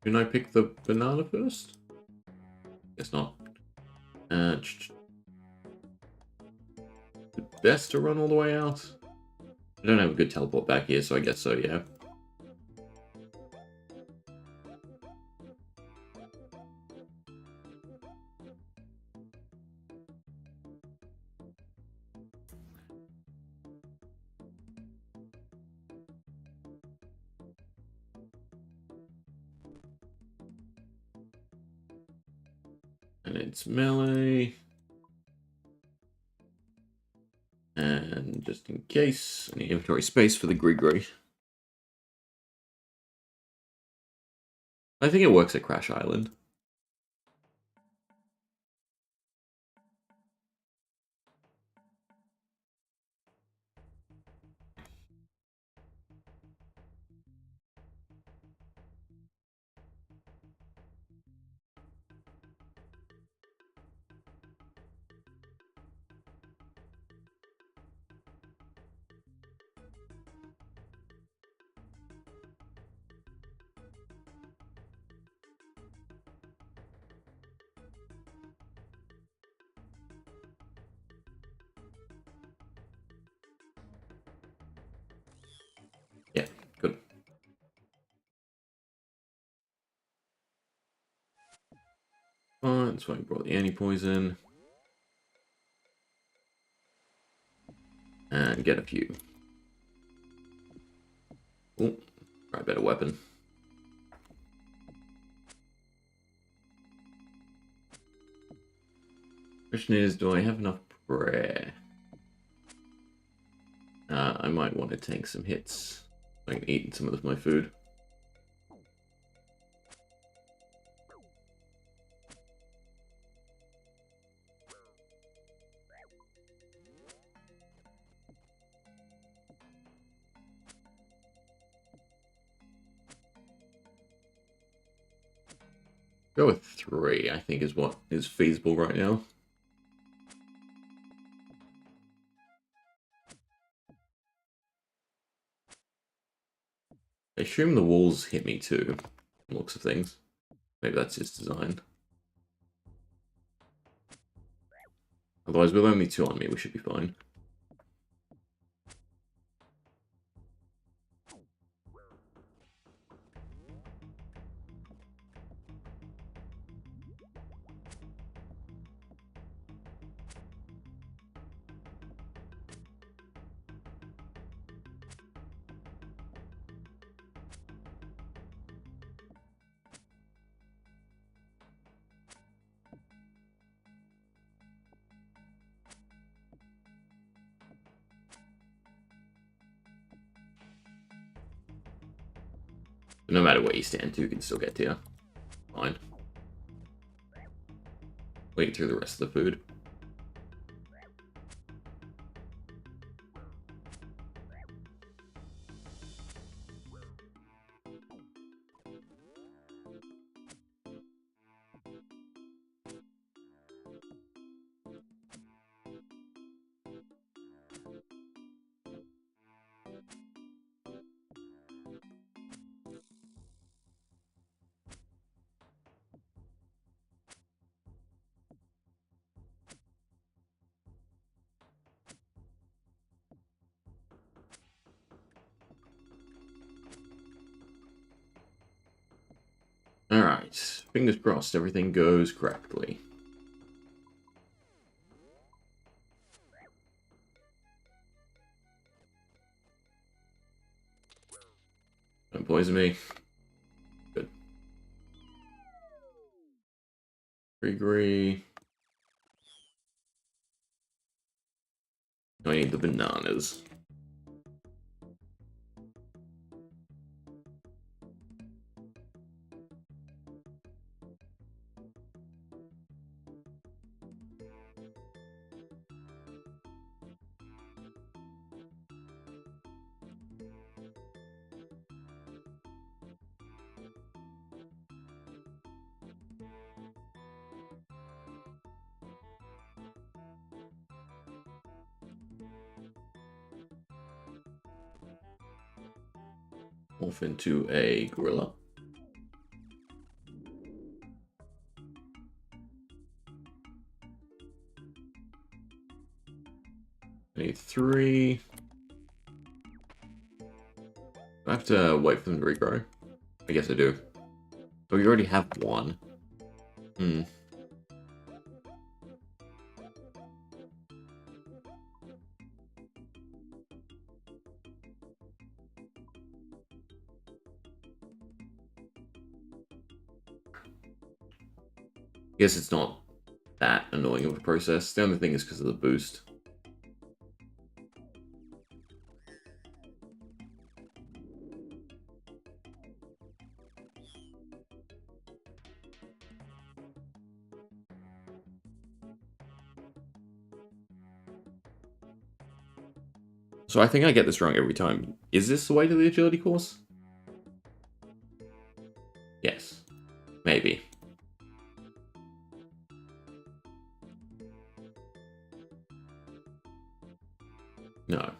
Didn't I pick the banana first? Guess not. Best to run all the way out? I don't have a good teleport back here, so I guess so, yeah. And it's melee. And just in case, I need inventory space for the Grigri. I think it works at Crash Island. Yeah, good. Fine, that's why I brought the anti-poison. And get a few. Oh, try a better weapon. Question is, do I have enough prayer? I might want to tank some hits. I can eat some of my food. Go with 3, I think, is what is feasible right now. I assume the walls hit me too, looks of things. Maybe that's just design. Otherwise, with only 2 on me, we should be fine. But no matter where you stand, you can still get to you. Fine. Wait through the rest of the food. Alright, fingers crossed everything goes correctly. Don't poison me. Good. Agree. I need the bananas. Morph into a gorilla. I need 3. I have to wait for them to regrow. I guess I do. Oh, you already have 1. Hmm. Guess it's not that annoying of a process. The only thing is because of the boost. So I think I get this wrong every time. Is this the way to the agility course? Yes. Maybe. No.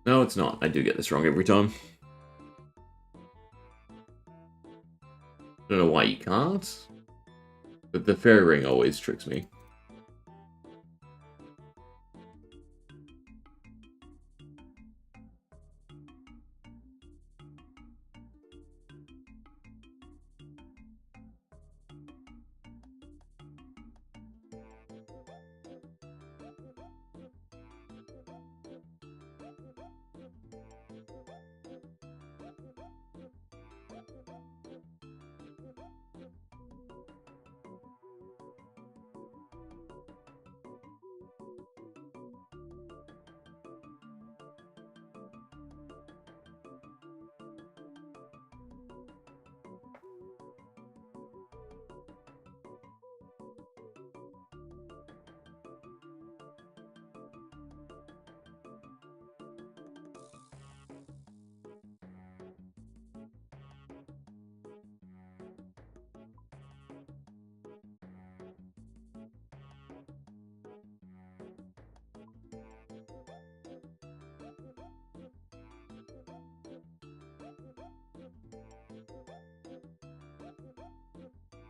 No, it's not. I do get this wrong every time. Don't know why you can't. But the fairy ring always tricks me.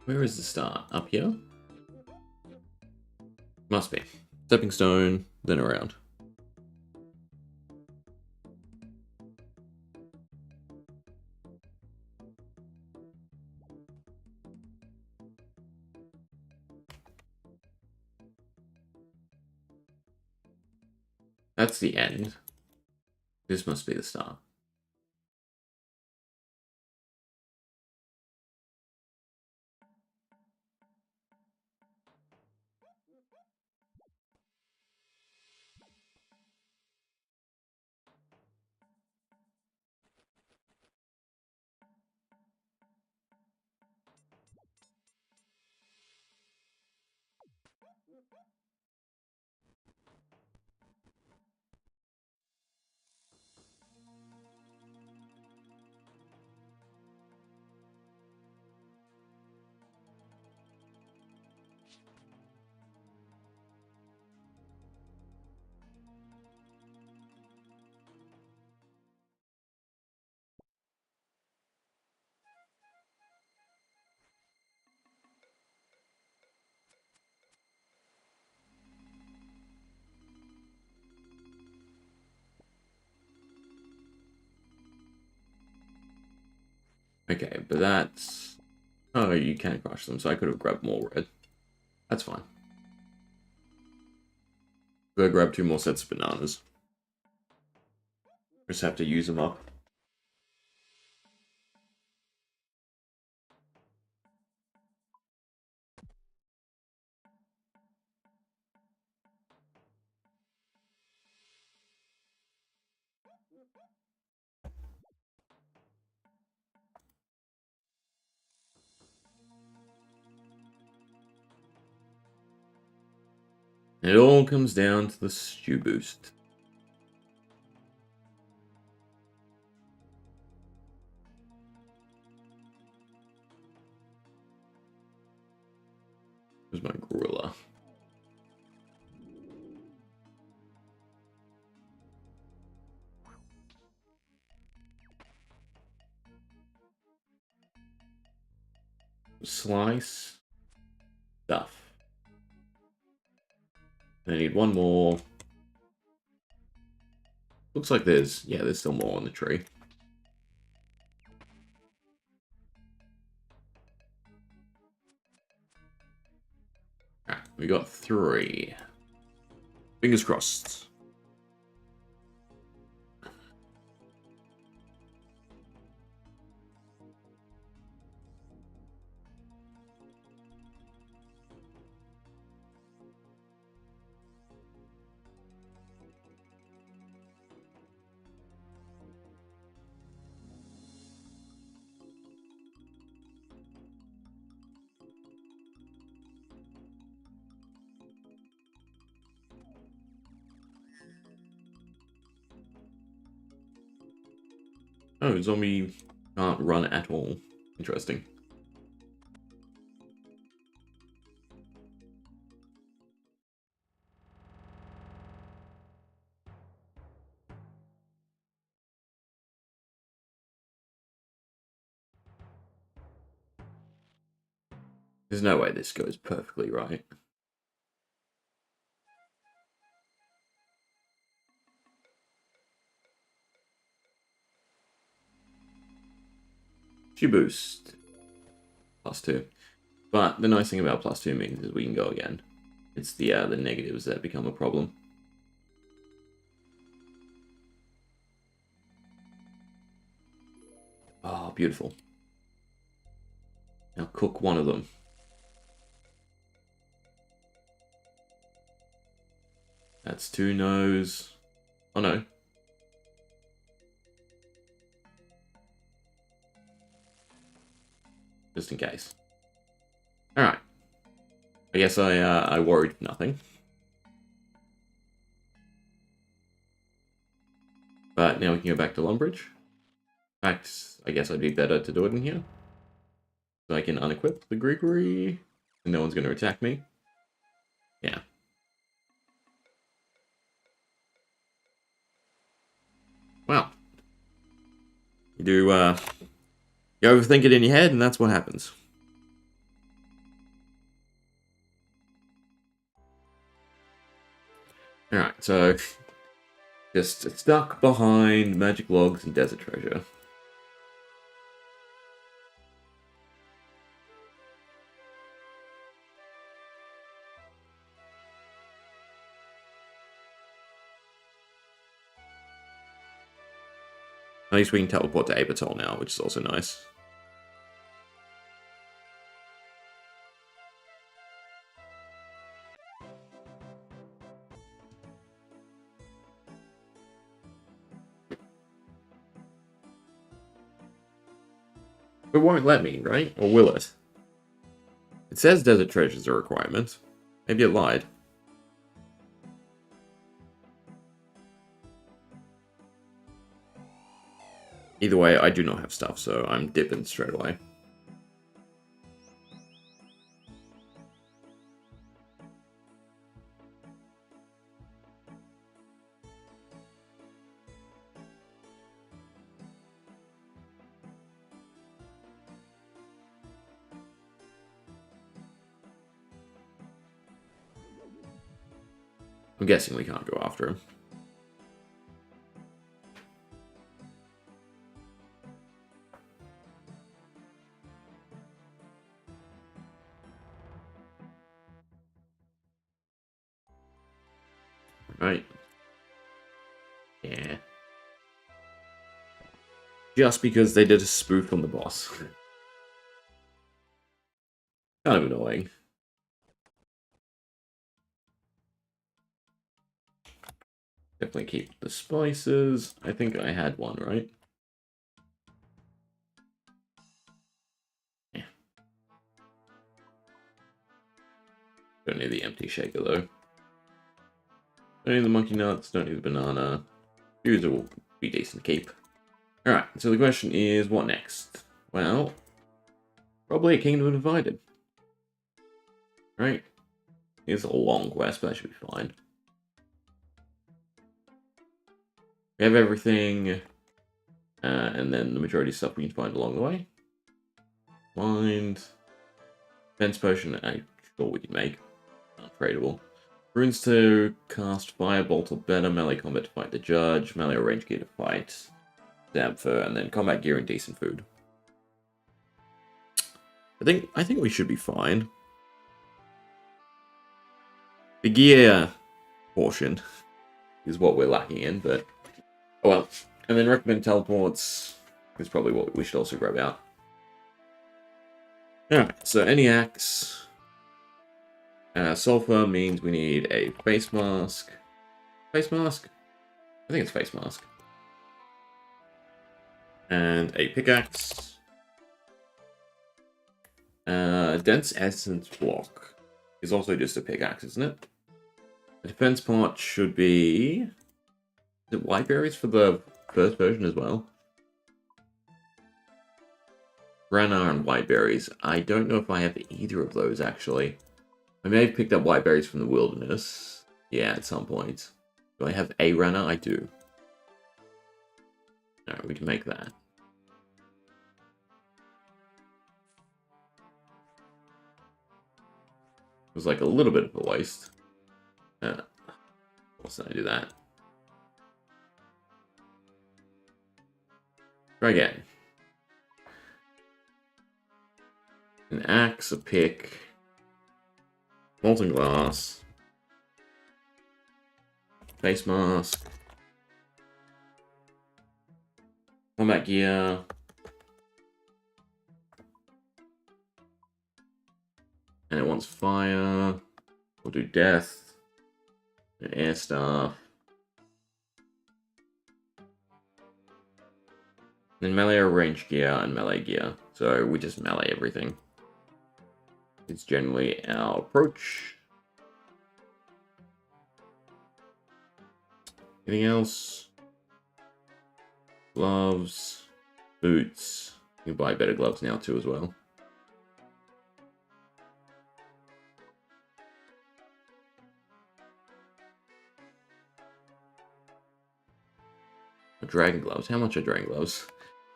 Where is the start? Up here? Must be. Stepping stone, then around. That's the end. This must be the start. Okay, but that's... Oh, you can crush them, so I could have grabbed more red. That's fine. Go grab 2 more sets of bananas. Just have to use them up. It all comes down to the stew boost. Where's my gorilla? Slice. Stuff. I need 1 more. Looks like there's still more on the tree. Alright, we got 3. Fingers crossed. Oh, zombie can't run at all. Interesting. There's no way this goes perfectly right. She boost. +2. But the nice thing about +2 means is we can go again. It's the negatives that become a problem. Oh, beautiful. Now cook one of them. That's 2 no's. Oh no. Just in case. Alright. I guess I worried nothing. But now we can go back to Lumbridge. In fact, I guess I'd be better to do it in here. So I can unequip the Gregory. And no one's going to attack me. Yeah. Well. You do, you overthink it in your head, and that's what happens. Alright, so just stuck behind magic logs and desert treasure. At least we can teleport to Abertol now, which is also nice. It won't let me, right? Or will it? It says desert treasure is a requirement. Maybe it lied. Either way, I do not have stuff, so I'm dipping straight away. I'm guessing we can't go after him. Right. Yeah. Just because they did a spoof on the boss. Kind of annoying. Definitely keep the spices. I think I had one, right? Yeah. Don't need the empty shaker, though. Don't need the monkey nuts, don't need the banana. These will be decent to keep. Alright, so the question is, what next? Well, probably a Kingdom Divided. Right? It's a long quest, but that should be fine. We have everything, and then the majority of stuff we can find along the way. Find Defense Potion, I'm sure we can make. Untradeable. Runes to cast Firebolt or better, melee combat to fight the judge, melee or range gear to fight Damper, and then combat gear and decent food. I think we should be fine. The gear portion is what we're lacking in, but oh well. And then recommend teleports is probably what we should also grab out. Alright, so any axe. Sulfur means we need a face mask. Face mask? I think it's face mask. And a pickaxe. Dense essence block is also just a pickaxe, isn't it? The defense part should be... Is it white berries for the first version as well? Granar and white berries. I don't know if I have either of those, actually. I may have picked up white berries from the wilderness. Yeah, at some point. Do I have a Rana? I do. Alright, we can make that. It was like a little bit of a waste. What's did I do that? Try again. An axe, a pick, molten glass, face mask, combat gear, and it wants fire. We'll do death, and air staff. Then melee or range gear and melee gear. So we just melee everything. It's generally our approach. Anything else? Gloves, boots. You can buy better gloves now too as well. Dragon gloves. How much are dragon gloves?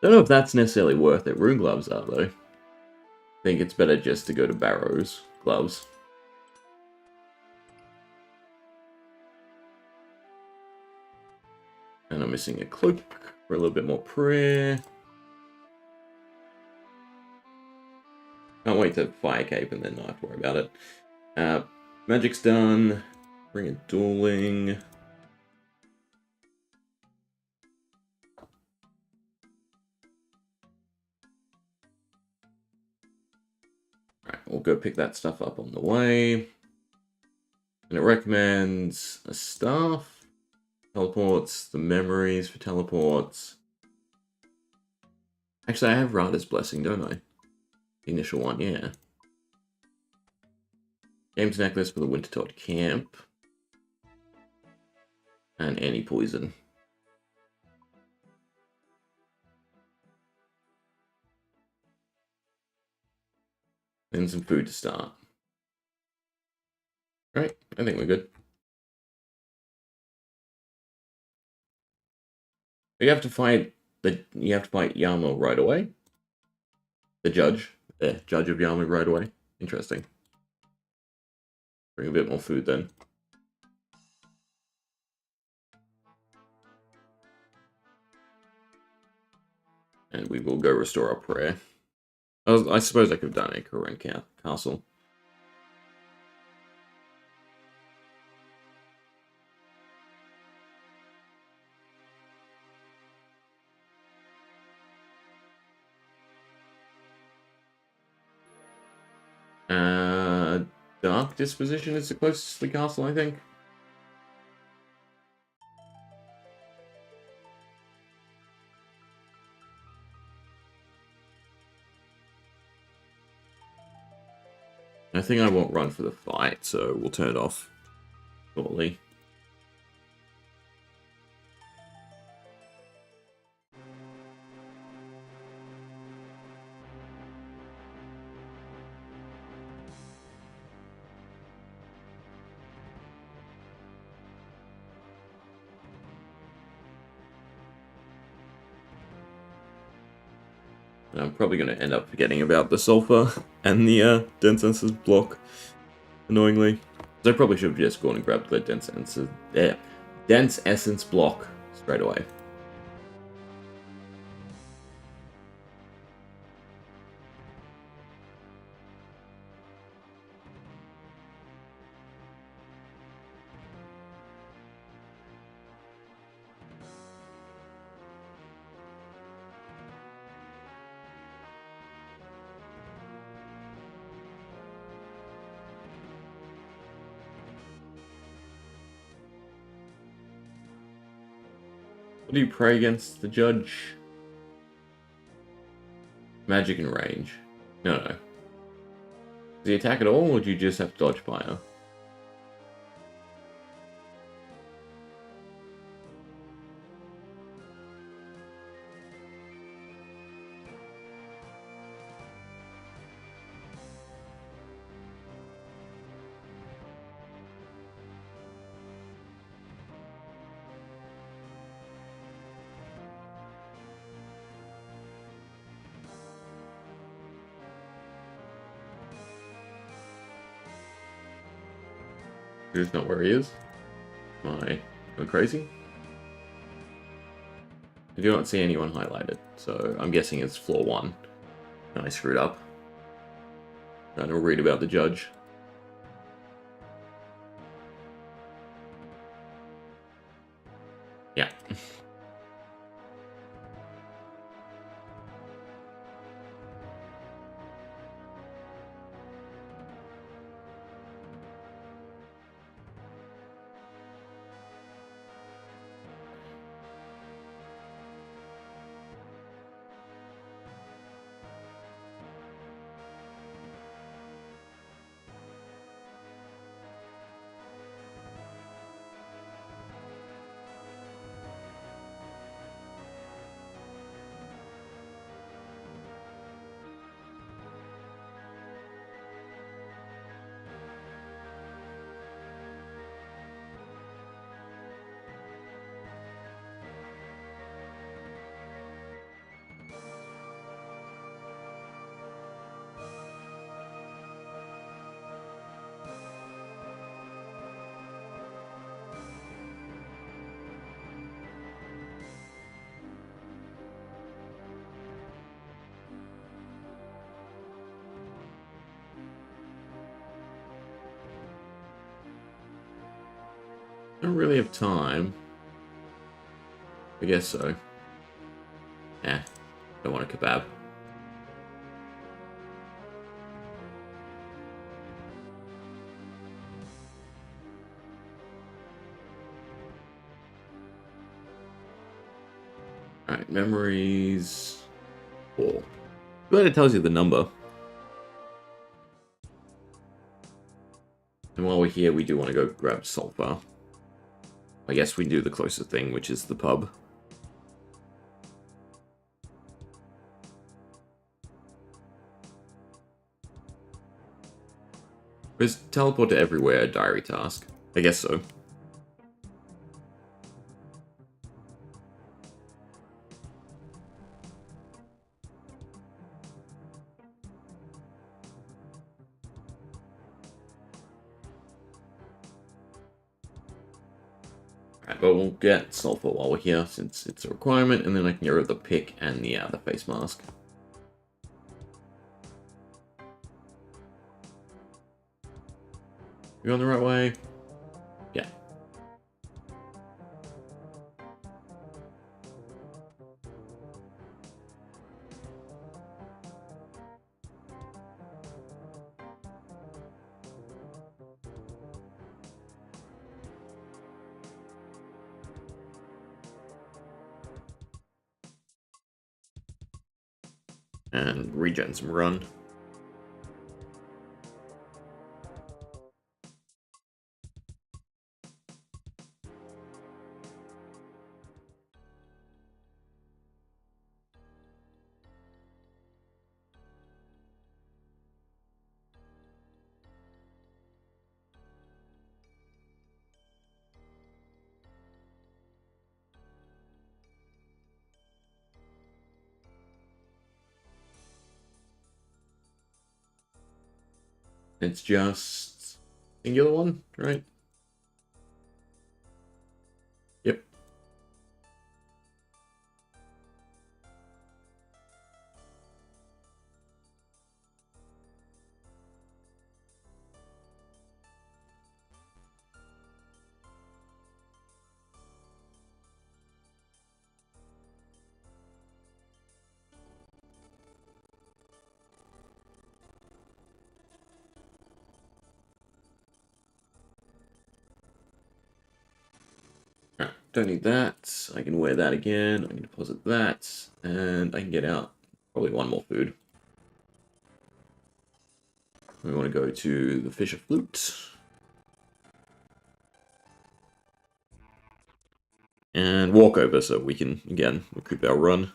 Don't know if that's necessarily worth it. Rune gloves are though. I think it's better just to go to Barrow's gloves. And I'm missing a cloak for a little bit more prayer. Can't wait to fire cape and then not have to worry about it. Magic's done. Bring in dueling. Alright, we'll go pick that stuff up on the way. And it recommends a staff, teleports, the memories for teleports. Actually, I have Rada's Blessing, don't I? The initial one, yeah. Games necklace for the Wintertodt camp. And anti-poison. And some food to start. Right, I think we're good. You have to fight Yarmil right away. The judge of Yarmil right away. Interesting. Bring a bit more food then. And we will go restore our prayer. I suppose I could have done a Koren castle. Dark Disposition is the closest to the castle, I think. I think I won't run for the fight, so we'll turn it off shortly. And I'm probably going to end up forgetting about the sulfur and the dense essence block, annoyingly. So I probably should have just gone and grabbed the dense essence block straight away. What do you pray against the judge? Magic and range. No. Does he attack at all, or do you just have to dodge fire? Here's not where he is. Am I going crazy? I do not see anyone highlighted, so I'm guessing it's floor 1. And I screwed up. Trying to read about the judge. Yeah. I don't really have time. I guess so. Don't want a kebab. Alright, memories 4. But it tells you the number. And while we're here, we do want to go grab sulfur. I guess we do the closest thing, which is the pub. Is teleport to everywhere a diary task? I guess so. Alright, but we'll get sulfur while we're here, since it's a requirement, and then I can get rid of the pick and the face mask. You going the right way? Yeah. And regen some run. It's just singular one, right? Yep. Don't need that. I can wear that again. I can deposit that. And I can get out probably one more food. We want to go to the Fisher Flute. And walk over so we can, again, recoup our run.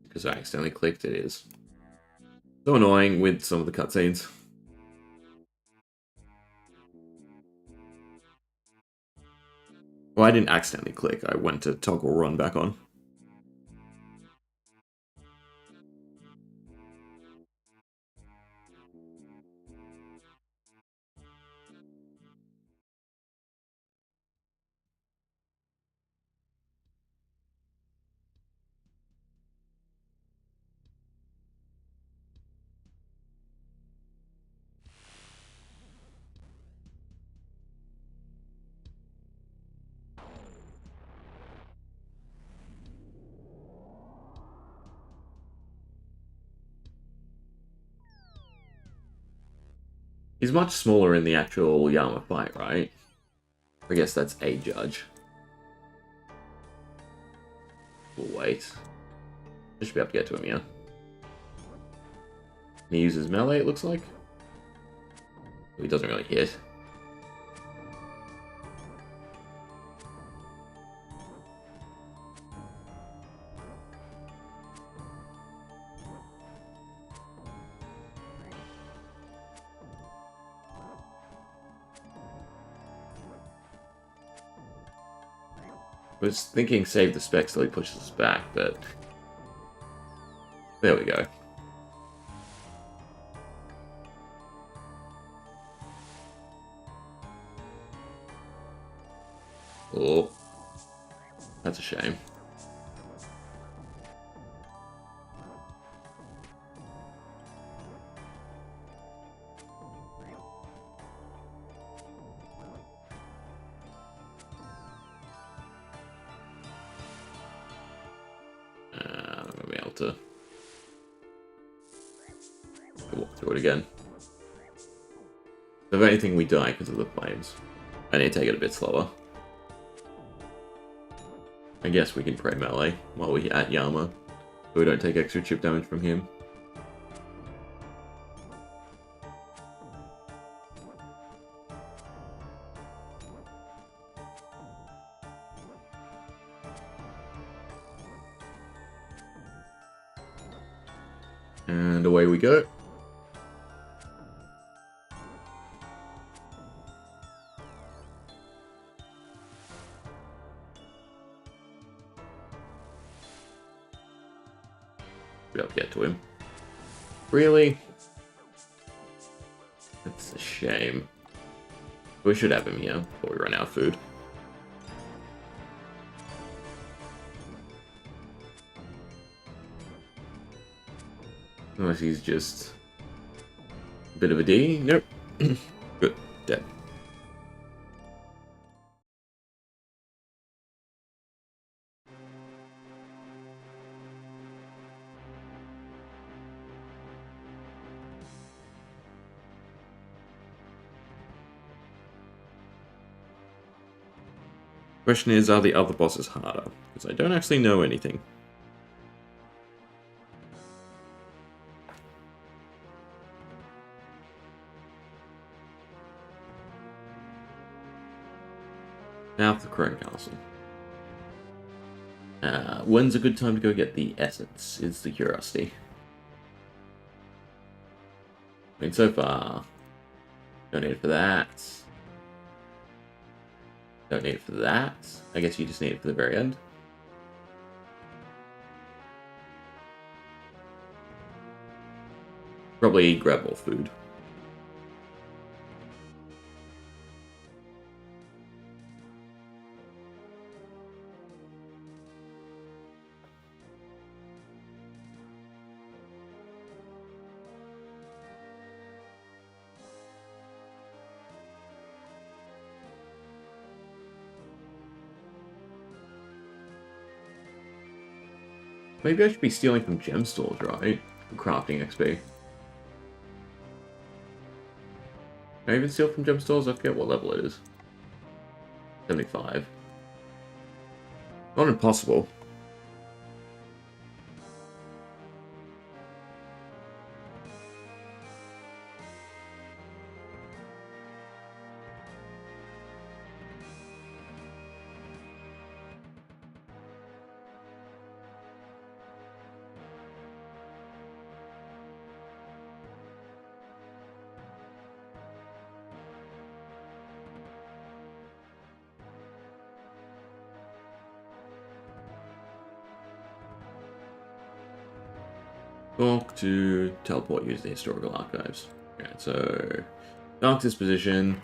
Because I accidentally clicked, it is. So annoying with some of the cutscenes. Well, I didn't accidentally click. I went to toggle run back on. He's much smaller in the actual Yama fight, right? I guess that's a judge. We'll wait. I should be able to get to him, yeah. He uses melee, it looks like. He doesn't really hit. I was thinking save the specs till he pushes us back, but... There we go. Oh. That's a shame. I'm going to be able to walk through it again. If anything, we die because of the flames. I need to take it a bit slower. I guess we can pray melee while we're at Yama, so we don't take extra chip damage from him. And away we go. Be able to get to him. Really? That's a shame. We should have him here before we run out of food. Unless he's just Bit of a D. Nope. Good. Dead. Question is, are the other bosses harder? Because I don't actually know anything. Now for the Crone Castle. When's a good time to go get the essence? Is the curiosity. I mean, so far, don't need it for that. Don't need it for that. I guess you just need it for the very end. Probably grab more food. Maybe I should be stealing from gem stores, right? For crafting XP. Can I even steal from gem stores? I forget what level it is. 75. Not impossible. Talk to teleport use the historical archives. Okay, so Dark Disposition.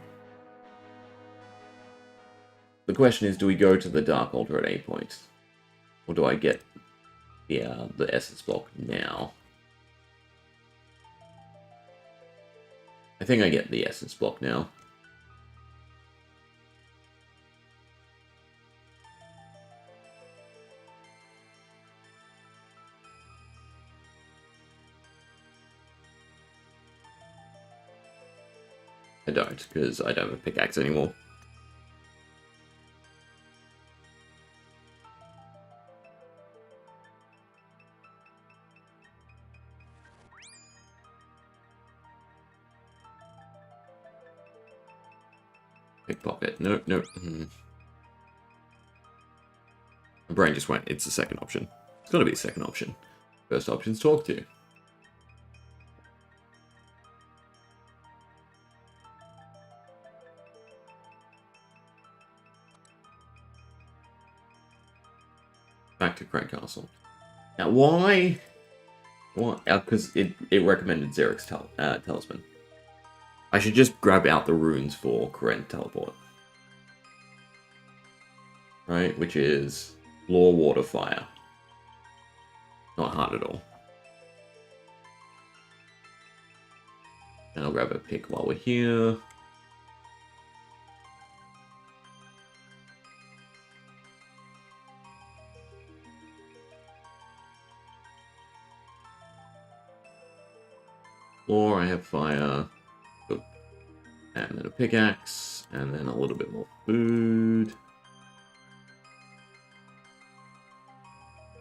The question is, do we go to the Dark Altar at any point? Or do I get the Essence block now? I think I get the Essence block now. I don't, because I don't have a pickaxe anymore. Pickpocket. Nope, nope. My brain just went, it's the second option. It's got to be the second option. First option's talk to. Back to Crane Castle. Now, why? Why? Because it recommended Xeric's talisman. I should just grab out the runes for Koren Teleport. Right? Which is Law, Water, Fire. Not hard at all. And I'll grab a pick while we're here. Or I have fire. Oh. And then a pickaxe. And then a little bit more food.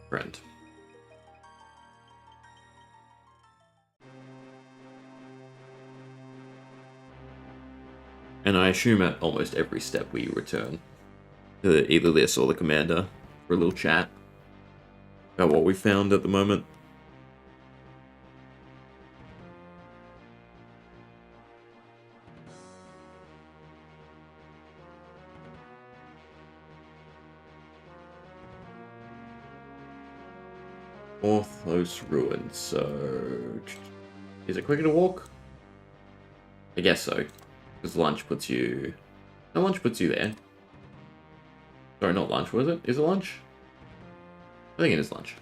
Friend. And I assume at almost every step we return to either this or the commander for a little chat about what we found at the moment. Close ruins, so is it quicker to walk? I guess so, because lunch puts you... No, lunch puts you there. Sorry, not lunch, was it? Is it lunch? I think it is lunch.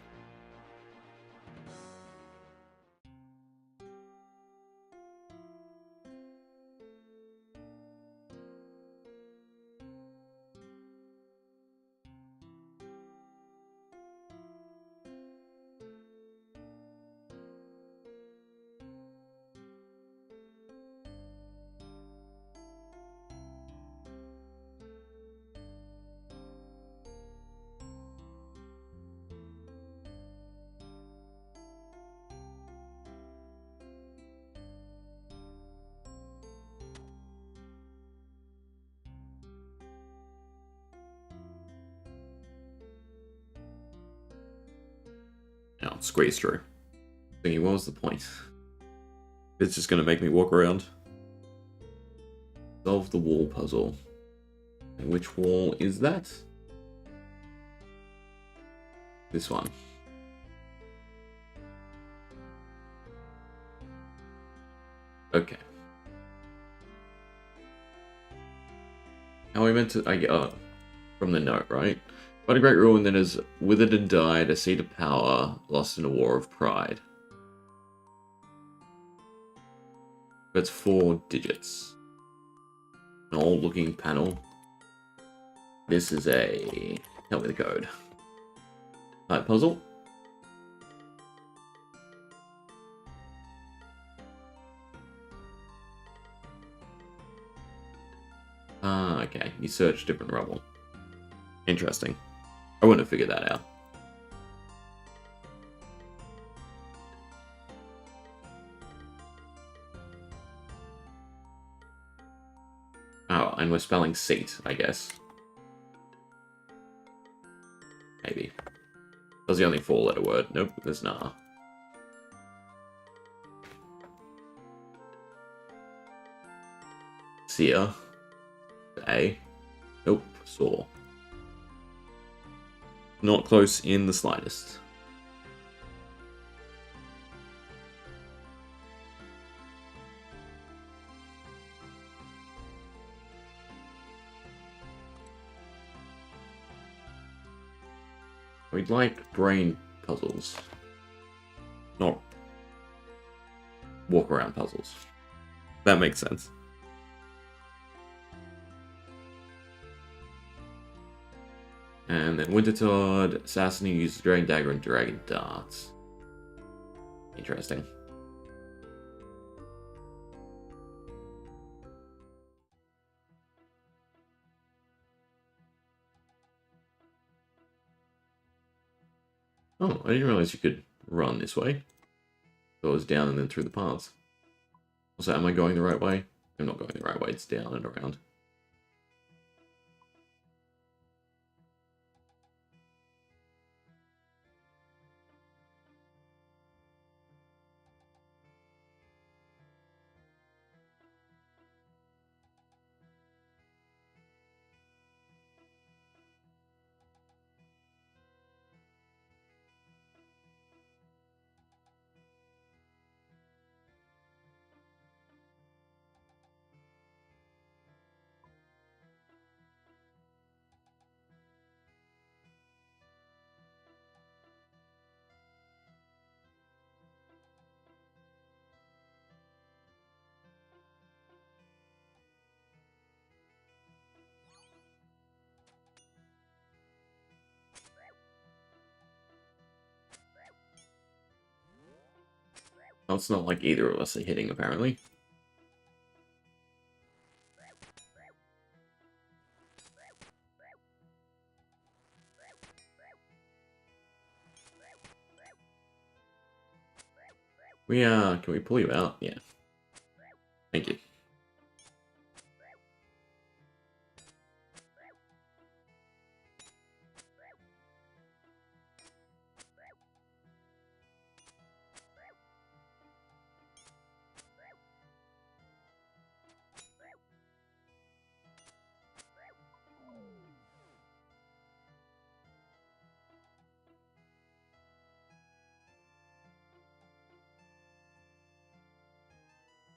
not squeeze through. Thinking, what was the point? It's just going to make me walk around. Solve the wall puzzle. And which wall is that? This one. Okay. How are we meant to... I get from the note, right? But a great ruin that has withered and died, a seat of power, lost in a war of pride. That's 4 digits. An old-looking panel. This is a... Tell me the code. Type puzzle. Ah, okay. You search different rubble. Interesting. I wouldn't have figured that out. Oh, and we're spelling seat, I guess. Maybe. That's the only 4-letter word. Nope, there's nah. Seer. A. Nope, saw. Not close in the slightest. We'd like brain puzzles. Not walk around puzzles. That makes sense. And then Wintertodd, Assassin who uses Dragon Dagger and Dragon Darts. Interesting. Oh, I didn't realize you could run this way. So it was down and then through the paths. Also, am I going the right way? I'm not going the right way, it's down and around. Oh, it's not like either of us are hitting, apparently. Can we pull you out? Yeah. Thank you.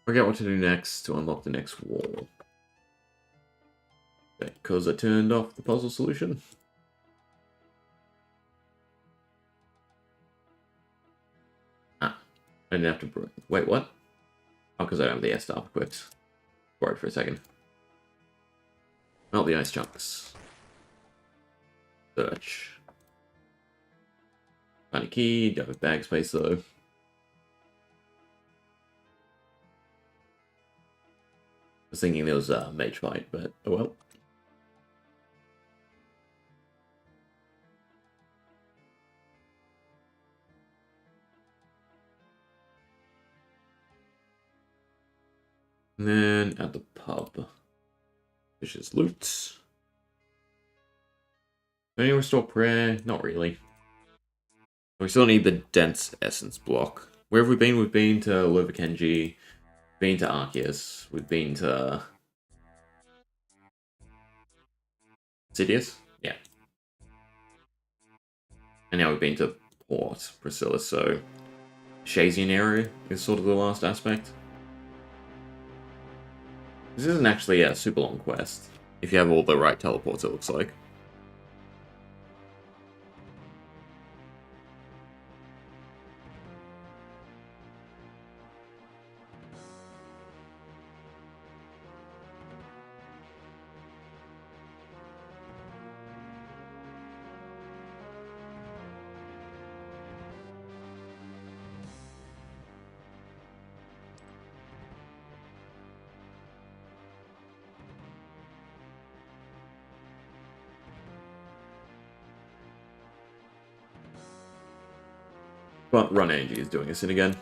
Forget what to do next to unlock the next wall. Because I turned off the puzzle solution. Ah, I didn't have to... Wait, what? Oh, because I don't have the air staff equipped. Worried for a second. Melt the ice chunks. Search. Find a key, don't have bag space though. I was thinking there was a mage fight, but oh well. And then at the pub. Vicious loot. Can you restore prayer? Not really. We still need the dense essence block. Where have we been? We've been to Lovakenji, been to Arceus, we've been to Sidious? Yeah. And now we've been to Port Priscilla, so Shazian area is sort of the last aspect. This isn't actually a super long quest, if you have all the right teleports, it looks like. But Run Energy is doing us in again.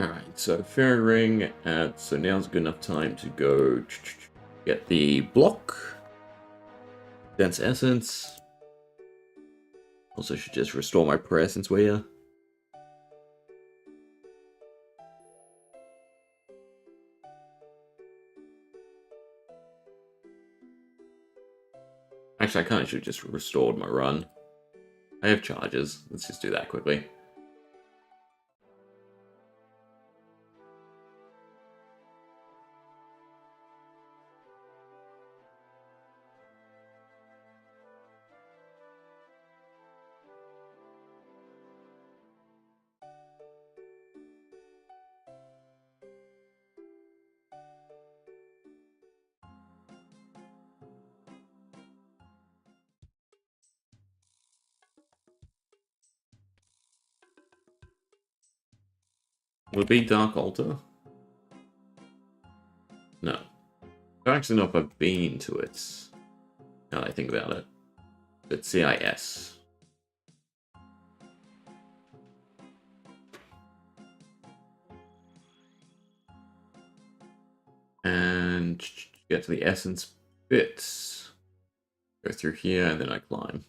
Alright, so Fairy Ring, so now's a good enough time to go get the block. Dense Essence. Also should just restore my prayer since we're here. Actually, I kind of should have just restored my run. I have charges. Let's just do that quickly. Would it be Dark Altar? No. I don't actually know if I've been to it. Now that I think about it. But CIS. And get to the essence bits. Go through here and then I climb.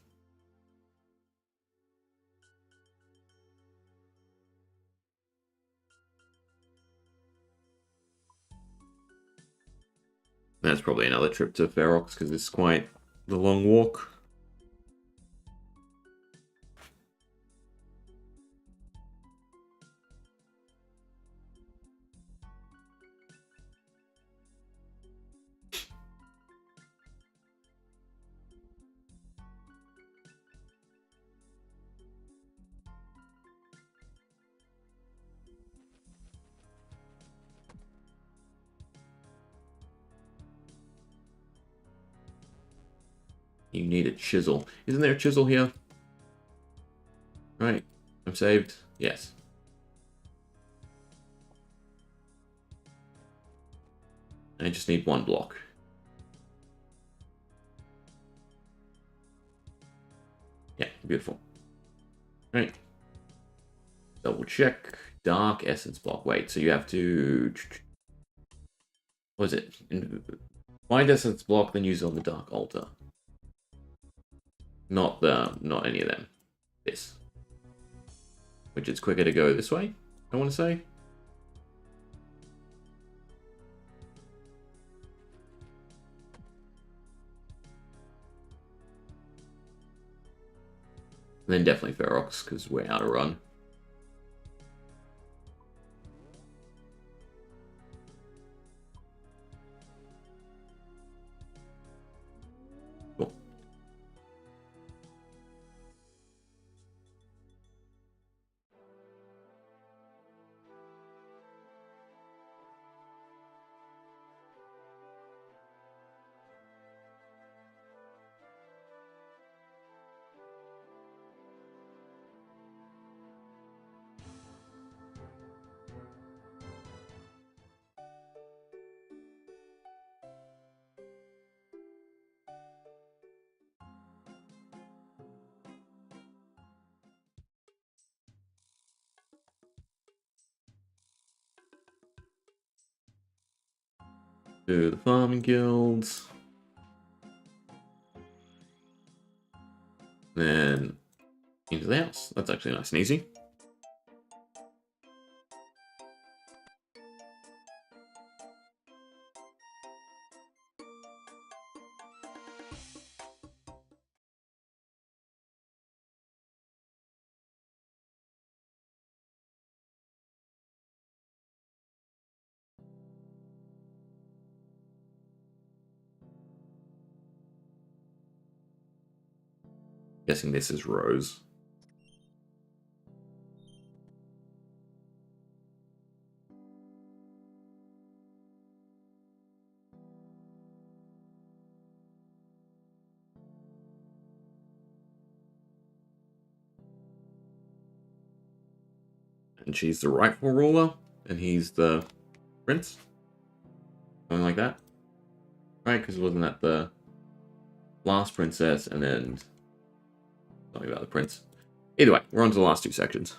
That's probably another trip to Ferox because it's quite the long walk. You need a chisel. Isn't there a chisel here? Right. I'm saved. Yes. I just need one block. Yeah, beautiful. Right. Double check. Dark essence block. Wait, so you have to... What is it? Find essence block, then use it on the dark altar. Not any of them. This. Which is quicker to go this way, I want to say. And then definitely Ferox, because we're out of run. Cool. To the farming guilds. Then into the house. That's actually nice and easy. Guessing this is Rose. And she's the rightful ruler, and he's the prince. Something like that. Right, because wasn't that the last princess, and then something about the prince. Either way, we're on to the last two sections.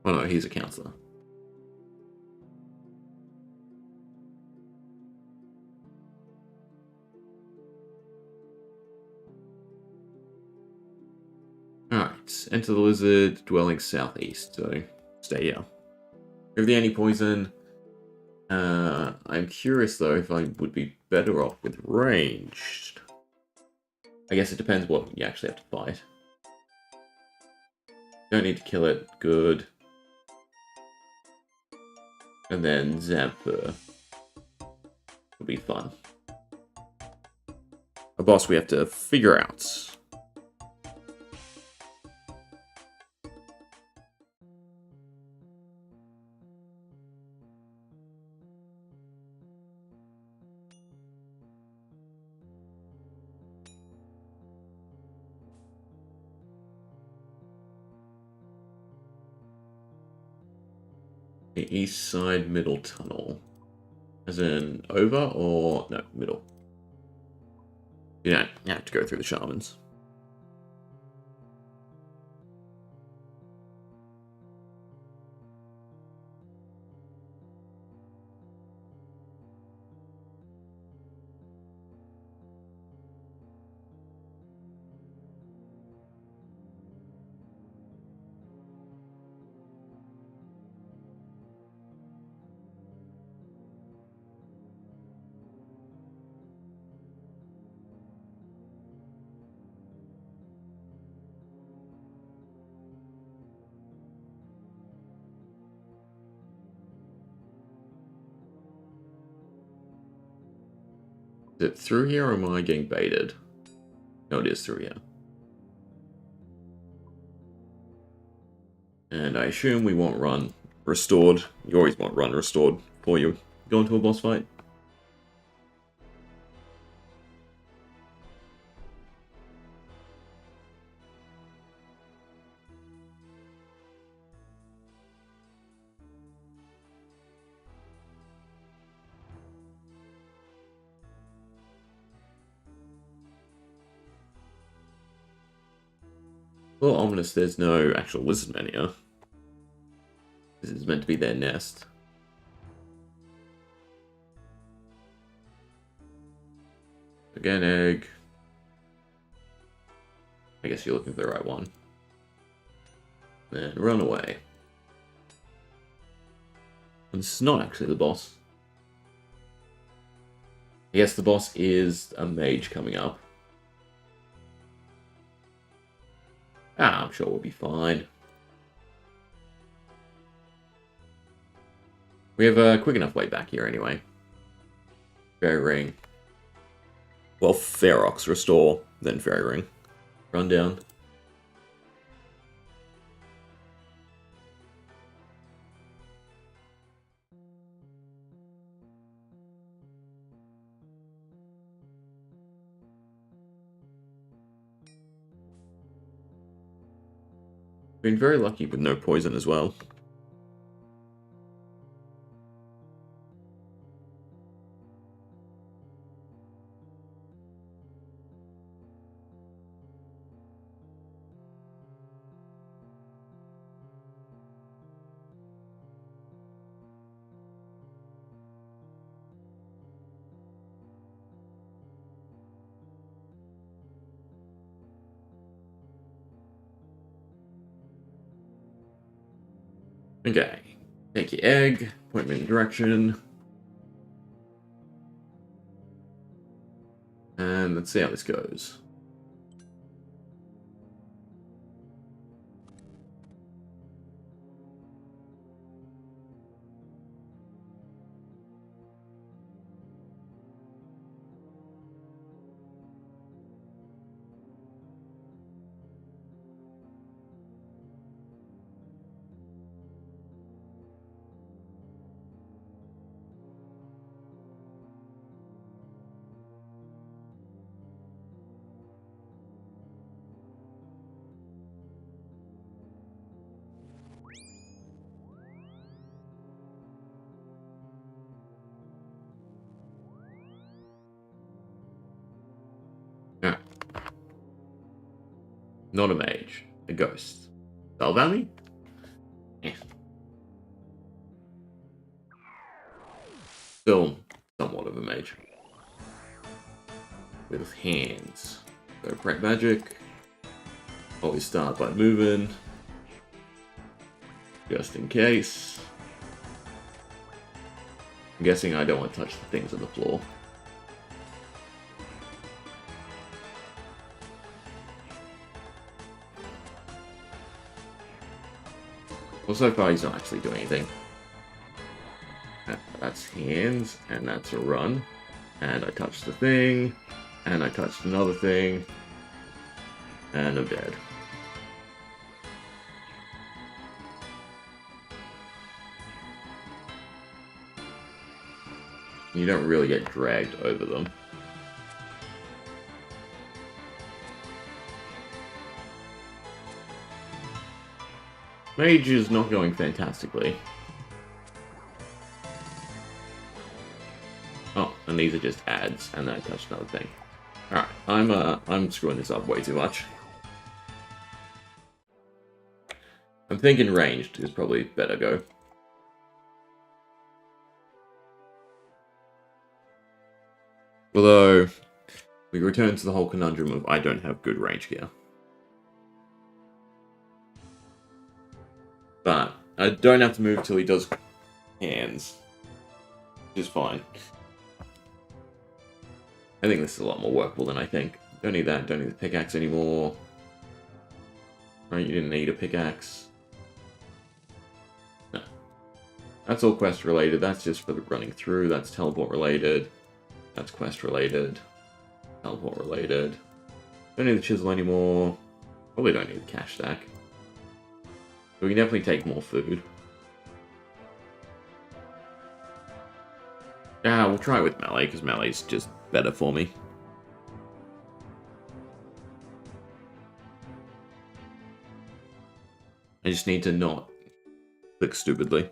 Oh no, he's a counselor. Alright, enter the lizard, dwelling southeast, so stay here. If the anti-poison, I'm curious though if I would be better off with ranged. I guess it depends what you actually have to fight. Don't need to kill it, good. And then Zamper will be fun. A boss we have to figure out. The east side middle tunnel. As in over or no, middle. You don't have to go through the shamans. Is it through here or am I getting baited? No, it is through here. And I assume we want run restored. You always want run restored before you go into a boss fight. Well, ominous, there's no actual lizardmen here. This is meant to be their nest. Again, egg. I guess you're looking for the right one. Then run away. And this is not actually the boss. Yes, the boss is a mage coming up. Ah, I'm sure we'll be fine. We have a quick enough way back here anyway. Fairy Ring. Well, Ferox, restore, then Fairy Ring. Run down. Been very lucky with no poison as well. Okay, take your egg, point me in the direction. And let's see how this goes. Ah, not a mage, a ghost. Spellbound? Eh. Still somewhat of a mage. With hands. So prep magic. Always start by moving. Just in case. I'm guessing I don't want to touch the things on the floor. Well, so far he's not actually doing anything. That's hands, and that's a run. And I touched the thing, and I touched another thing, and I'm dead. You don't really get dragged over them. Mage is not going fantastically. Oh, and these are just ads, and then I touched another thing. Alright, I'm screwing this up way too much. I'm thinking ranged is probably better go. Although, we return to the whole conundrum of I don't have good range gear. But I don't have to move till he does hands. Which is fine. I think this is a lot more workable than I think. Don't need that, don't need the pickaxe anymore. Right, you didn't need a pickaxe. No. That's all quest related, that's just for the running through, that's teleport related. That's quest related. Teleport related. Don't need the chisel anymore. Probably don't need the cash stack. But we can definitely take more food. We'll try it with melee, because melee's just better for me. I just need to not click stupidly.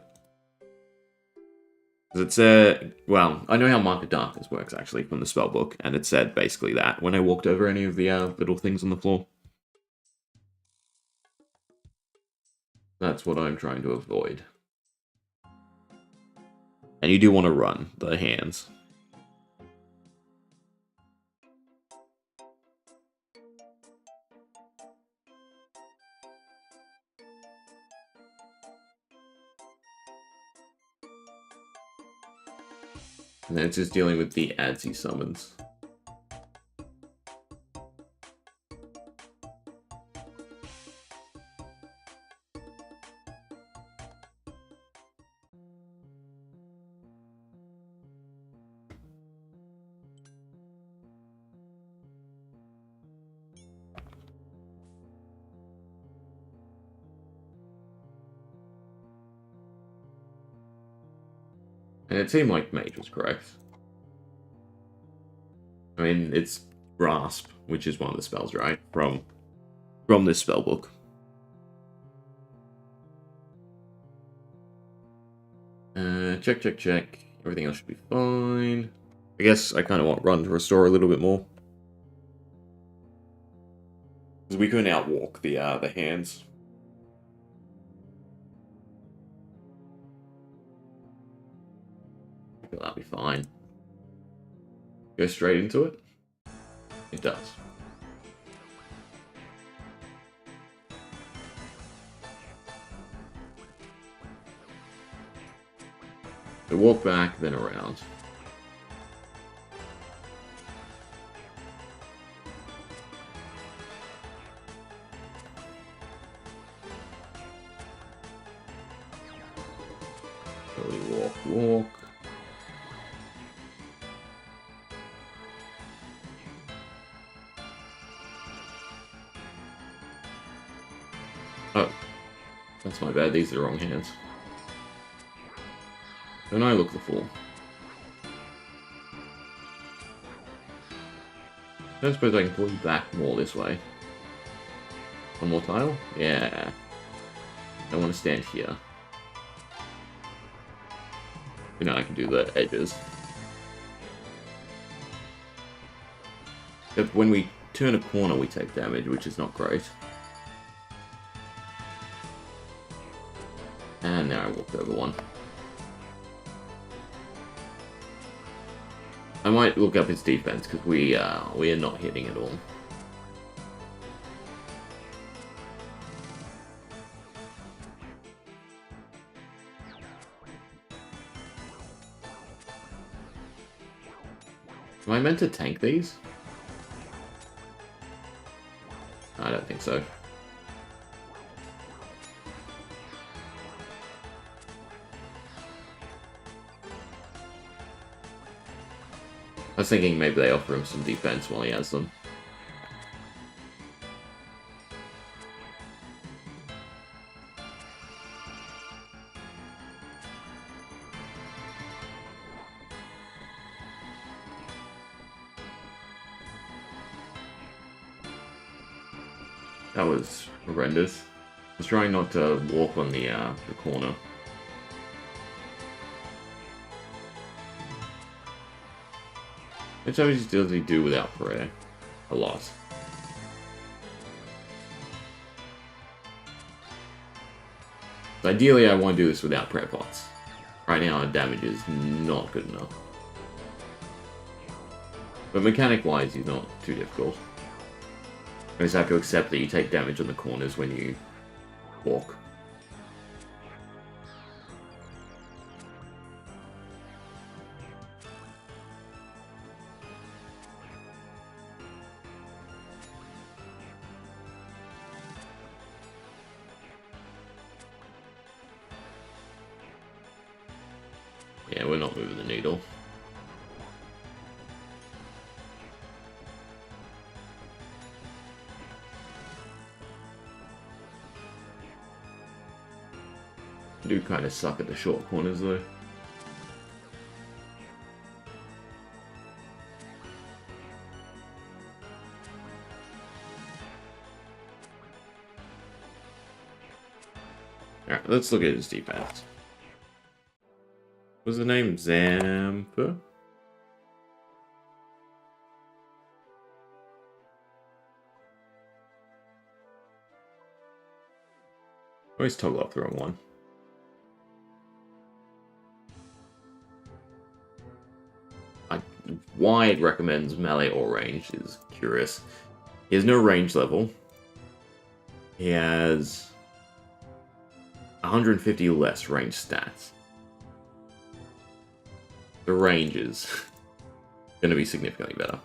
Because it's, well, I know how Mark of Darkness works, actually, from the spellbook, and it said basically that when I walked over any of the little things on the floor. That's what I'm trying to avoid. And you do want to run the hands. And then it's just dealing with the ads he summons. And it seemed like Mage was correct. I mean, it's Grasp, which is one of the spells, right? From this spell book. Check, check, check. Everything else should be fine. I guess I kind of want Run to restore a little bit more. Because we can outwalk the hands. I feel that'll be fine. Go straight into it? It does. So walk back, then around. Slowly walk, walk. Oh, that's my bad. These are the wrong hands. Don't I look the fool? I don't suppose I can pull you back more this way. One more tile? Yeah. I want to stand here. You know, I can do the edges. But when we turn a corner, we take damage, which is not great. And now I walked over one. I might look up his defense, because we are not hitting at all. Am I meant to tank these? I don't think so. I was thinking maybe they offer him some defense while he has them. That was horrendous. I was trying not to walk on the corner. Which damage does he do without prayer? A lot. So ideally, I want to do this without prayer pots. Right now, our damage is not good enough. But mechanic-wise, he's not too difficult. I just have to accept that you take damage on the corners when you walk. Yeah, we're not moving the needle. I do kind of suck at the short corners though. Alright, let's look at his defense. What's the name? Zampa? Always toggle up the wrong one. Why it recommends melee or range is curious. He has no range level. He has 150 less range stats. the range is going to be significantly better.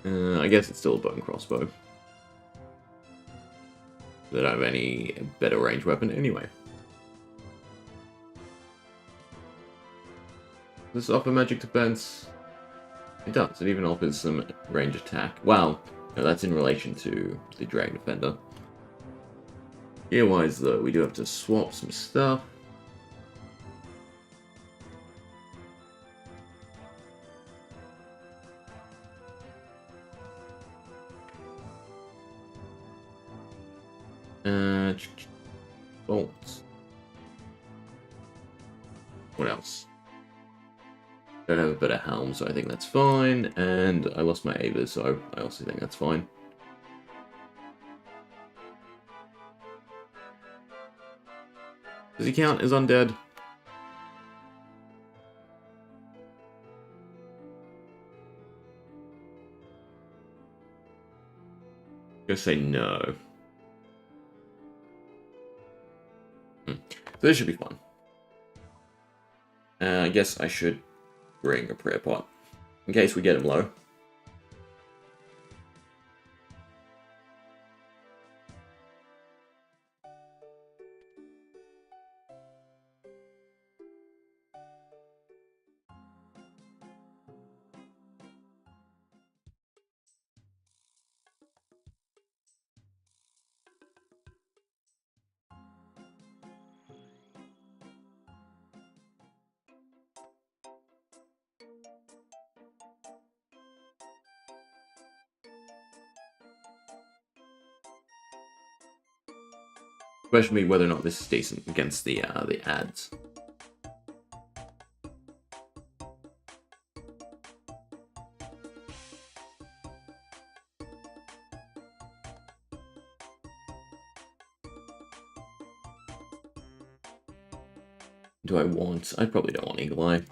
I guess it's still a bow and crossbow. They don't have any better range weapon anyway. Does this offer magic defense? It does. It even offers some range attack. Wow. No, that's in relation to the Dragon Defender. Gear-wise, though, we do have to swap some stuff. Bolts. What else? Don't have a better helm, so I think that's fine. And I lost my Avers, so I also think that's fine. Does he count as undead? I'm gonna say no. So this should be fun. I guess I should bring a prayer pot in case we get him low. Question me whether or not this is decent against the ads. Do I want? I probably don't want Eagle Eye.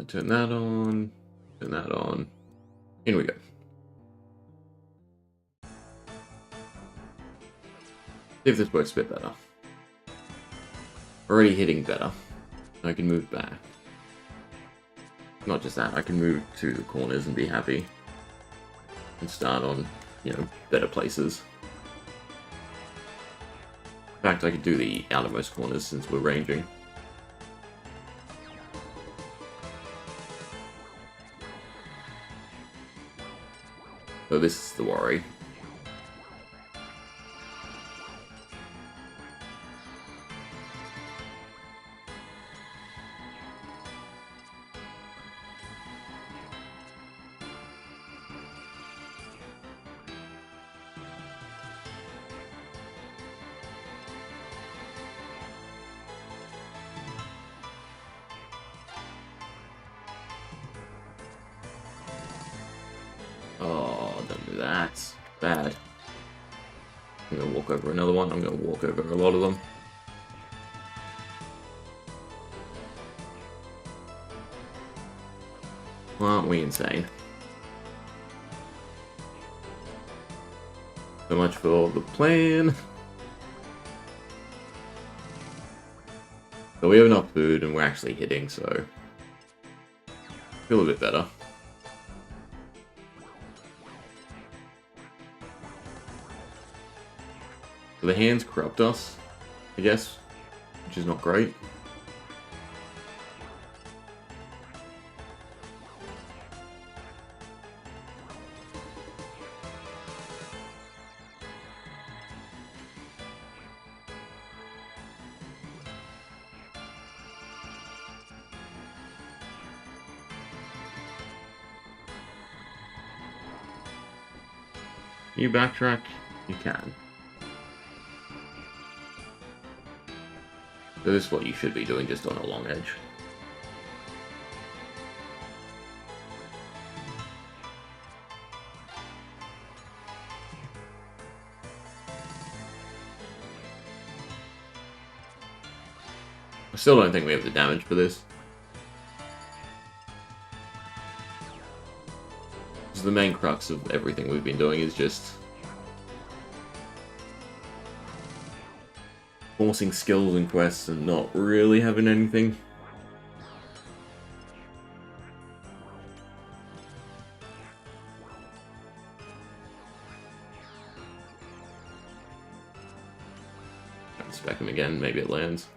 Turn that on. Turn that on. In we go. See if this works a bit better. Already hitting better. I can move back. Not just that, I can move to the corners and be happy. And start on, you know, better places. In fact, I could do the outermost corners since we're ranging. So this is the worry. That's bad. I'm gonna walk over another one. I'm gonna walk over a lot of them. Aren't we insane? So much for the plan. So we have enough food and we're actually hitting, so feel a bit better. So the hands corrupt us, I guess, which is not great. You backtrack? You can. So this is what you should be doing just on a long edge. I still don't think we have the damage for this. Because the main crux of everything we've been doing is just forcing skills and quests and not really having anything. Spec him again, maybe it lands.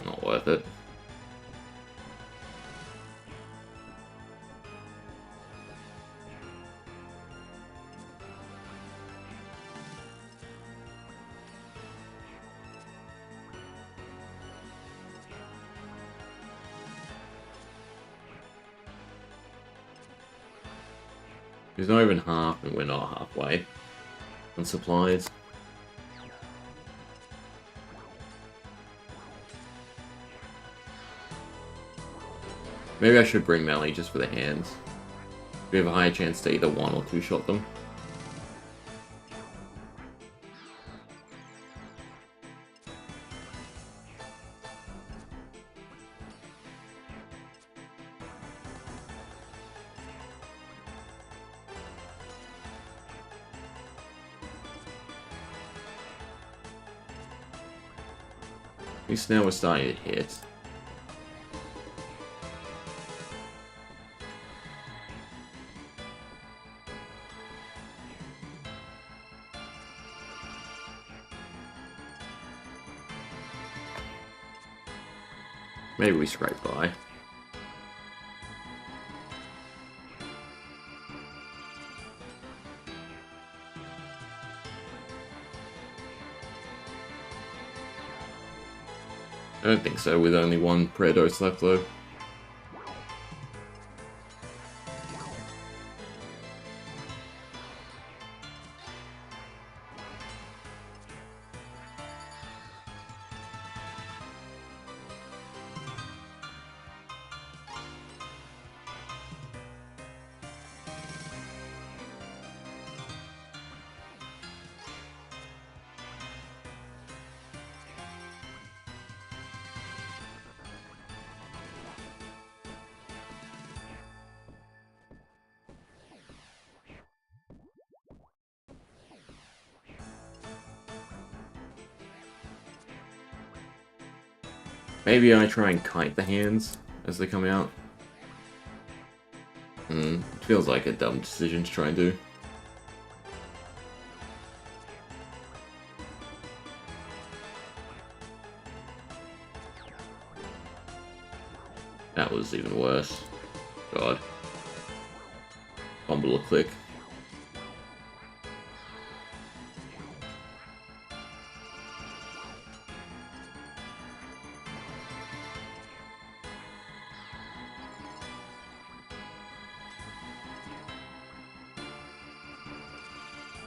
Not worth it. He's not even half, and we're not halfway on supplies. Maybe I should bring melee just for the hands. We have a higher chance to either one or two shot them. At least now we're starting to hit. Maybe we scrape by. I don't think so, with only one prayer dose left though. Maybe I try and kite the hands as they come out. It feels like a dumb decision to try and do. That was even worse. God. Fumble a click.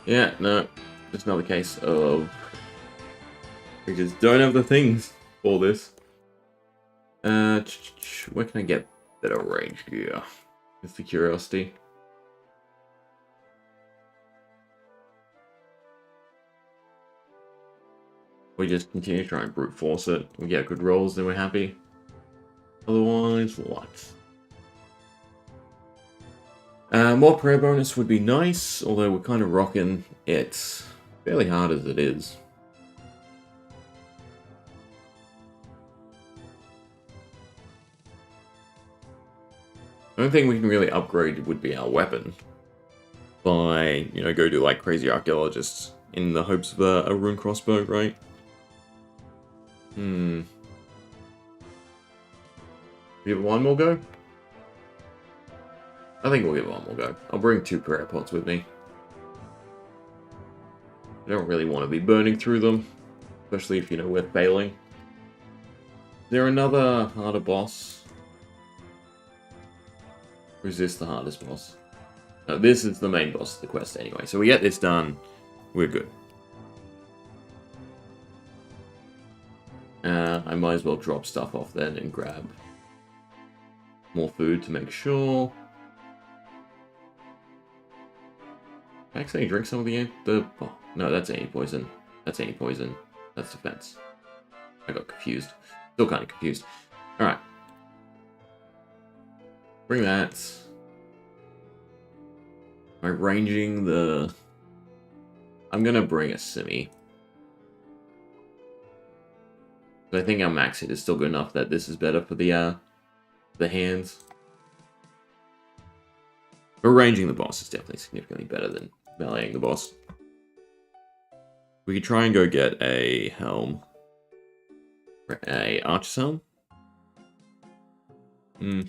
Yeah, no, just another case of we just don't have the things for this. Where can I get better range gear? It's the curiosity. We just continue to try and brute force it. We get good rolls, then we're happy. Otherwise, what? More prayer bonus would be nice, although we're kind of rocking it fairly hard as it is. The only thing we can really upgrade would be our weapon. By, you know, go to like crazy archaeologists in the hopes of a rune crossbow, right? Give it one more go? I think we'll give it one more go. I'll bring 2 prayer pots with me. I don't really want to be burning through them, especially if, you know, we're failing. Is there another harder boss? Or is this the hardest boss? No, this is the main boss of the quest anyway. So we get this done, we're good. I might as well drop stuff off then and grab more food to make sure. Actually, drink some of the oh, no, that's anti-poison. That's anti-poison. That's defense. I got confused. Still kind of confused. Alright. Bring that. Am I ranging the... I'm gonna bring a Simi. But I think our max hit is still good enough that this is better for the hands. But ranging the boss is definitely significantly better than meleeing the boss. We could try and go get a helm. A archer's helm? Hmm.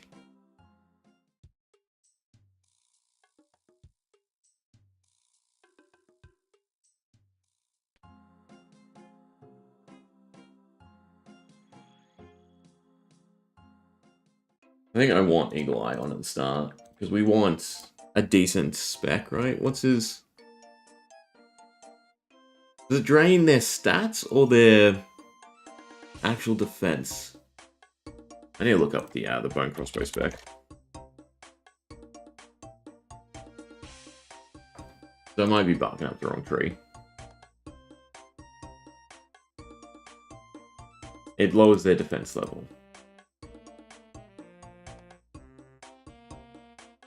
I think I want Eagle Eye on at the start, because we want a decent spec, right? What's his... Does it drain their stats or their actual defense? I need to look up the bone crossbow spec. So I might be barking up the wrong tree. It lowers their defense level.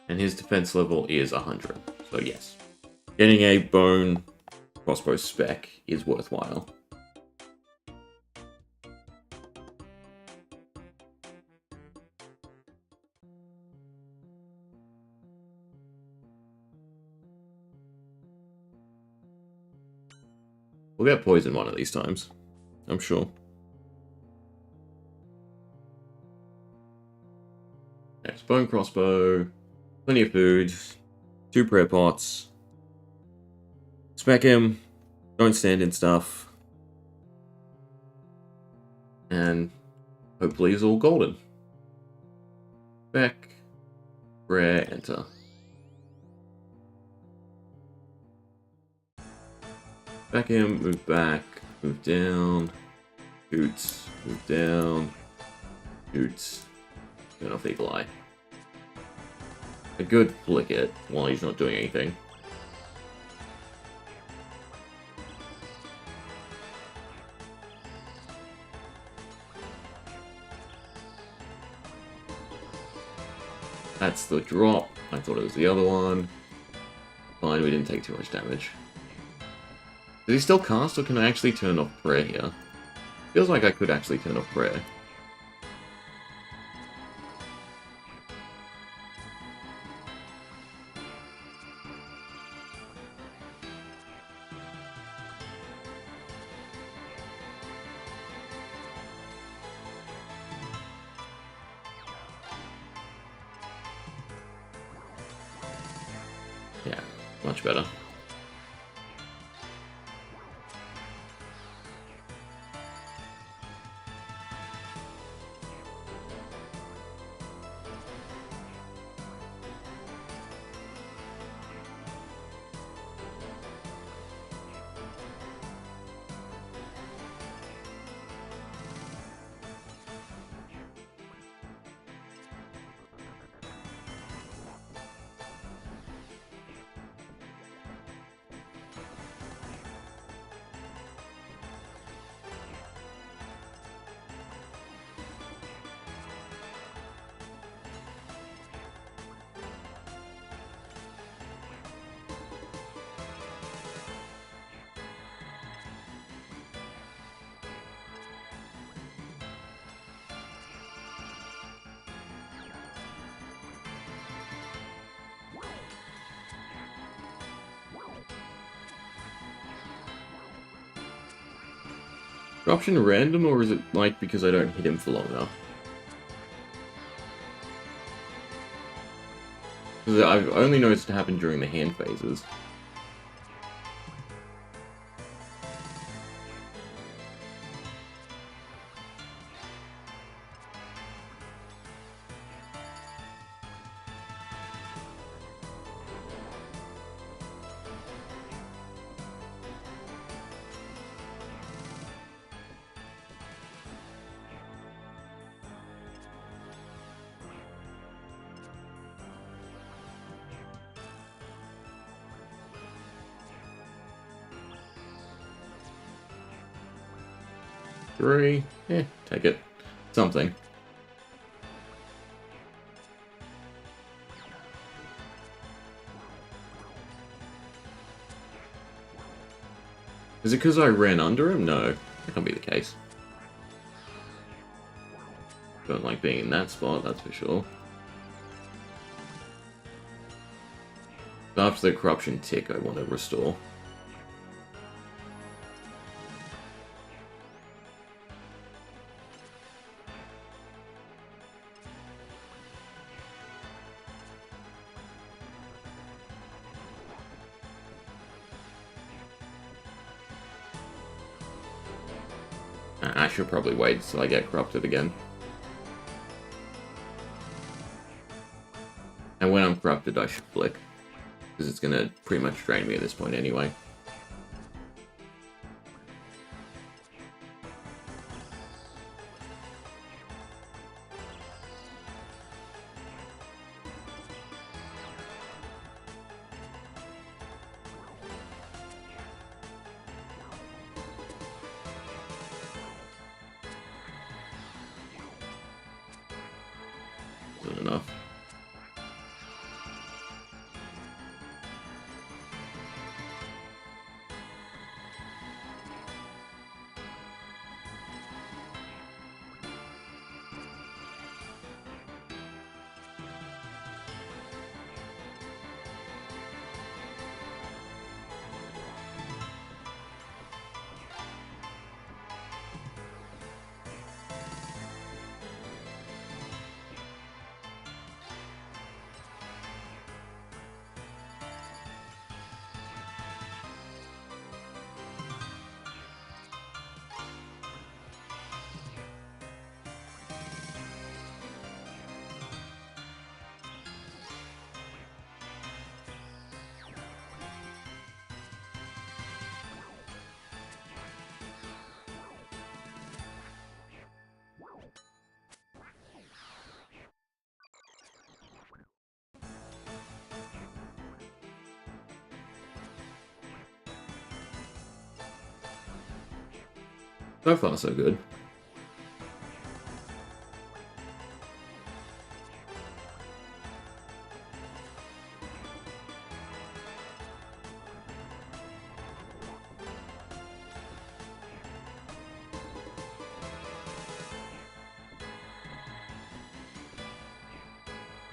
And his defense level is 100. So yes. Getting a bone crossbow spec is worthwhile. We'll get poison one of these times. I'm sure. Next, bone crossbow. Plenty of food. 2 prayer pots. Spec him. Don't stand in stuff. And hopefully he's all golden. Spec. Prayer, enter. Back him, move back, move down. Hoots, move down. Hoots. Turn off Eagle Eye. A good flick it while he's not doing anything. That's the drop. I thought it was the other one. Fine, we didn't take too much damage. Does he still cast, or can I actually turn off prayer here? Feels like I could actually turn off prayer. Yeah, much better. Option random, or is it like because I don't hit him for long enough? Because I've only noticed it happen during the hand phases. 3. Take it. Something. Is it because I ran under him? No, that can't be the case. Don't like being in that spot, that's for sure. After the corruption tick, I want to restore. I should probably wait until I get corrupted again. And when I'm corrupted, I should flick. Because it's going to pretty much drain me at this point anyway. Isn't enough. So far, so good.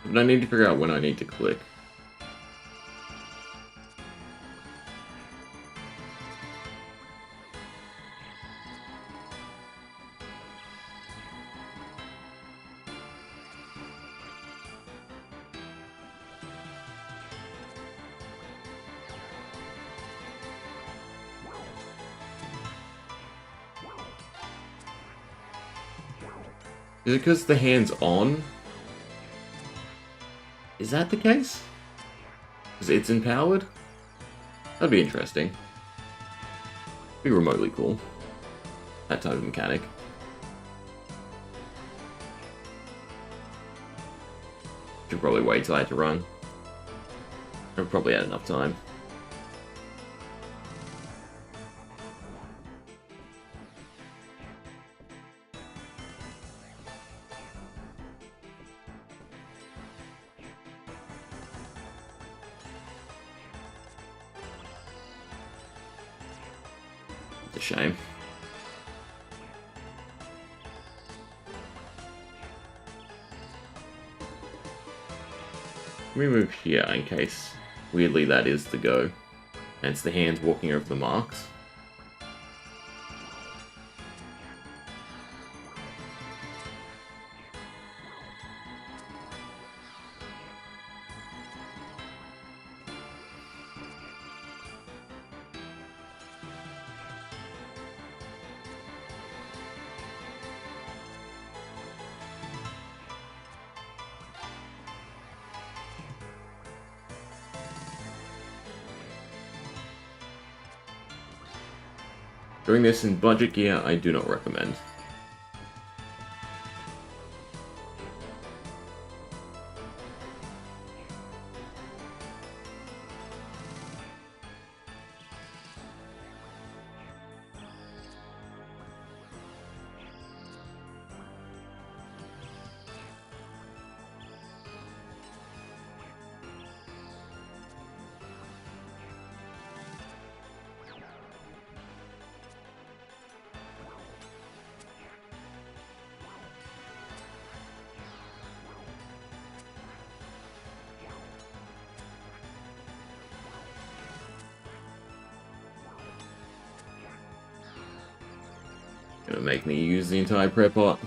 But I need to figure out when I need to click. Is it because the hand's on? Is that the case? Because it's empowered? That'd be interesting. Be remotely cool. That type of mechanic. Should probably wait till I had to run. I've probably had enough time. It's a shame. Let me move here in case, weirdly, that is the go. And it's the hands walking over the marks. Doing this in budget gear, I do not recommend. Gonna make me use the entire prep pot.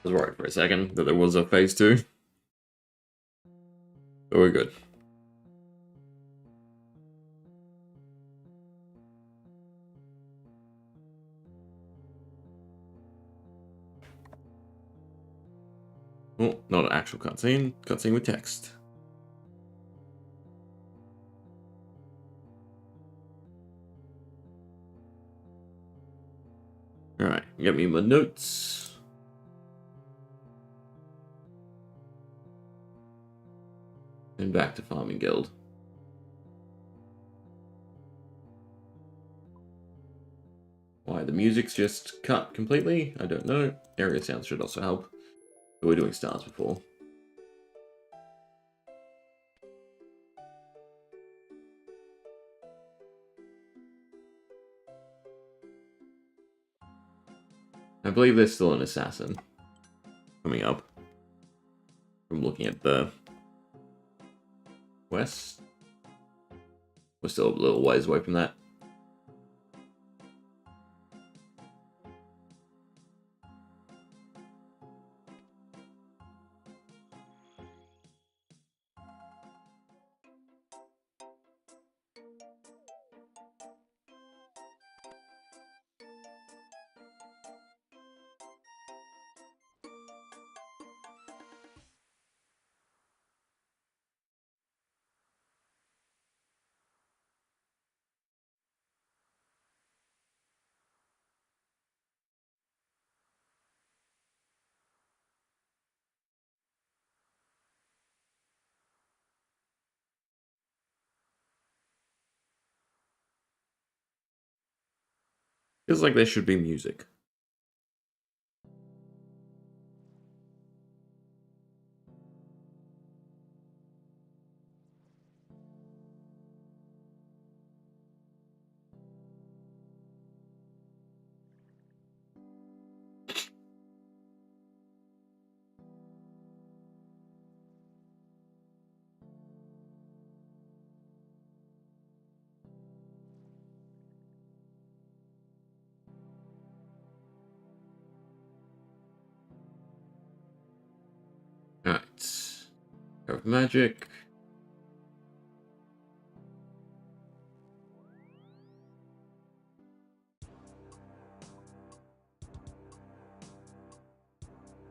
I was worried for a second that there was a phase 2. But we're good. Oh, not an actual cutscene. Cutscene with text. Alright, get me my notes. And back to Farming Guild. Why, the music's just cut completely? I don't know. Area sounds should also help. But we're doing stars before. I believe there's still an assassin coming up. From looking at the west. We're still a little ways away from that. Feels like there should be music. Alright. Of magic.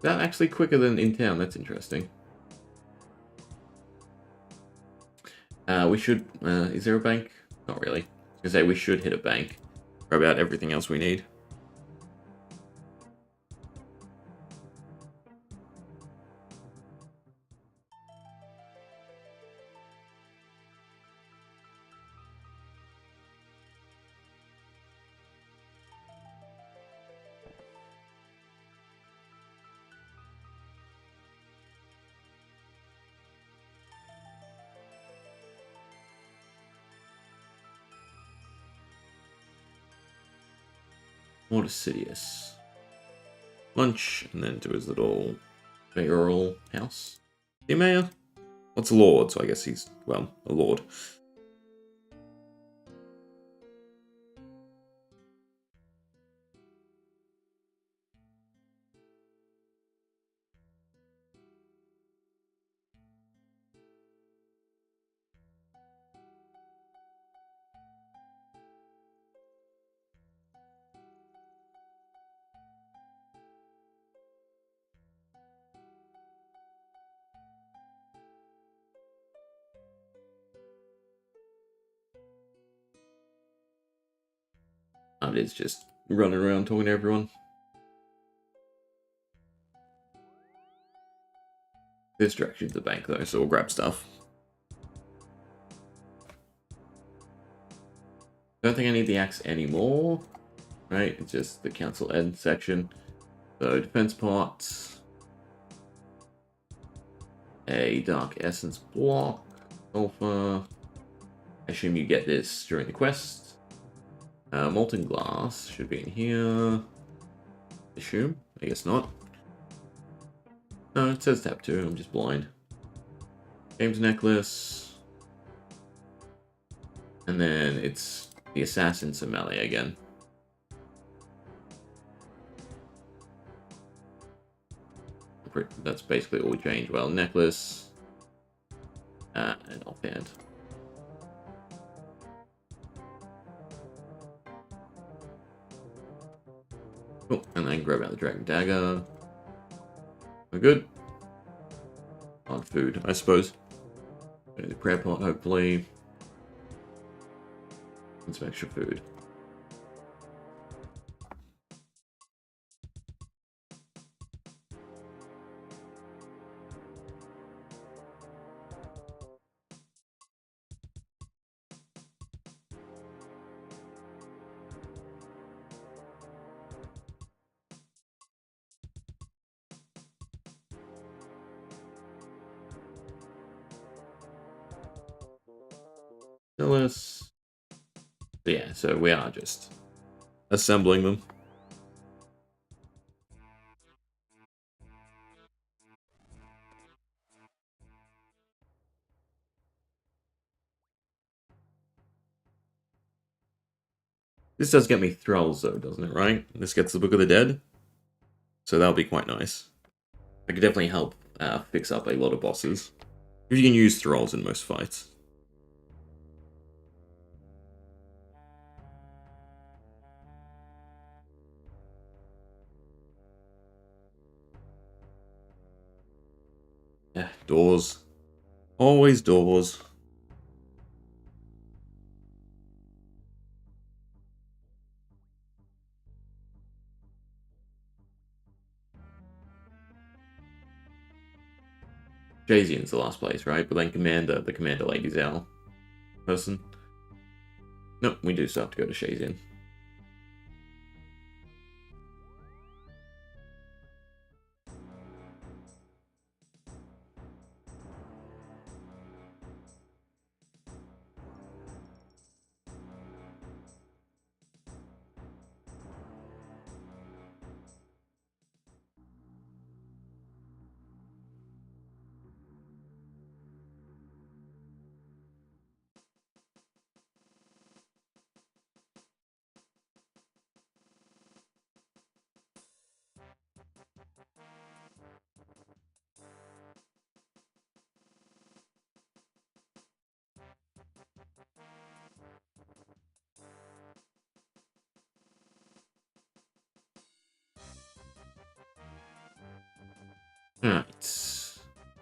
That actually quicker than in town, that's interesting. We should, is there a bank? Not really. I was gonna say we should hit a bank for about everything else we need. More Sidious. lunch, and then to his little mayoral house. The mayor? What's a lord? So I guess he's, well, a lord. And it's just running around talking to everyone. This direction's the bank though, so we'll grab stuff. Don't think I need the axe anymore. Right, it's just the council end section. So defense pots. A dark essence block. Sulfur. I assume you get this during the quest. Molten glass should be in here. Assume? I guess not. No, it says tab 2, I'm just blind. James necklace. And then it's the assassin sommelier again. That's basically all we changed. Well, necklace. And offhand. Oh, and then grab out the dragon dagger. We're good. On food, I suppose. The prayer pot, hopefully. And some extra food. Phyllis. Yeah, so we are just assembling them. This does get me thralls though, doesn't it, right? This gets the Book of the Dead. So that'll be quite nice. I could definitely help fix up a lot of bosses. If you can use thralls in most fights. Yeah, doors. Always doors. Jazian's the last place, right? But then the Commander Lady's our person. Nope, we do still have to go to Shazian. Alright.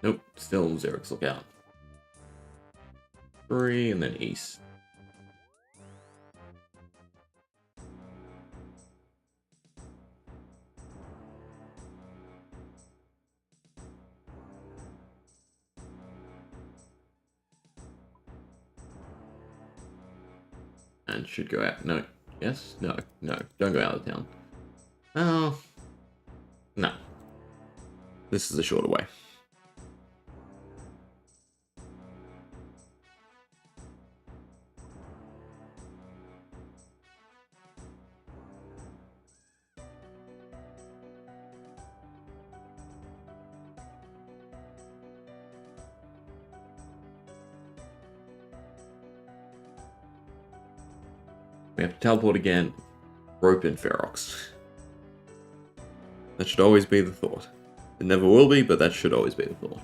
Nope, still Xerix lookout. 3 and then east. And should go out. No. Yes? No. No. Don't go out of town. Oh. No. This is a shorter way. We have to teleport again. Rope in Ferox. That should always be the thought. It never will be, but that should always be the thought.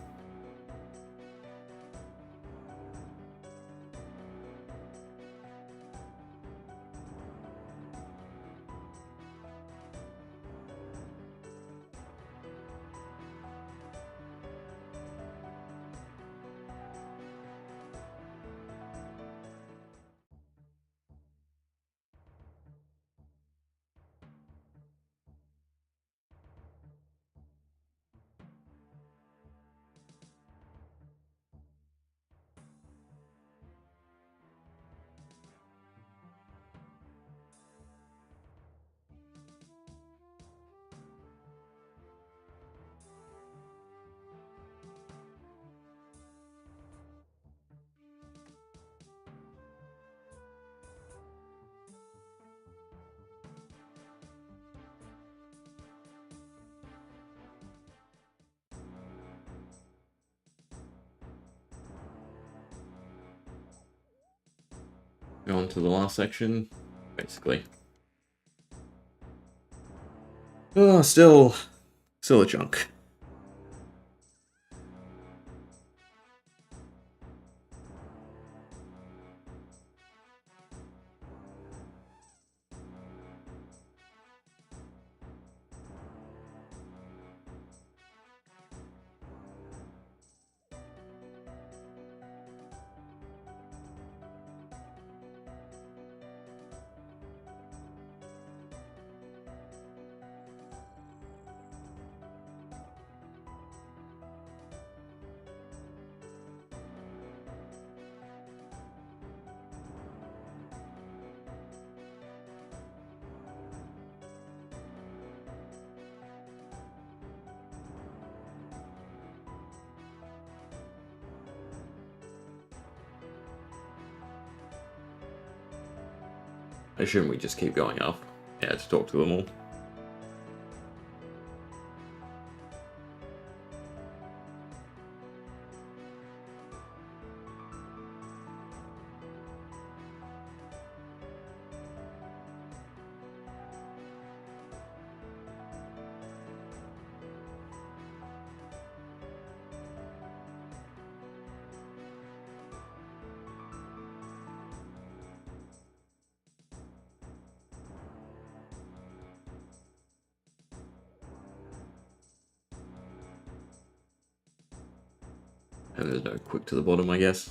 Go on to the last section, basically. Oh, still a chunk. I assume we just keep going up. Yeah, to talk to them all. And there's no quick to the bottom, I guess.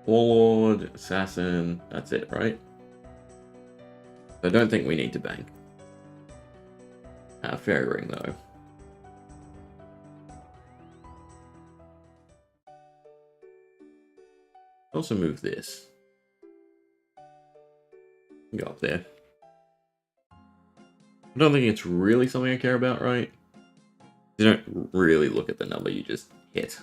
Warlord, Assassin, that's it, right? I don't think we need to bank. Fairy Ring, though. Also move this. Go up there. I don't think it's really something I care about, right? You don't really look at the number, you just hit.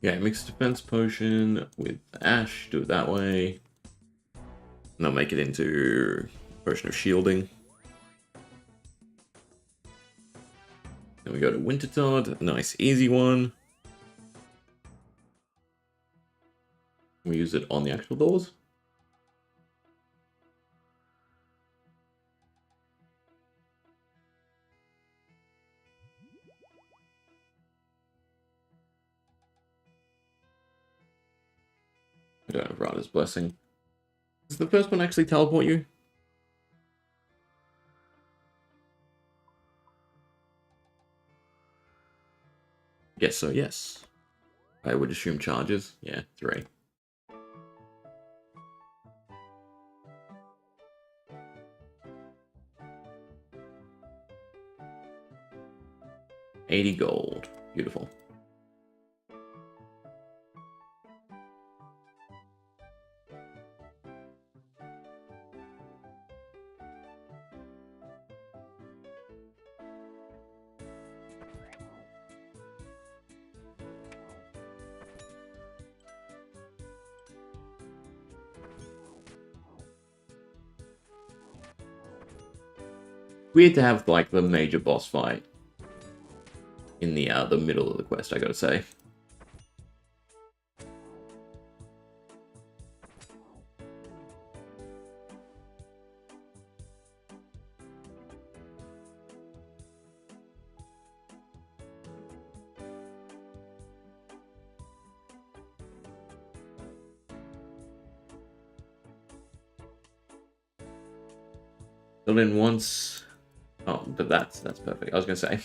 Yeah, mix defense potion with ash, do it that way. And I'll make it into potion of shielding. Then we go to Wintertod, nice easy one. We use it on the actual doors. I don't have Rada's Blessing. Does the first one actually teleport you? Guess so, yes. I would assume charges. Yeah, 3. $80 gold. Beautiful. Weird to have like the major boss fight in the middle of the quest, I gotta say. Fill in once. Oh, but that's perfect. I was gonna say,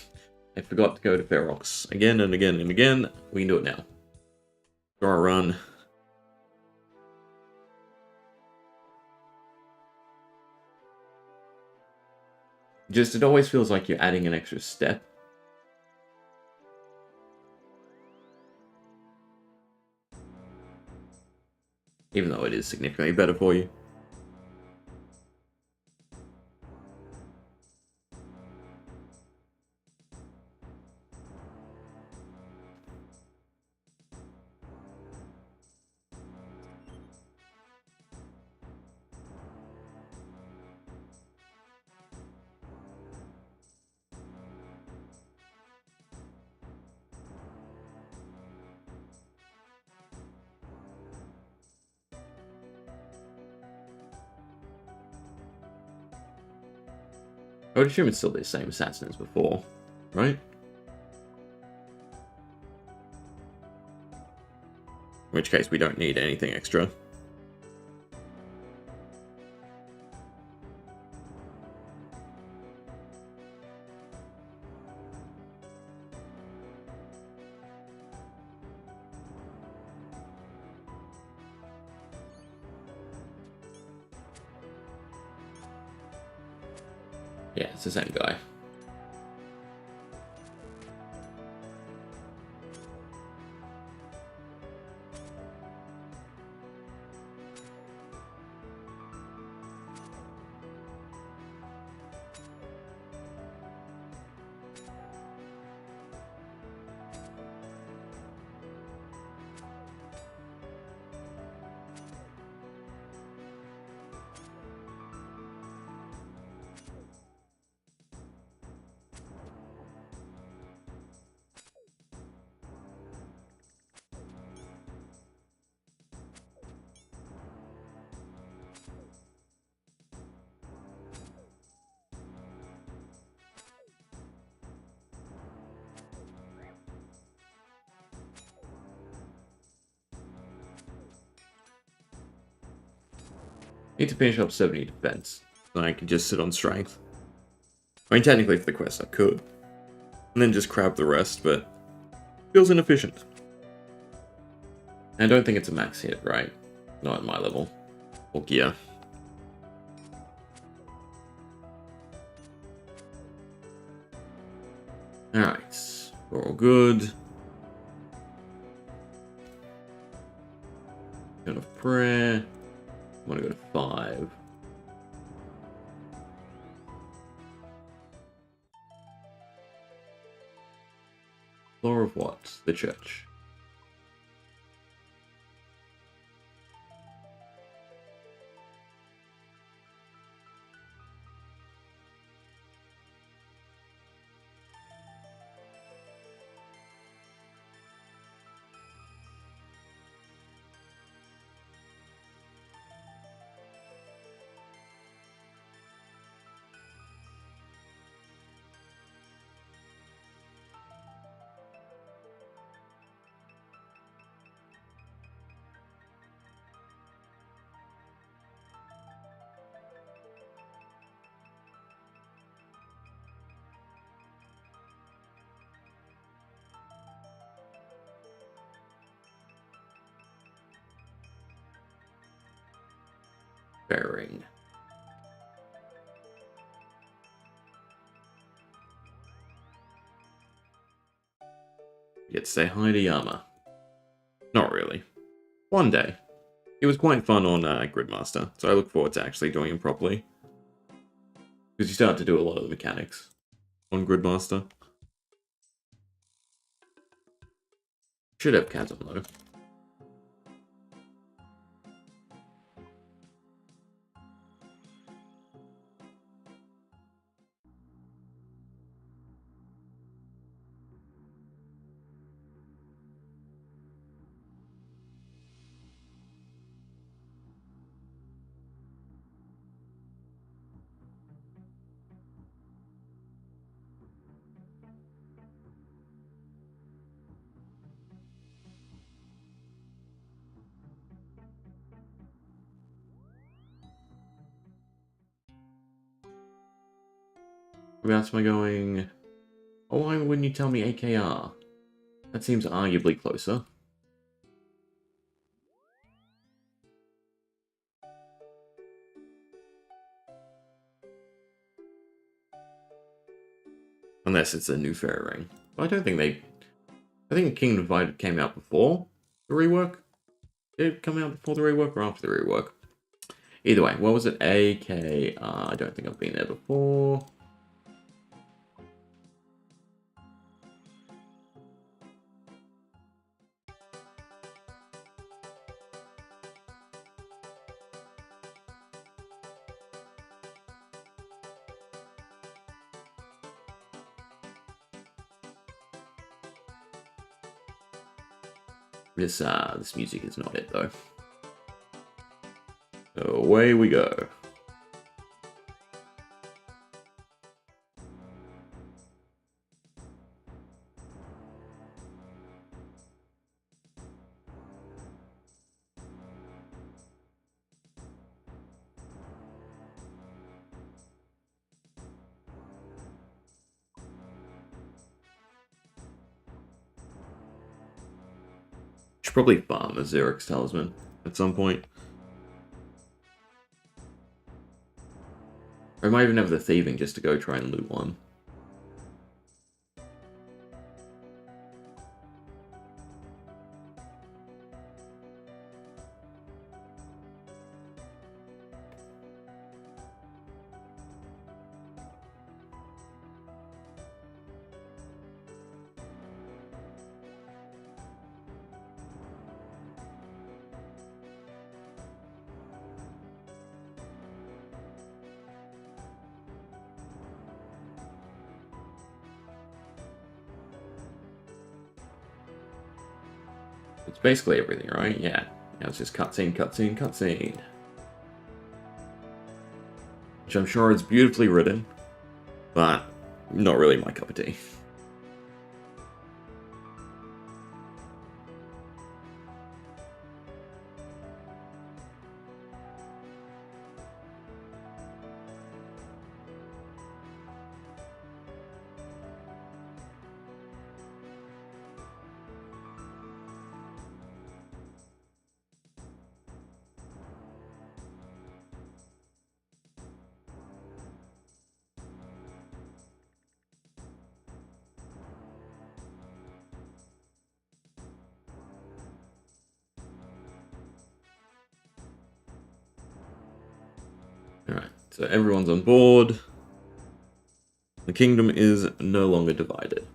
I forgot to go to Ferox again and again and again. We can do it now. Draw a run. Just, it always feels like you're adding an extra step. Even though it is significantly better for you. I would assume it's still the same assassin as before, right? In which case we don't need anything extra. Yeah, it's the same guy. Need to finish up 70 defense. Then I can just sit on strength. I mean, technically for the quest I could. And then just grab the rest, but feels inefficient. I don't think it's a max hit, right? Not at my level. Or gear. Alright. We're all good. Turn of prayer. I want to go to 5. Floor of what? The church. Fairing. You get to say hi to Yama. Not really. One day. It was quite fun on Gridmaster, so I look forward to actually doing it properly. Because you start to do a lot of the mechanics on Gridmaster. Should have Chasm though. Whereabouts am I going? Oh, why wouldn't you tell me AKR? That seems arguably closer. Unless it's a new Fairing. But I don't think they... I think Kingdom Divided came out before the rework. Did it come out before the rework or after the rework? Either way, what was it? AKR. I don't think I've been there before. This music is not it though. So away we go. Should probably farm a Xerix Talisman at some point. Or I might even have the Thieving just to go try and loot one. It's basically everything, right? Yeah. Now it's just cutscene, cutscene, cutscene. Which I'm sure is beautifully written, but not really my cup of tea. Alright, so everyone's on board. The kingdom is no longer divided.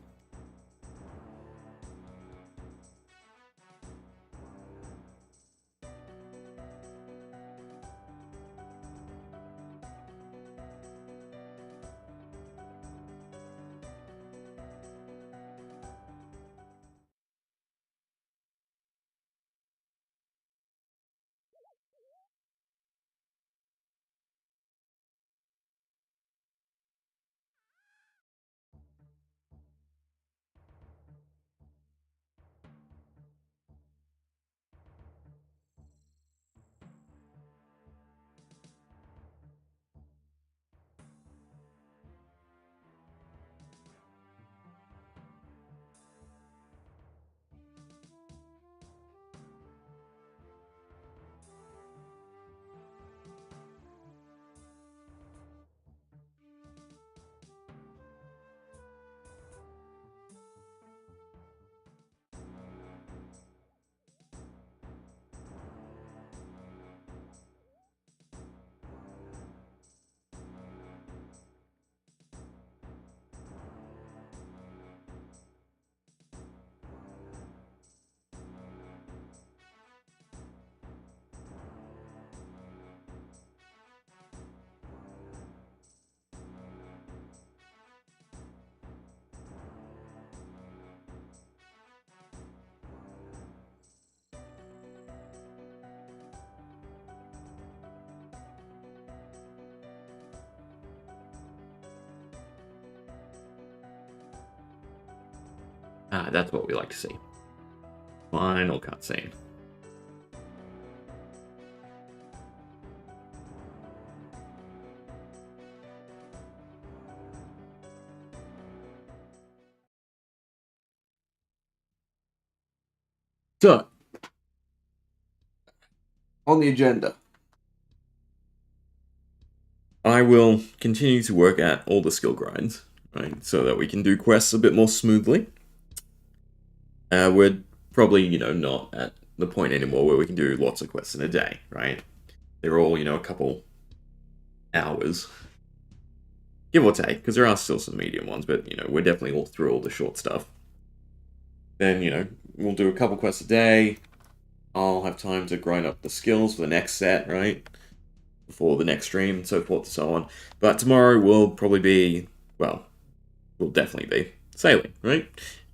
Ah, that's what we like to see. Final cutscene. So, on the agenda, I will continue to work at all the skill grinds, right, so that we can do quests a bit more smoothly. We're probably, not at the point anymore where we can do lots of quests in a day, right? They're all, a couple hours, give or take, because there are still some medium ones, but, we're definitely all through all the short stuff. Then, we'll do a couple quests a day. I'll have time to grind up the skills for the next set, right? Before the next stream, and so forth and so on. But tomorrow will probably be, well, will definitely be sailing, right?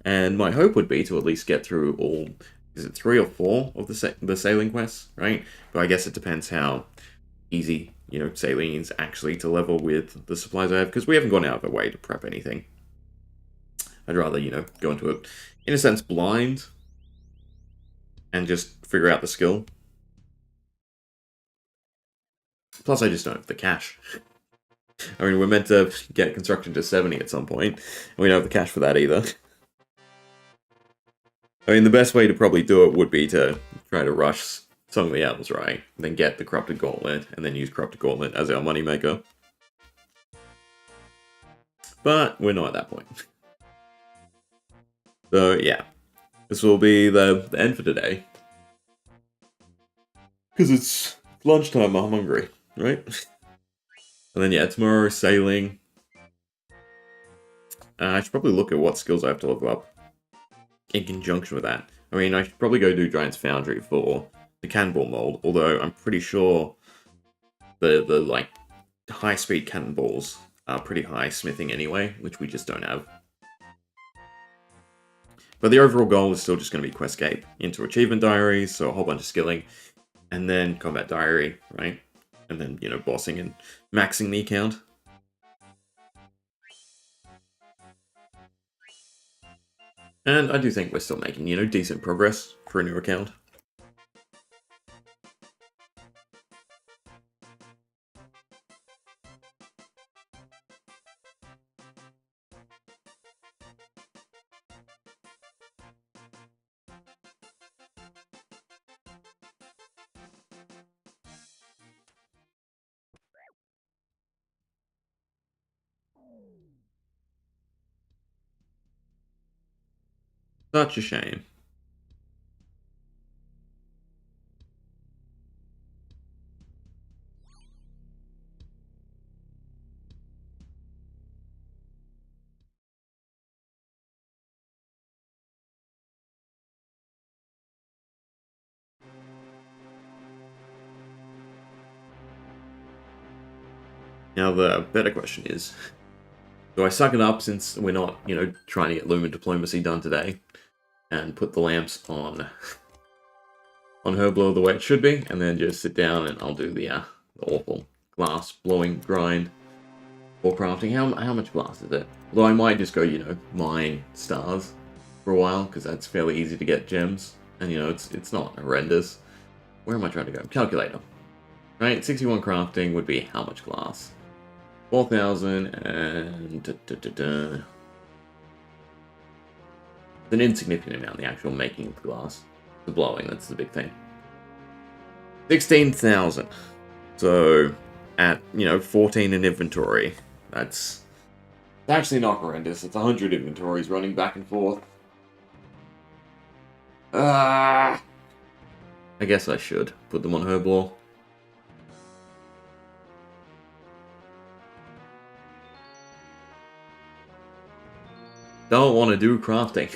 And my hope would be to at least get through all, is it 3 or 4 of the sailing quests, right? But I guess it depends how easy, sailing is actually to level with the supplies I have, because we haven't gone out of our way to prep anything. I'd rather, go into it, in a sense, blind, and just figure out the skill. Plus, I just don't have the cash. I mean, we're meant to get construction to 70 at some point, and we don't have the cash for that either. I mean, the best way to probably do it would be to try to rush some of the apples, right? And then get the Corrupted Gauntlet, and then use Corrupted Gauntlet as our moneymaker. But we're not at that point. So, yeah. This will be the end for today. Because it's lunchtime, I'm hungry, right? And then, yeah, tomorrow, sailing. I should probably look at what skills I have to level up in conjunction with that. I mean, I should probably go do Giant's Foundry for the cannonball mold, although I'm pretty sure the like, high-speed cannonballs are pretty high smithing anyway, which we just don't have. But the overall goal is still just going to be Questcape into Achievement Diaries, so a whole bunch of skilling, and then Combat Diary, right? And then, bossing and maxing the account. And I do think we're still making, decent progress for a new account. Such a shame. Now the better question is, do I suck it up since we're not, trying to get Lumen Diplomacy done today, and put the lamps on Herblow the way it should be, and then just sit down and I'll do the awful glass blowing grind for crafting. How much glass is it? Although I might just go, mine stars for a while, because that's fairly easy to get gems, and it's not horrendous. Where am I trying to go? Calculator. Right, 61 crafting would be how much glass? 4,000 and... It's an insignificant amount, the actual making of the glass. The blowing, that's the big thing. 16,000. So, at, 14 in inventory, that's actually not horrendous. It's 100 inventories running back and forth. I guess I should put them on Herblaw. Don't want to do crafting.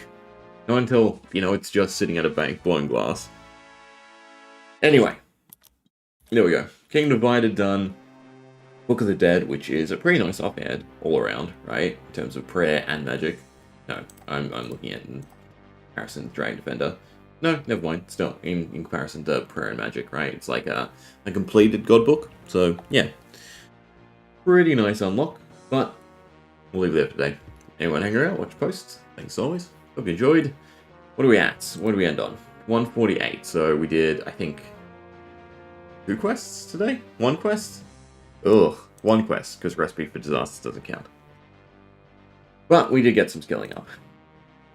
Not until, it's just sitting at a bank blowing glass. Anyway. There we go. Kingdom Divided done. Book of the Dead, which is a pretty nice op-ed all around, right? In terms of prayer and magic. No, I'm looking at in comparison to Dragon Defender. No, never mind. Still, in comparison to prayer and magic, right? It's like a completed god book. So, yeah. Pretty nice unlock, but we'll leave it there today. Anyone hanging out, watch posts. Thanks as always. Hope you enjoyed. What are we at? What do we end on? 148. So we did, I think, 2 quests today? 1 quest? Ugh, 1 quest, because Recipe for Disaster doesn't count. But we did get some skilling up.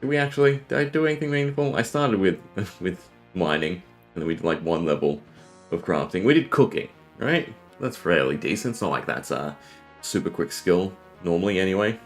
Did I do anything meaningful? I started with with mining, and then we did like 1 level of crafting. We did cooking, right? That's fairly decent. It's not like that's a super quick skill, normally anyway.